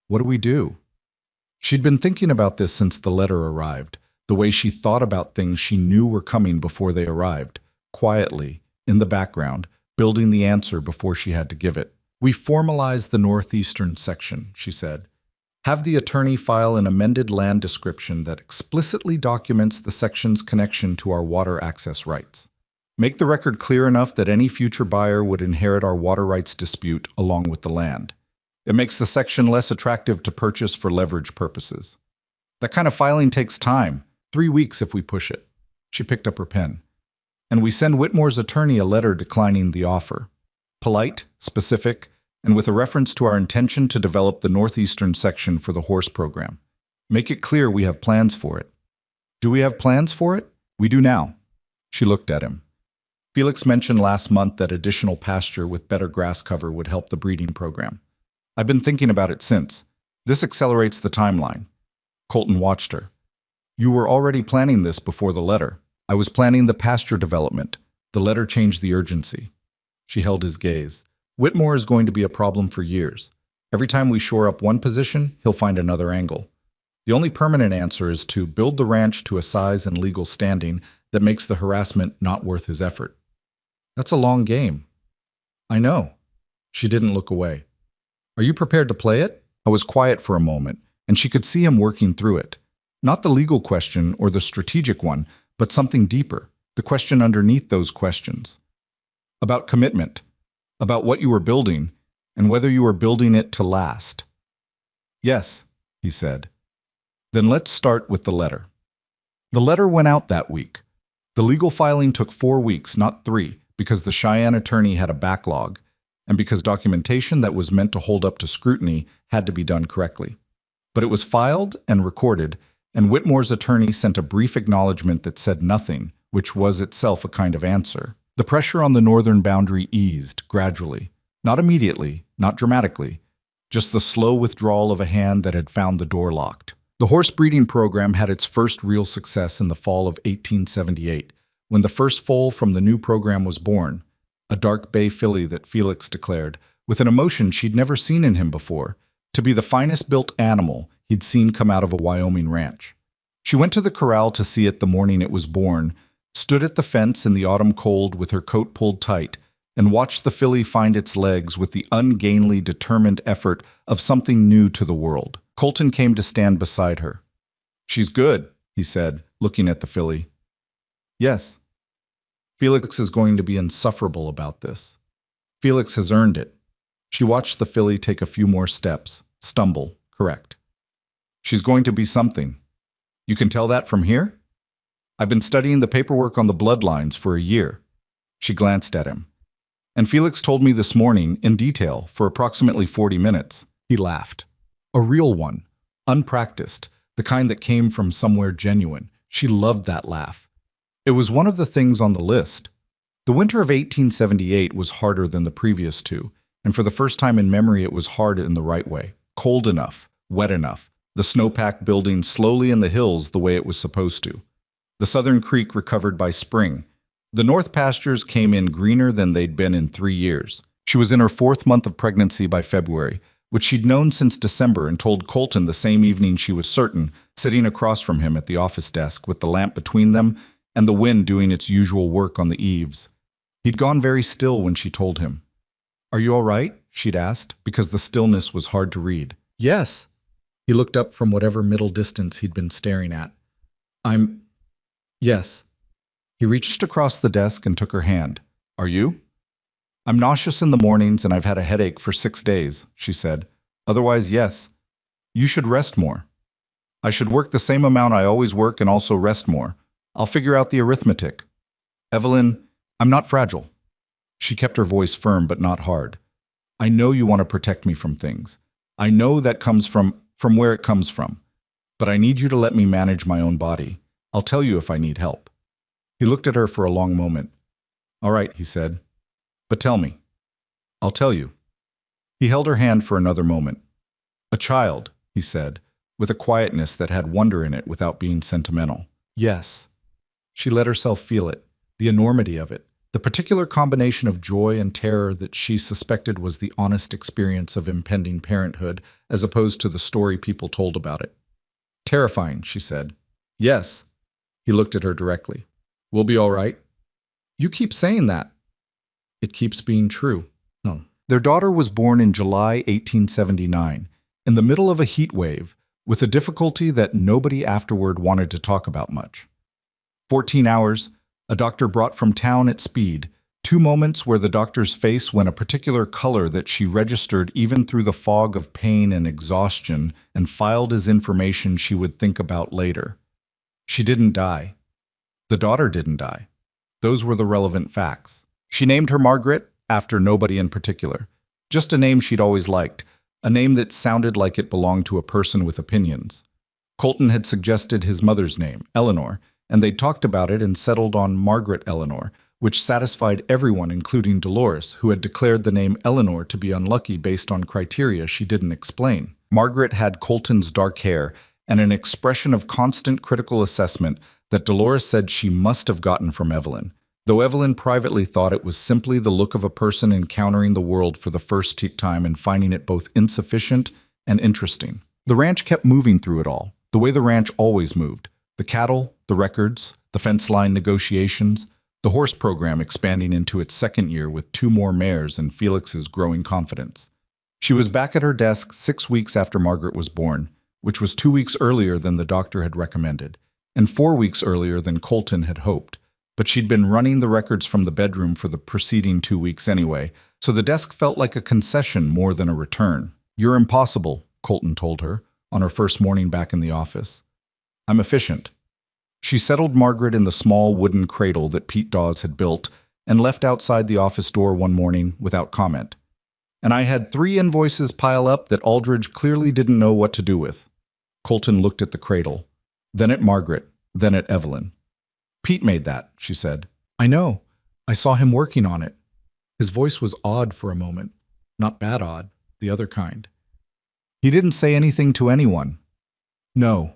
What do we do? She'd been thinking about this since the letter arrived, the way she thought about things she knew were coming before they arrived, quietly, in the background, building the answer before she had to give it. We formalize the northeastern section, she said. Have the attorney file an amended land description that explicitly documents the section's connection to our water access rights. Make the record clear enough that any future buyer would inherit our water rights dispute along with the land. It makes the section less attractive to purchase for leverage purposes. That kind of filing takes time, 3 weeks if we push it. She picked up her pen. And we send Whitmore's attorney a letter declining the offer. Polite, specific, and with a reference to our intention to develop the northeastern section for the horse program. Make it clear we have plans for it. Do we have plans for it? We do now. She looked at him. Felix mentioned last month that additional pasture with better grass cover would help the breeding program. I've been thinking about it since. This accelerates the timeline. Colton watched her. You were already planning this before the letter. I was planning the pasture development. The letter changed the urgency. She held his gaze. Whitmore is going to be a problem for years. Every time we shore up one position, he'll find another angle. The only permanent answer is to build the ranch to a size and legal standing that makes the harassment not worth his effort. That's a long game. I know. She didn't look away. Are you prepared to play it? I was quiet for a moment, and she could see him working through it. Not the legal question or the strategic one, but something deeper, the question underneath those questions. About commitment, about what you were building, and whether you were building it to last. Yes, he said. Then let's start with the letter. The letter went out that week. The legal filing took 4 weeks, not 3, because the Cheyenne attorney had a backlog, and because documentation that was meant to hold up to scrutiny had to be done correctly. But it was filed and recorded, and Whitmore's attorney sent a brief acknowledgement that said nothing, which was itself a kind of answer. The pressure on the northern boundary eased, gradually. Not immediately, not dramatically, just the slow withdrawal of a hand that had found the door locked. The horse breeding program had its first real success in the fall of 1878, when the first foal from the new program was born, a dark bay filly that Felix declared, with an emotion she'd never seen in him before, to be the finest built animal he'd seen come out of a Wyoming ranch. She went to the corral to see it the morning it was born, stood at the fence in the autumn cold with her coat pulled tight, and watched the filly find its legs with the ungainly, determined effort of something new to the world. Colton came to stand beside her. She's good, he said, looking at the filly. Yes. Felix is going to be insufferable about this. Felix has earned it. She watched the filly take a few more steps. Stumble, correct. She's going to be something. You can tell that from here? I've been studying the paperwork on the bloodlines for a year. She glanced at him. And Felix told me this morning, in detail, for approximately 40 minutes. He laughed. A real one. Unpracticed. The kind that came from somewhere genuine. She loved that laugh. It was one of the things on the list. The winter of 1878 was harder than the previous two, and for the first time in memory it was hard in the right way. Cold enough, wet enough, the snowpack building slowly in the hills the way it was supposed to. The southern creek recovered by spring. The north pastures came in greener than they'd been in 3 years. She was in her 4th month of pregnancy by February, which she'd known since December and told Colton the same evening she was certain, sitting across from him at the office desk with the lamp between them and the wind doing its usual work on the eaves. He'd gone very still when she told him. "Are you all right?" she'd asked, because the stillness was hard to read. "Yes." He looked up from whatever middle distance he'd been staring at. Yes." He reached across the desk and took her hand. "Are you?" "I'm nauseous in the mornings and I've had a headache for 6 days," she said. "Otherwise, yes. You should rest more." "I should work the same amount I always work and also rest more. I'll figure out the arithmetic." "Evelyn, I'm not fragile." She kept her voice firm but not hard. "I know you want to protect me from things. I know that comes from where it comes from. But I need you to let me manage my own body. I'll tell you if I need help." He looked at her for a long moment. "All right," he said. "But tell me." "I'll tell you." He held her hand for another moment. "A child," he said, with a quietness that had wonder in it without being sentimental. "Yes." She let herself feel it, the enormity of it, the particular combination of joy and terror that she suspected was the honest experience of impending parenthood, as opposed to the story people told about it. "Terrifying," she said. "Yes." He looked at her directly. "We'll be all right." "You keep saying that." "It keeps being true." No. Their daughter was born in July 1879, in the middle of a heat wave, with a difficulty that nobody afterward wanted to talk about much. 14 hours, a doctor brought from town at speed, 2 moments where the doctor's face went a particular color that she registered even through the fog of pain and exhaustion and filed as information she would think about later. She didn't die. The daughter didn't die. Those were the relevant facts. She named her Margaret, after nobody in particular. Just a name she'd always liked, a name that sounded like it belonged to a person with opinions. Colton had suggested his mother's name, Eleanor, and they'd talked about it and settled on Margaret Eleanor, which satisfied everyone including Dolores, who had declared the name Eleanor to be unlucky based on criteria she didn't explain. Margaret had Colton's dark hair and an expression of constant critical assessment that Dolores said she must have gotten from Evelyn, though Evelyn privately thought it was simply the look of a person encountering the world for the first time and finding it both insufficient and interesting. The ranch kept moving through it all, the way the ranch always moved. The cattle, the records, the fence line negotiations, the horse program expanding into its 2nd year with 2 more mares and Felix's growing confidence. She was back at her desk 6 weeks after Margaret was born, which was 2 weeks earlier than the doctor had recommended, and 4 weeks earlier than Colton had hoped. But she'd been running the records from the bedroom for the preceding 2 weeks anyway, so the desk felt like a concession more than a return. "You're impossible," Colton told her, on her first morning back in the office. "I'm efficient." She settled Margaret in the small wooden cradle that Pete Dawes had built and left outside the office door one morning without comment. "And I had 3 invoices pile up that Aldridge clearly didn't know what to do with." Colton looked at the cradle, then at Margaret, then at Evelyn. "Pete made that," she said. "I know. I saw him working on it." His voice was odd for a moment. Not bad odd, the other kind. "He didn't say anything to anyone." "No."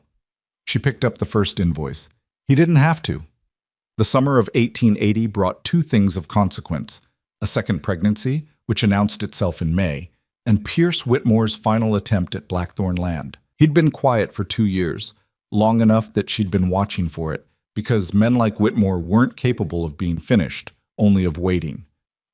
She picked up the first invoice. "He didn't have to." The summer of 1880 brought 2 things of consequence: a second pregnancy, which announced itself in May, and Pierce Whitmore's final attempt at Blackthorn land. He'd been quiet for 2 years, long enough that she'd been watching for it, because men like Whitmore weren't capable of being finished, only of waiting.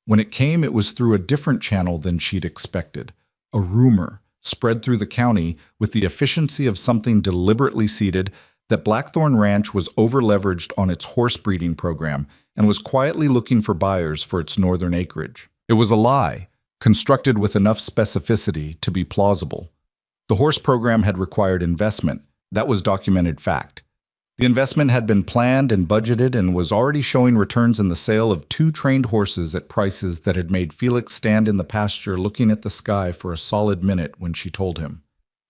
When it came, it was through a different channel than she'd expected. A rumor, spread through the county with the efficiency of something deliberately seeded, that Blackthorn Ranch was over-leveraged on its horse breeding program and was quietly looking for buyers for its northern acreage. It was a lie, constructed with enough specificity to be plausible. The horse program had required investment. That was documented fact. The investment had been planned and budgeted and was already showing returns in the sale of 2 trained horses at prices that had made Felix stand in the pasture looking at the sky for a solid minute when she told him.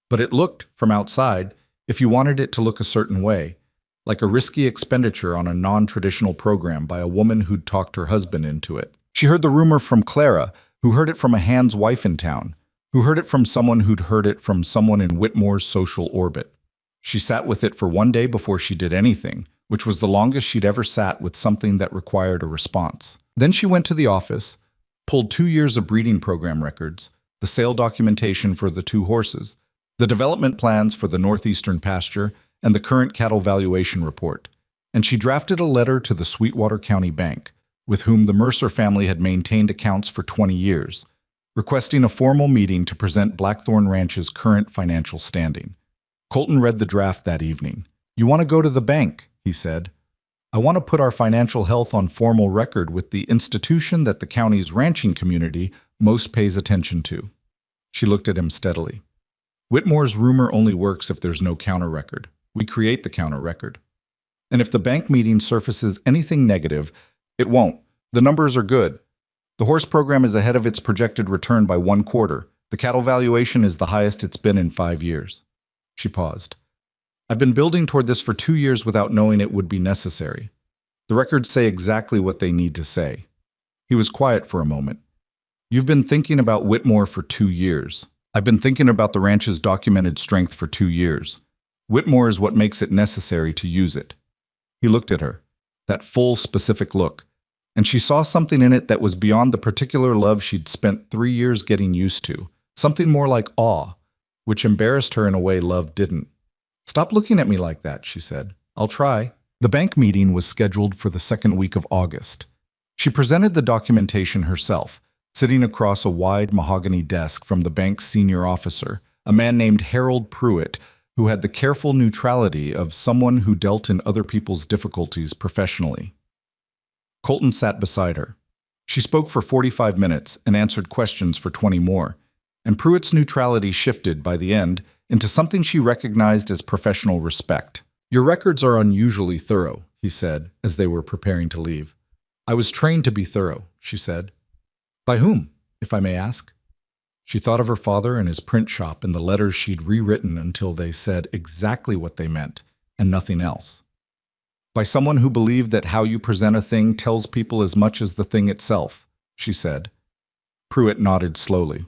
But it looked, from outside, if you wanted it to look a certain way, like a risky expenditure on a non-traditional program by a woman who'd talked her husband into it. She heard the rumor from Clara, who heard it from a Hand's wife in town, who heard it from someone who'd heard it from someone in Whitmore's social orbit. She sat with it for 1 day before she did anything, which was the longest she'd ever sat with something that required a response. Then she went to the office, pulled 2 years of breeding program records, the sale documentation for the 2 horses, the development plans for the northeastern pasture, and the current cattle valuation report. And she drafted a letter to the Sweetwater County Bank, with whom the Mercer family had maintained accounts for 20 years, requesting a formal meeting to present Blackthorn Ranch's current financial standing. Colton read the draft that evening. "You want to go to the bank," he said. "I want to put our financial health on formal record with the institution that the county's ranching community most pays attention to." She looked at him steadily. "Whitmore's rumor only works if there's no counter record. We create the counter record. And if the bank meeting surfaces anything negative, it won't. The numbers are good. The horse program is ahead of its projected return by 1/4. The cattle valuation is the highest it's been in 5 years. She paused. "I've been building toward this for 2 years without knowing it would be necessary. The records say exactly what they need to say." He was quiet for a moment. "You've been thinking about Whitmore for 2 years. I've been thinking about the ranch's documented strength for 2 years. Whitmore is what makes it necessary to use it." He looked at her, that full, specific look, and she saw something in it that was beyond the particular love she'd spent 3 years getting used to, something more like awe, which embarrassed her in a way love didn't. "Stop looking at me like that," she said. "I'll try." The bank meeting was scheduled for the 2nd week of August. She presented the documentation herself, sitting across a wide mahogany desk from the bank's senior officer, a man named Harold Pruitt, who had the careful neutrality of someone who dealt in other people's difficulties professionally. Colton sat beside her. She spoke for 45 minutes and answered questions for 20 more, and Pruitt's neutrality shifted, by the end, into something she recognized as professional respect. "Your records are unusually thorough," he said, as they were preparing to leave. "I was trained to be thorough," she said. "By whom, if I may ask?" She thought of her father and his print shop and the letters she'd rewritten until they said exactly what they meant, and nothing else. "By someone who believed that how you present a thing tells people as much as the thing itself," she said. Pruitt nodded slowly.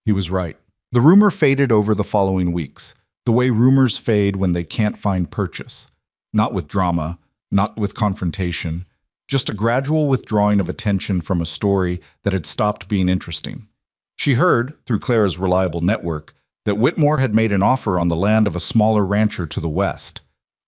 He was right. The rumor faded over the following weeks, the way rumors fade when they can't find purchase. Not with drama, not with confrontation, just a gradual withdrawing of attention from a story that had stopped being interesting. She heard, through Clara's reliable network, that Whitmore had made an offer on the land of a smaller rancher to the west.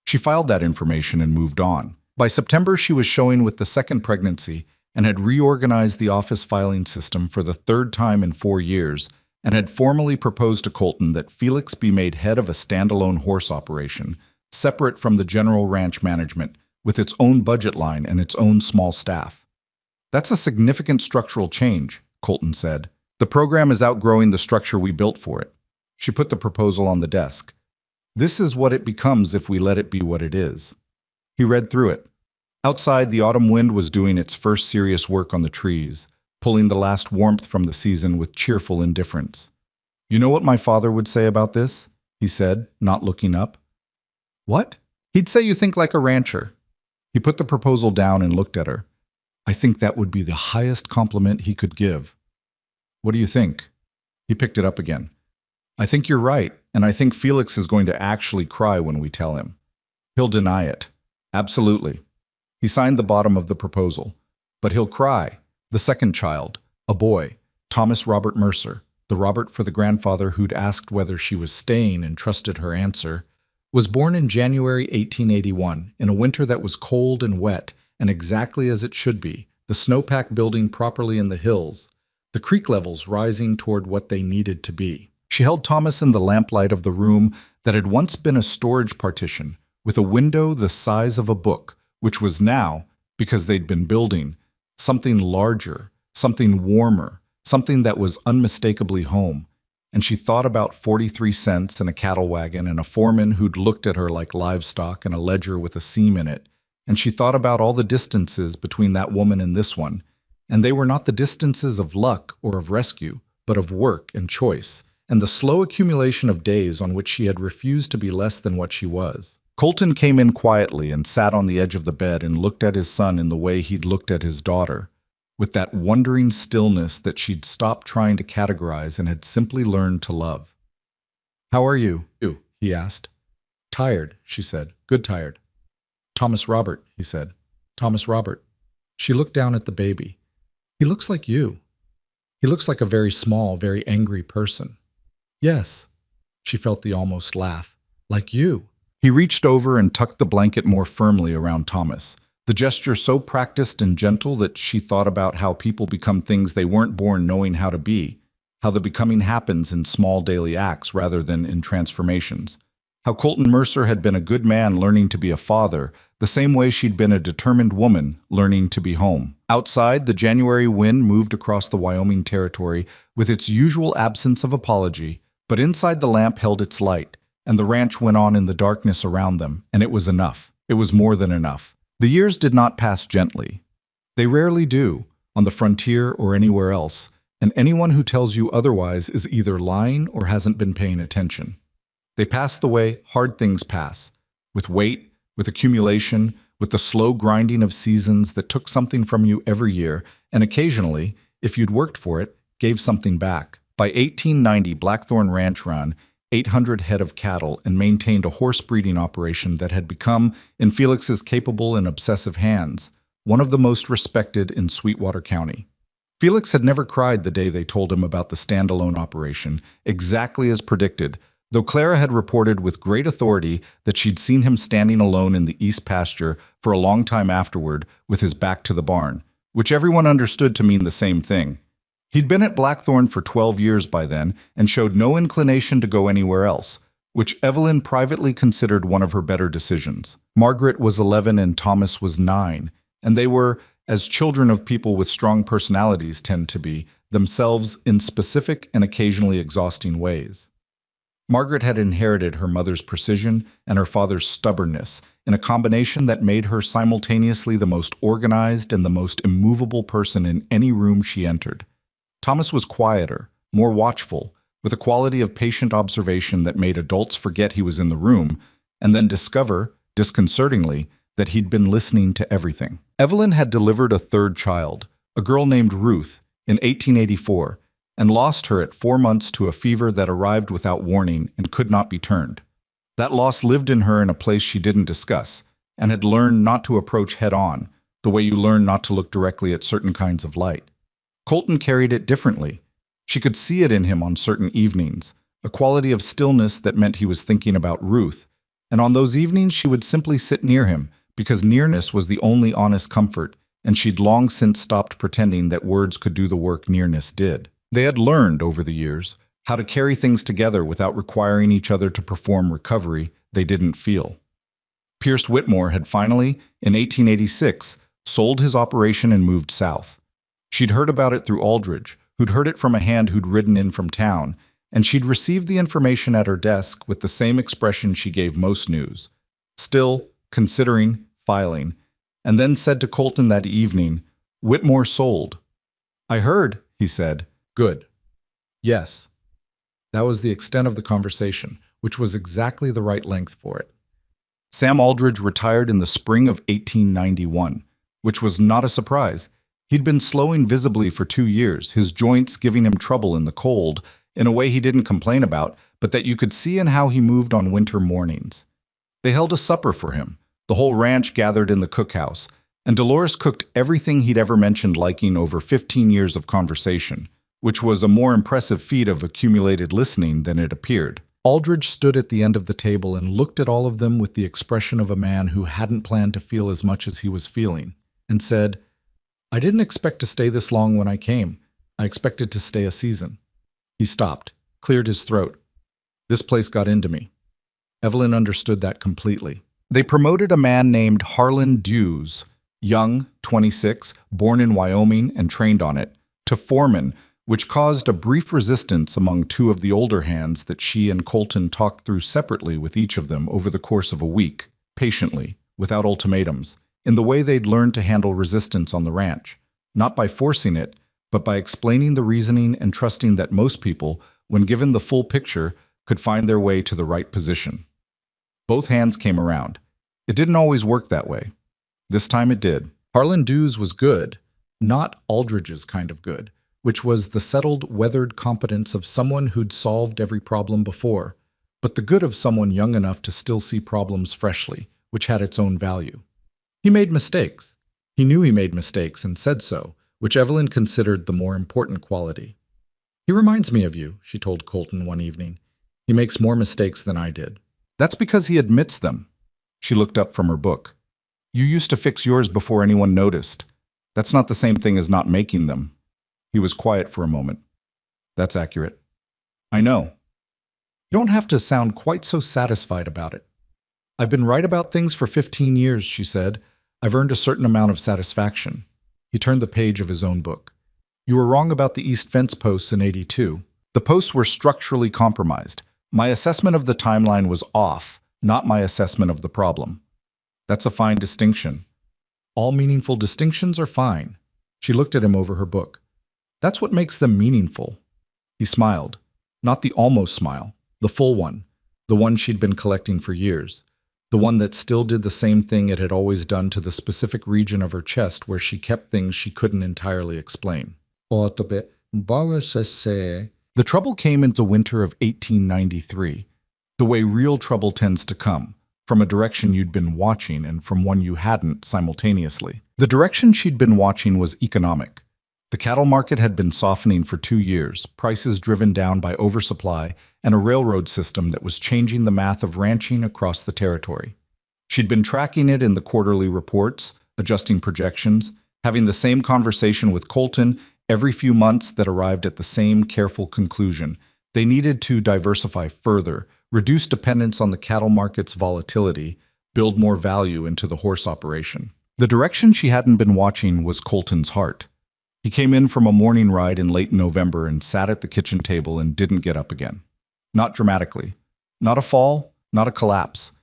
She filed that information and moved on. By September, she was showing with the 2nd pregnancy and had reorganized the office filing system for the 3rd time in 4 years, and had formally proposed to Colton that Felix be made head of a standalone horse operation, separate from the general ranch management, with its own budget line and its own small staff. "That's a significant structural change," Colton said. "The program is outgrowing the structure we built for it." She put the proposal on the desk. "This is what it becomes if we let it be what it is." He read through it. Outside, the autumn wind was doing its first serious work on the trees, pulling the last warmth from the season with cheerful indifference. "You know what my father would say about this?" he said, not looking up. "What?" "He'd say you think like a rancher." He put the proposal down and looked at her. "I think that would be the highest compliment he could give." "What do you think?" He picked it up again. "I think you're right, and I think Felix is going to actually cry when we tell him. He'll deny it. Absolutely." He signed the bottom of the proposal. "But he'll cry. The 2nd child, a boy, Thomas Robert Mercer, the Robert for the grandfather who'd asked whether she was staying and trusted her answer, was born in January 1881, in a winter that was cold and wet, and exactly as it should be, the snowpack building properly in the hills, the creek levels rising toward what they needed to be. She held Thomas in the lamplight of the room that had once been a storage partition, with a window the size of a book, which was now, because they'd been building, something larger, something warmer, something that was unmistakably home. and she thought about 43 cents and a cattle wagon and a foreman who'd looked at her like livestock and a ledger with a seam in it. And she thought about all the distances between that woman and this one, and they were not the distances of luck or of rescue, but of work and choice, and the slow accumulation of days on which she had refused to be less than what she was. Colton came in quietly and sat on the edge of the bed and looked at his son in the way he'd looked at his daughter, with that wondering stillness that she'd stopped trying to categorize and had simply learned to love. "How are you?" he asked. "Tired," she said. "Good tired." "Thomas Robert," he said. "Thomas Robert." She looked down at the baby. "He looks like you. He looks like a very small, very angry person." "Yes." She felt the almost laugh. "Like you." He reached over and tucked the blanket more firmly around Thomas, the gesture so practiced and gentle that she thought about how people become things they weren't born knowing how to be, how the becoming happens in small daily acts rather than in transformations. How Colton Mercer had been a good man learning to be a father, the same way she'd been a determined woman learning to be home. Outside, the January wind moved across the Wyoming territory with its usual absence of apology, but inside the lamp held its light, and the ranch went on in the darkness around them, and it was enough. It was more than enough. The years did not pass gently. They rarely do, on the frontier or anywhere else, and anyone who tells you otherwise is either lying or hasn't been paying attention. They pass the way hard things pass, with weight, with accumulation, with the slow grinding of seasons that took something from you every year, and occasionally, if you'd worked for it, gave something back. By 1890, Blackthorn Ranch ran 800 head of cattle and maintained a horse breeding operation that had become, in Felix's capable and obsessive hands, one of the most respected in Sweetwater County. Felix had never cried the day they told him about the standalone operation, exactly as predicted, though Clara had reported with great authority that she'd seen him standing alone in the east pasture for a long time afterward with his back to the barn, which everyone understood to mean the same thing. He'd been at Blackthorn for 12 years by then and showed no inclination to go anywhere else, which Evelyn privately considered one of her better decisions. Margaret was 11 and Thomas was 9, and they were, as children of people with strong personalities tend to be, themselves in specific and occasionally exhausting ways. Margaret had inherited her mother's precision and her father's stubbornness in a combination that made her simultaneously the most organized and the most immovable person in any room she entered. Thomas was quieter, more watchful, with a quality of patient observation that made adults forget he was in the room, and then discover, disconcertingly, that he'd been listening to everything. Evelyn had delivered a third child, a girl named Ruth, in 1884, and lost her at 4 months to a fever that arrived without warning and could not be turned. That loss lived in her in a place she didn't discuss, and had learned not to approach head-on, the way you learn not to look directly at certain kinds of light. Colton carried it differently. She could see it in him on certain evenings, a quality of stillness that meant he was thinking about Ruth, and on those evenings she would simply sit near him, because nearness was the only honest comfort, and she'd long since stopped pretending that words could do the work nearness did. They had learned, over the years, how to carry things together without requiring each other to perform recovery they didn't feel. Pierce Whitmore had finally, in 1886, sold his operation and moved south. She'd heard about it through Aldridge, who'd heard it from a hand who'd ridden in from town, and she'd received the information at her desk with the same expression she gave most news. Still, considering, filing, and then said to Colton that evening, "Whitmore sold." "I heard," he said. "Good." "Yes." That was the extent of the conversation, which was exactly the right length for it. Sam Aldridge retired in the spring of 1891, which was not a surprise. He'd been slowing visibly for 2 years, his joints giving him trouble in the cold, in a way he didn't complain about, but that you could see in how he moved on winter mornings. They held a supper for him. The whole ranch gathered in the cookhouse, and Dolores cooked everything he'd ever mentioned liking over 15 years of conversation, which was a more impressive feat of accumulated listening than it appeared. Aldridge stood at the end of the table and looked at all of them with the expression of a man who hadn't planned to feel as much as he was feeling, and said, "I didn't expect to stay this long when I came. I expected to stay a season." He stopped, cleared his throat. "This place got into me." Evelyn understood that completely. They promoted a man named Harlan Dews, young, 26, born in Wyoming and trained on it, to foreman, which caused a brief resistance among two of the older hands that she and Colton talked through separately with each of them over the course of a week, patiently, without ultimatums, in the way they'd learned to handle resistance on the ranch, not by forcing it, but by explaining the reasoning and trusting that most people, when given the full picture, could find their way to the right position. Both hands came around. It didn't always work that way. This time it did. Harlan Dew's was good, not Aldridge's kind of good, which was the settled, weathered competence of someone who'd solved every problem before, but the good of someone young enough to still see problems freshly, which had its own value. He made mistakes. He knew he made mistakes and said so, which Evelyn considered the more important quality. "He reminds me of you," she told Colton one evening. "He makes more mistakes than I did." "That's because he admits them." She looked up from her book. "You used to fix yours before anyone noticed. That's not the same thing as not making them." He was quiet for a moment. "That's accurate." "I know. You don't have to sound quite so satisfied about it." "I've been right about things for 15 years, she said. "I've earned a certain amount of satisfaction." He turned the page of his own book. "You were wrong about the east fence posts in '82. The posts were structurally compromised. My assessment of the timeline was off, not my assessment of the problem." "That's a fine distinction." "All meaningful distinctions are fine." She looked at him over her book. "That's what makes them meaningful." He smiled. Not the almost smile, the full one, the one she'd been collecting for years, the one that still did the same thing it had always done to the specific region of her chest where she kept things she couldn't entirely explain. The trouble came into winter of 1893, the way real trouble tends to come, from a direction you'd been watching and from one you hadn't simultaneously. The direction she'd been watching was economic. The cattle market had been softening for 2 years, prices driven down by oversupply, and a railroad system that was changing the math of ranching across the territory. She'd been tracking it in the quarterly reports, adjusting projections, having the same conversation with Colton every few months that arrived at the same careful conclusion. They needed to diversify further, reduce dependence on the cattle market's volatility, build more value into the horse operation. The direction she hadn't been watching was Colton's heart. He came in from a morning ride in late November and sat at the kitchen table and didn't get up again. Not dramatically. Not a fall, not a collapse.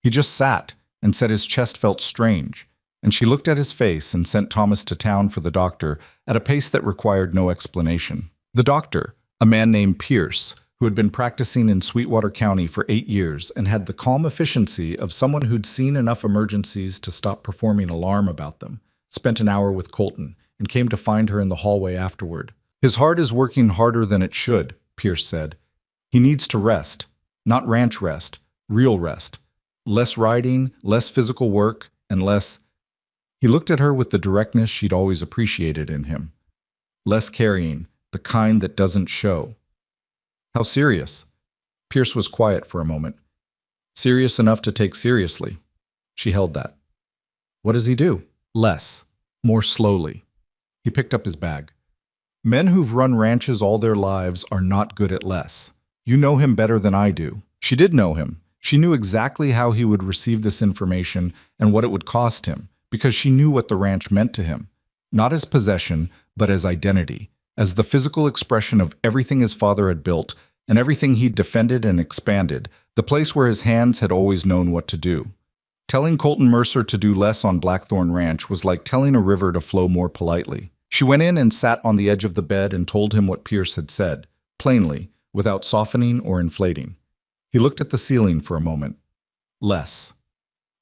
He just sat and said his chest felt strange, and she looked at his face and sent Thomas to town for the doctor at a pace that required no explanation. The doctor, a man named Pierce, who had been practicing in Sweetwater County for 8 years and had the calm efficiency of someone who'd seen enough emergencies to stop performing alarm about them, spent an hour with Colton and came to find her in the hallway afterward. "His heart is working harder than it should," Pierce said. "He needs to rest. Not ranch rest, real rest. Less riding, less physical work, and less—" He looked at her with the directness she'd always appreciated in him. "Less carrying, the kind that doesn't show." "How serious?" Pierce was quiet for a moment. "Serious enough to take seriously." She held that. "What does he do?" "Less. More slowly." He picked up his bag. "Men who've run ranches all their lives are not good at less. You know him better than I do." She did know him. She knew exactly how he would receive this information and what it would cost him, because she knew what the ranch meant to him. Not as possession, but as identity, as the physical expression of everything his father had built and everything he'd defended and expanded, the place where his hands had always known what to do. Telling Colton Mercer to do less on Blackthorn Ranch was like telling a river to flow more politely. She went in and sat on the edge of the bed and told him what Pierce had said, plainly, without softening or inflating. He looked at the ceiling for a moment. "Less.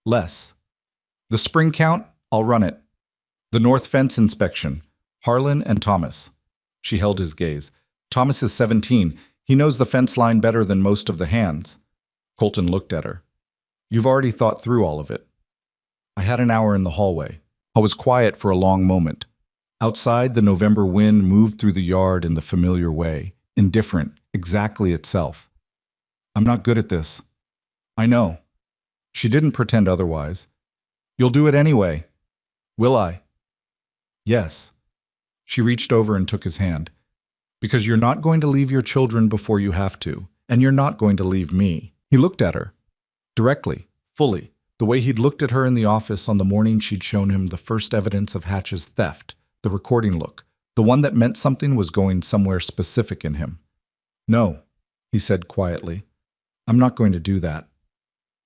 Less. The spring count, I'll run it. The north fence inspection. Harlan and Thomas." She held his gaze. "Thomas is 17. He knows the fence line better than most of the hands." Colton looked at her. "You've already thought through all of it." "I had an hour in the hallway." I was quiet for a long moment. Outside, the November wind moved through the yard in the familiar way, indifferent, exactly itself. "I'm not good at this." "I know." She didn't pretend otherwise. "You'll do it anyway." "Will I?" "Yes." She reached over and took his hand. "Because you're not going to leave your children before you have to, and you're not going to leave me." He looked at her. Directly, fully, the way he'd looked at her in the office on the morning she'd shown him the first evidence of Hatch's theft, the recording look, The one that meant something was going somewhere specific in him. No, he said quietly. I'm not going to do that.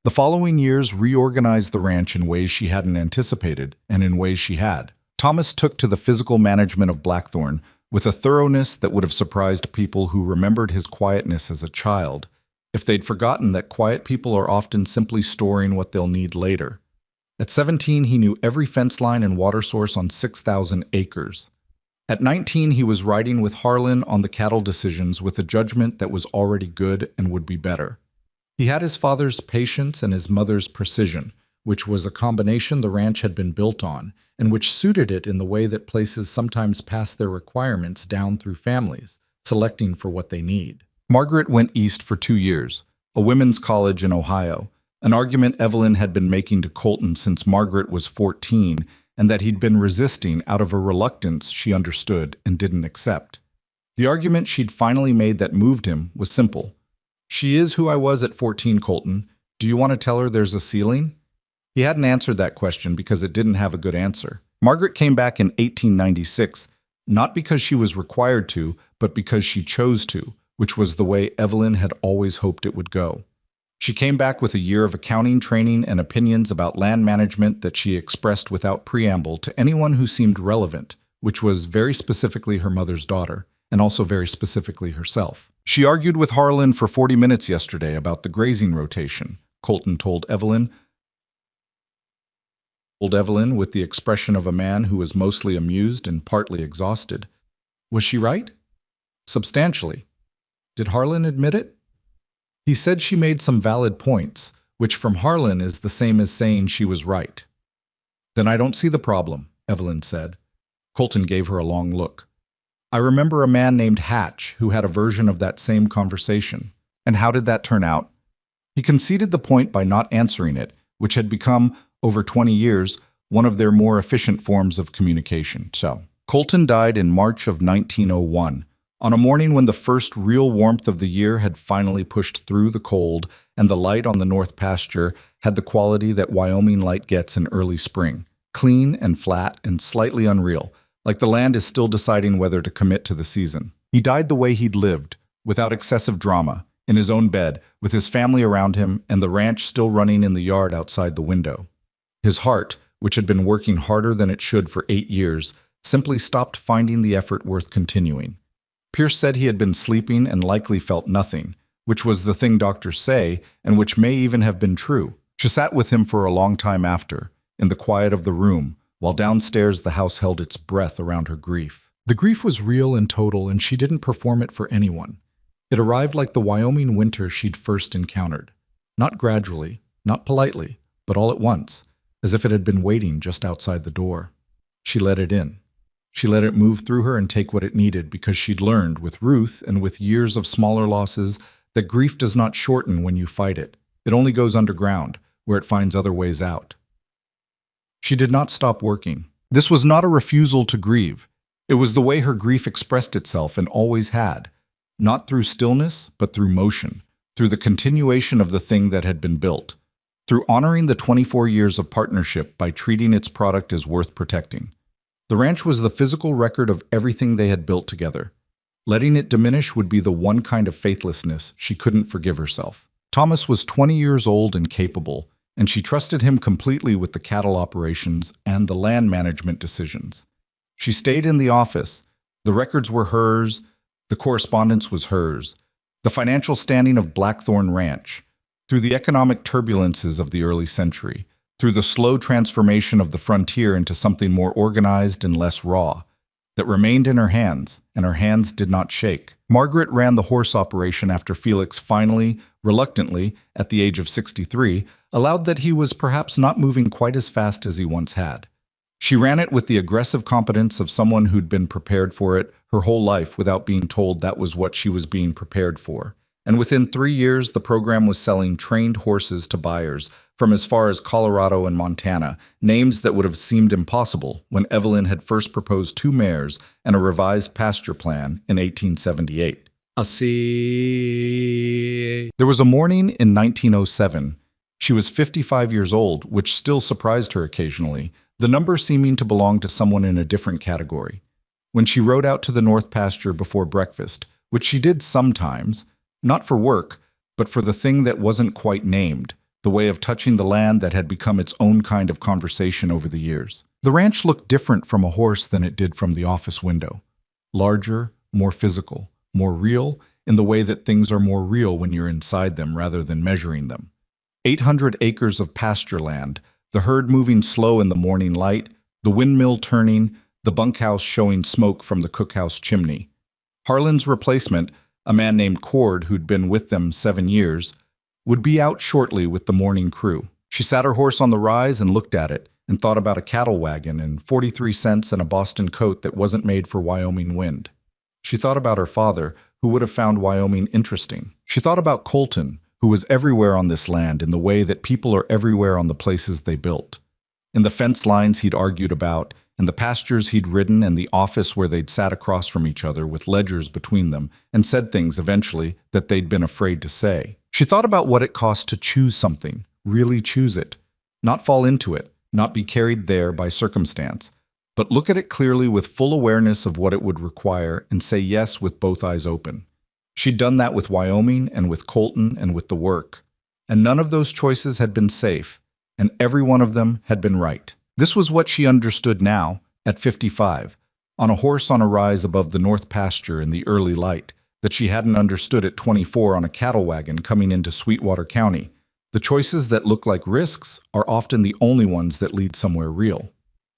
The following years reorganized the ranch in ways she hadn't anticipated, and in ways she had. Thomas took to the physical management of Blackthorn with a thoroughness that would have surprised people who remembered his quietness as a child, if they'd forgotten that quiet people are often simply storing what they'll need later. At 17, he knew every fence line and water source on 6,000 acres. At 19, he was riding with Harlan on the cattle decisions with a judgment that was already good and would be better. He had his father's patience and his mother's precision, which was a combination the ranch had been built on, and which suited it in the way that places sometimes pass their requirements down through families, selecting for what they need. Margaret went east for 2 years, a women's college in Ohio, an argument Evelyn had been making to Colton since Margaret was 14, and that he'd been resisting out of a reluctance she understood and didn't accept. The argument she'd finally made that moved him was simple. She is who I was at 14, Colton. Do you want to tell her there's a ceiling? He hadn't answered that question because it didn't have a good answer. Margaret came back in 1896, not because she was required to, but because she chose to, which was the way Evelyn had always hoped it would go. She came back with a year of accounting training and opinions about land management that she expressed without preamble to anyone who seemed relevant, which was very specifically her mother's daughter, and also very specifically herself. She argued with Harlan for 40 minutes yesterday about the grazing rotation, Colton told Evelyn with the expression of a man who was mostly amused and partly exhausted. Was she right? Substantially. Did Harlan admit it? He said she made some valid points, which from Harlan is the same as saying she was right. Then I don't see the problem, Evelyn said. Colton gave her a long look. I remember a man named Hatch who had a version of that same conversation. And how did that turn out? He conceded the point by not answering it, which had become, over 20 years, one of their more efficient forms of communication. So, Colton died in March of 1901, on a morning when the first real warmth of the year had finally pushed through the cold, and the light on the north pasture had the quality that Wyoming light gets in early spring, clean and flat and slightly unreal, like the land is still deciding whether to commit to the season. He died the way he'd lived, without excessive drama, in his own bed, with his family around him and the ranch still running in the yard outside the window. His heart, which had been working harder than it should for 8 years, simply stopped finding the effort worth continuing. Pierce said he had been sleeping and likely felt nothing, which was the thing doctors say, and which may even have been true. She sat with him for a long time after, in the quiet of the room, while downstairs the house held its breath around her grief. The grief was real and total, and she didn't perform it for anyone. It arrived like the Wyoming winter she'd first encountered. Not gradually, not politely, but all at once, as if it had been waiting just outside the door. She let it in. She let it move through her and take what it needed because she'd learned, with Ruth and with years of smaller losses, that grief does not shorten when you fight it. It only goes underground, where it finds other ways out. She did not stop working. This was not a refusal to grieve. It was the way her grief expressed itself and always had, not through stillness, but through motion, through the continuation of the thing that had been built, through honoring the 24 years of partnership by treating its product as worth protecting. The ranch was the physical record of everything they had built together. Letting it diminish would be the one kind of faithlessness she couldn't forgive herself. Thomas was 20 years old and capable, and she trusted him completely with the cattle operations and the land management decisions. She stayed in the office. The records were hers. The correspondence was hers. The financial standing of Blackthorn Ranch. Through the economic turbulences of the early century, through the slow transformation of the frontier into something more organized and less raw, that remained in her hands, and her hands did not shake. Margaret ran the horse operation after Felix finally, reluctantly, at the age of 63, allowed that he was perhaps not moving quite as fast as he once had. She ran it with the aggressive competence of someone who'd been prepared for it her whole life without being told that was what she was being prepared for. And within 3 years, the program was selling trained horses to buyers from as far as Colorado and Montana, names that would have seemed impossible when Evelyn had first proposed 2 mares and a revised pasture plan in 1878. There was a morning in 1907. She was 55 years old, which still surprised her occasionally, the number seeming to belong to someone in a different category. When she rode out to the north pasture before breakfast, which she did sometimes, not for work, but for the thing that wasn't quite named, the way of touching the land that had become its own kind of conversation over the years. The ranch looked different from a horse than it did from the office window. Larger, more physical, more real, in the way that things are more real when you're inside them rather than measuring them. 800 acres of pasture land, the herd moving slow in the morning light, the windmill turning, the bunkhouse showing smoke from the cookhouse chimney. Harlan's replacement, a man named Cord who'd been with them 7 years, would be out shortly with the morning crew. She sat her horse on the rise and looked at it, and thought about a cattle wagon and 43 cents and a Boston coat that wasn't made for Wyoming wind. She thought about her father, who would have found Wyoming interesting. She thought about Colton, who was everywhere on this land in the way that people are everywhere on the places they built. In the fence lines he'd argued about, and the pastures he'd ridden, and the office where they'd sat across from each other with ledgers between them, and said things eventually that they'd been afraid to say. She thought about what it cost to choose something, really choose it, not fall into it, not be carried there by circumstance, but look at it clearly with full awareness of what it would require and say yes with both eyes open. She'd done that with Wyoming and with Colton and with the work, and none of those choices had been safe, and every one of them had been right. This was what she understood now, at 55, on a horse on a rise above the north pasture in the early light, that she hadn't understood at 24 on a cattle wagon coming into Sweetwater County. The choices that look like risks are often the only ones that lead somewhere real.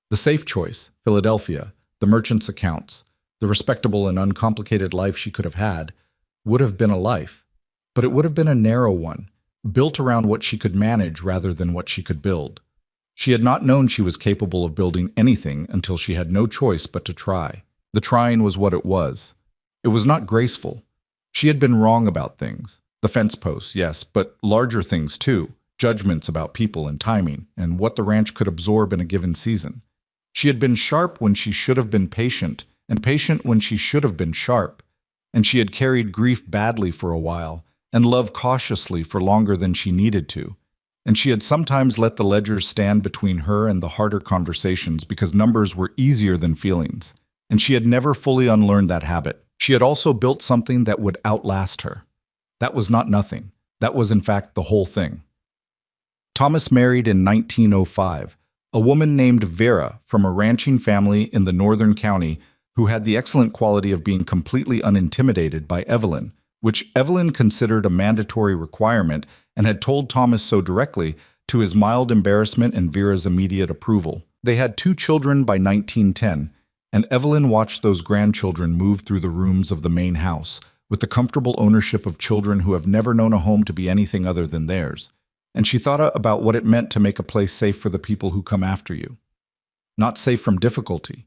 The safe choice, Philadelphia, the merchant's accounts, the respectable and uncomplicated life she could have had, would have been a life, but it would have been a narrow one, built around what she could manage rather than what she could build. She had not known she was capable of building anything until she had no choice but to try. The trying was what it was. It was not graceful. She had been wrong about things. The fence posts, yes, but larger things too, judgments about people and timing, and what the ranch could absorb in a given season. She had been sharp when she should have been patient, and patient when she should have been sharp, and she had carried grief badly for a while, and loved cautiously for longer than she needed to, and she had sometimes let the ledgers stand between her and the harder conversations because numbers were easier than feelings, and she had never fully unlearned that habit. She had also built something that would outlast her. That was not nothing. That was in fact the whole thing. Thomas married in 1905, a woman named Vera from a ranching family in the northern county who had the excellent quality of being completely unintimidated by Evelyn, which Evelyn considered a mandatory requirement and had told Thomas so directly, to his mild embarrassment and Vera's immediate approval. They had 2 children by 1910, and Evelyn watched those grandchildren move through the rooms of the main house, with the comfortable ownership of children who have never known a home to be anything other than theirs. And she thought about what it meant to make a place safe for the people who come after you. Not safe from difficulty.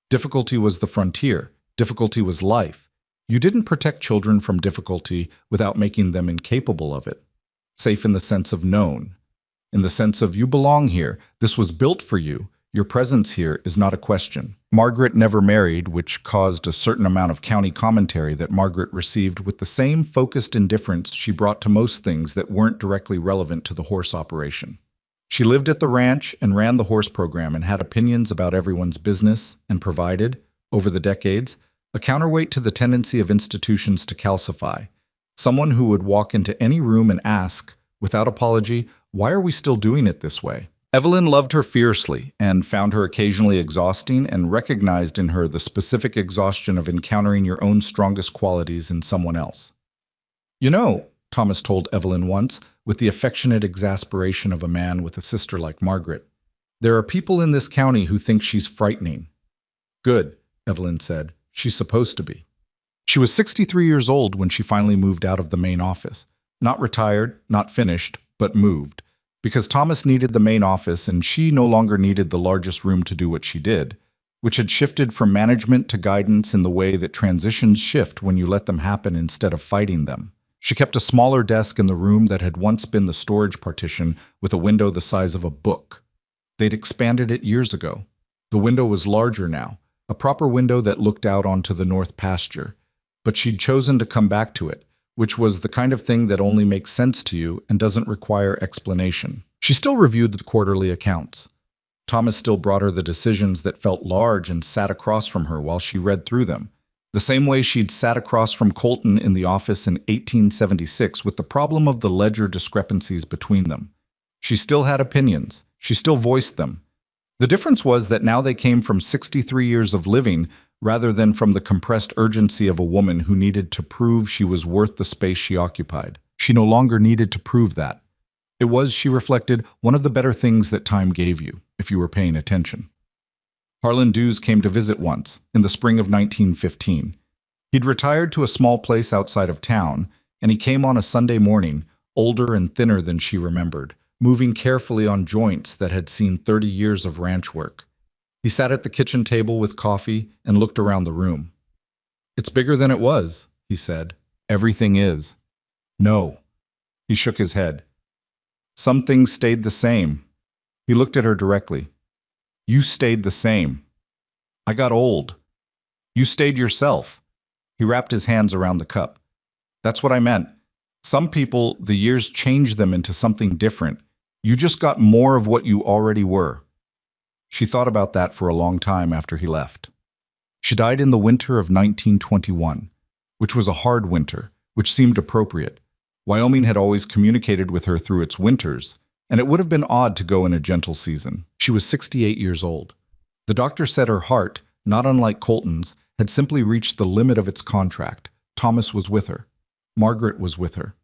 Difficulty was the frontier. Difficulty was life. You didn't protect children from difficulty without making them incapable of it. Safe in the sense of known. In the sense of you belong here. This was built for you. Your presence here is not a question. Margaret never married, which caused a certain amount of county commentary that Margaret received with the same focused indifference she brought to most things that weren't directly relevant to the horse operation. She lived at the ranch and ran the horse program and had opinions about everyone's business and provided, over the decades, a counterweight to the tendency of institutions to calcify. Someone who would walk into any room and ask, without apology, why are we still doing it this way? Evelyn loved her fiercely and found her occasionally exhausting and recognized in her the specific exhaustion of encountering your own strongest qualities in someone else. You know, Thomas told Evelyn once, with the affectionate exasperation of a man with a sister like Margaret, there are people in this county who think she's frightening. Good, Evelyn said. She's supposed to be. She was 63 years old when she finally moved out of the main office. Not retired, not finished, but moved. Because Thomas needed the main office and she no longer needed the largest room to do what she did, which had shifted from management to guidance in the way that transitions shift when you let them happen instead of fighting them. She kept a smaller desk in the room that had once been the storage partition with a window the size of a book. They'd expanded it years ago. The window was larger now, a proper window that looked out onto the north pasture, but she'd chosen to come back to it, which was the kind of thing that only makes sense to you and doesn't require explanation. She still reviewed the quarterly accounts. Thomas still brought her the decisions that felt large and sat across from her while she read through them, the same way she'd sat across from Colton in the office in 1876 with the problem of the ledger discrepancies between them. She still had opinions. She still voiced them. The difference was that now they came from 63 years of living rather than from the compressed urgency of a woman who needed to prove she was worth the space she occupied. She no longer needed to prove that. It was, she reflected, one of the better things that time gave you, if you were paying attention. Harlan Dews came to visit once, in the spring of 1915. He'd retired to a small place outside of town, and he came on a Sunday morning, older and thinner than she remembered, moving carefully on joints that had seen 30 years of ranch work. He sat at the kitchen table with coffee and looked around the room. "It's bigger than it was," he said. "Everything is." "No." He shook his head. "Some things stayed the same." He looked at her directly. "You stayed the same." "I got old." "You stayed yourself." He wrapped his hands around the cup. "That's what I meant. Some people, the years changed them into something different. You just got more of what you already were." She thought about that for a long time after he left. She died in the winter of 1921, which was a hard winter, which seemed appropriate. Wyoming had always communicated with her through its winters, and it would have been odd to go in a gentle season. She was 68 years old. The doctor said her heart, not unlike Colton's, had simply reached the limit of its contract. Thomas was with her. Margaret was with her.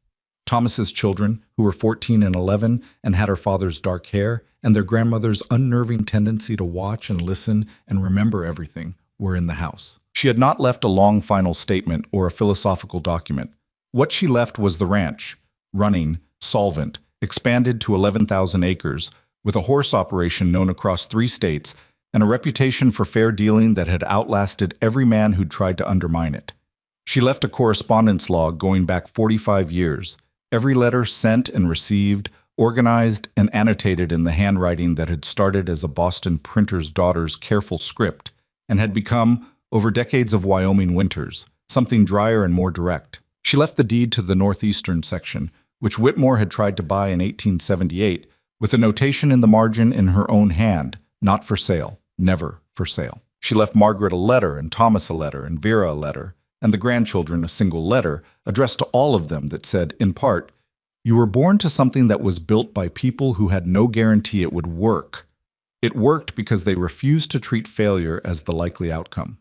Thomas's children, who were 14 and 11 and had her father's dark hair, and their grandmother's unnerving tendency to watch and listen and remember everything, were in the house. She had not left a long final statement or a philosophical document. What she left was the ranch, running, solvent, expanded to 11,000 acres, with a horse operation known across 3 states, and a reputation for fair dealing that had outlasted every man who'd tried to undermine it. She left a correspondence log going back 45 years, every letter sent and received, organized and annotated in the handwriting that had started as a Boston printer's daughter's careful script and had become, over decades of Wyoming winters, something drier and more direct. She left the deed to the northeastern section, which Whitmore had tried to buy in 1878, with a notation in the margin in her own hand, "Not for sale, never for sale." She left Margaret a letter, and Thomas a letter, and Vera a letter, and the grandchildren a single letter, addressed to all of them that said, in part, "You were born to something that was built by people who had no guarantee it would work. It worked because they refused to treat failure as the likely outcome.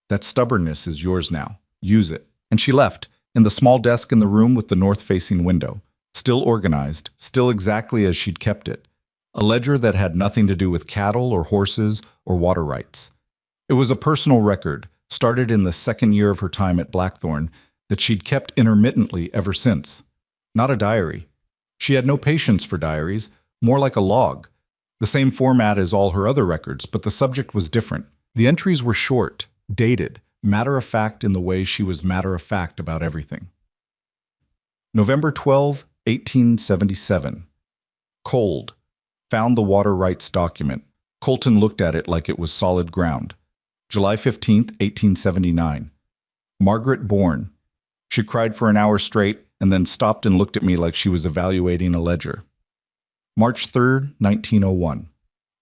That stubbornness is yours now. Use it." And she left, in the small desk in the room with the north-facing window, still organized, still exactly as she'd kept it, a ledger that had nothing to do with cattle or horses or water rights. It was a personal record, started in the second year of her time at Blackthorn, that she'd kept intermittently ever since. Not a diary. She had no patience for diaries, more like a log. The same format as all her other records, but the subject was different. The entries were short, dated, matter-of-fact in the way she was matter-of-fact about everything. November 12, 1877. Cold. Found the water rights document. Colton looked at it like it was solid ground. July 15, 1879. Margaret born. She cried for an hour straight and then stopped and looked at me like she was evaluating a ledger. March 3, 1901.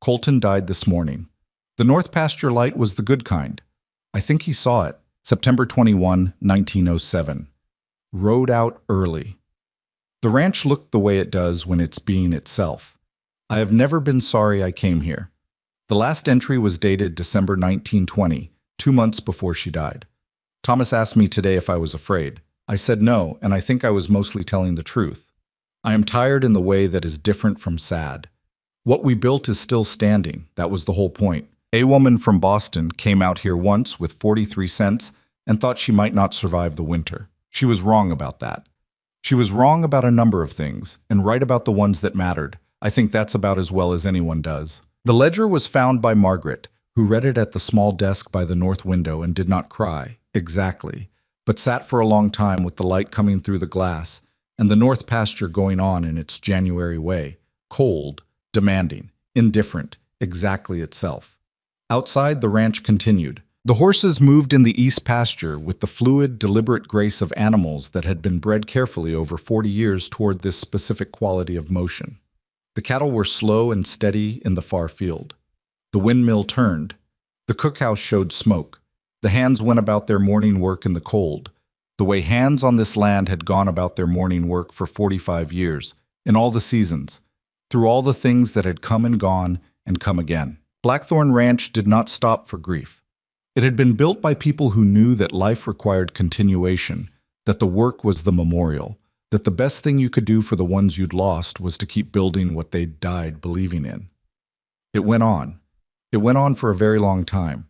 Colton died this morning. The North Pasture light was the good kind. I think he saw it. September 21, 1907. Rode out early. The ranch looked the way it does when it's being itself. I have never been sorry I came here. The last entry was dated December 1920, 2 months before she died. Thomas asked me today if I was afraid. I said no, and I think I was mostly telling the truth. I am tired in the way that is different from sad. What we built is still standing. That was the whole point. A woman from Boston came out here once with 43 cents and thought she might not survive the winter. She was wrong about that. She was wrong about a number of things, and right about the ones that mattered. I think that's about as well as anyone does. The ledger was found by Margaret, who read it at the small desk by the north window and did not cry, exactly, but sat for a long time with the light coming through the glass and the north pasture going on in its January way, cold, demanding, indifferent, exactly itself. Outside, the ranch continued. The horses moved in the east pasture with the fluid, deliberate grace of animals that had been bred carefully over 40 years toward this specific quality of motion. The cattle were slow and steady in the far field. The windmill turned. The cookhouse showed smoke. The hands went about their morning work in the cold, the way hands on this land had gone about their morning work for 45 years, in all the seasons, through all the things that had come and come again. Blackthorn Ranch did not stop for grief. It had been built by people who knew that life required continuation, that the work was the memorial, that the best thing you could do for the ones you'd lost was to keep building what they'd died believing in. It went on. It went on for a very long time.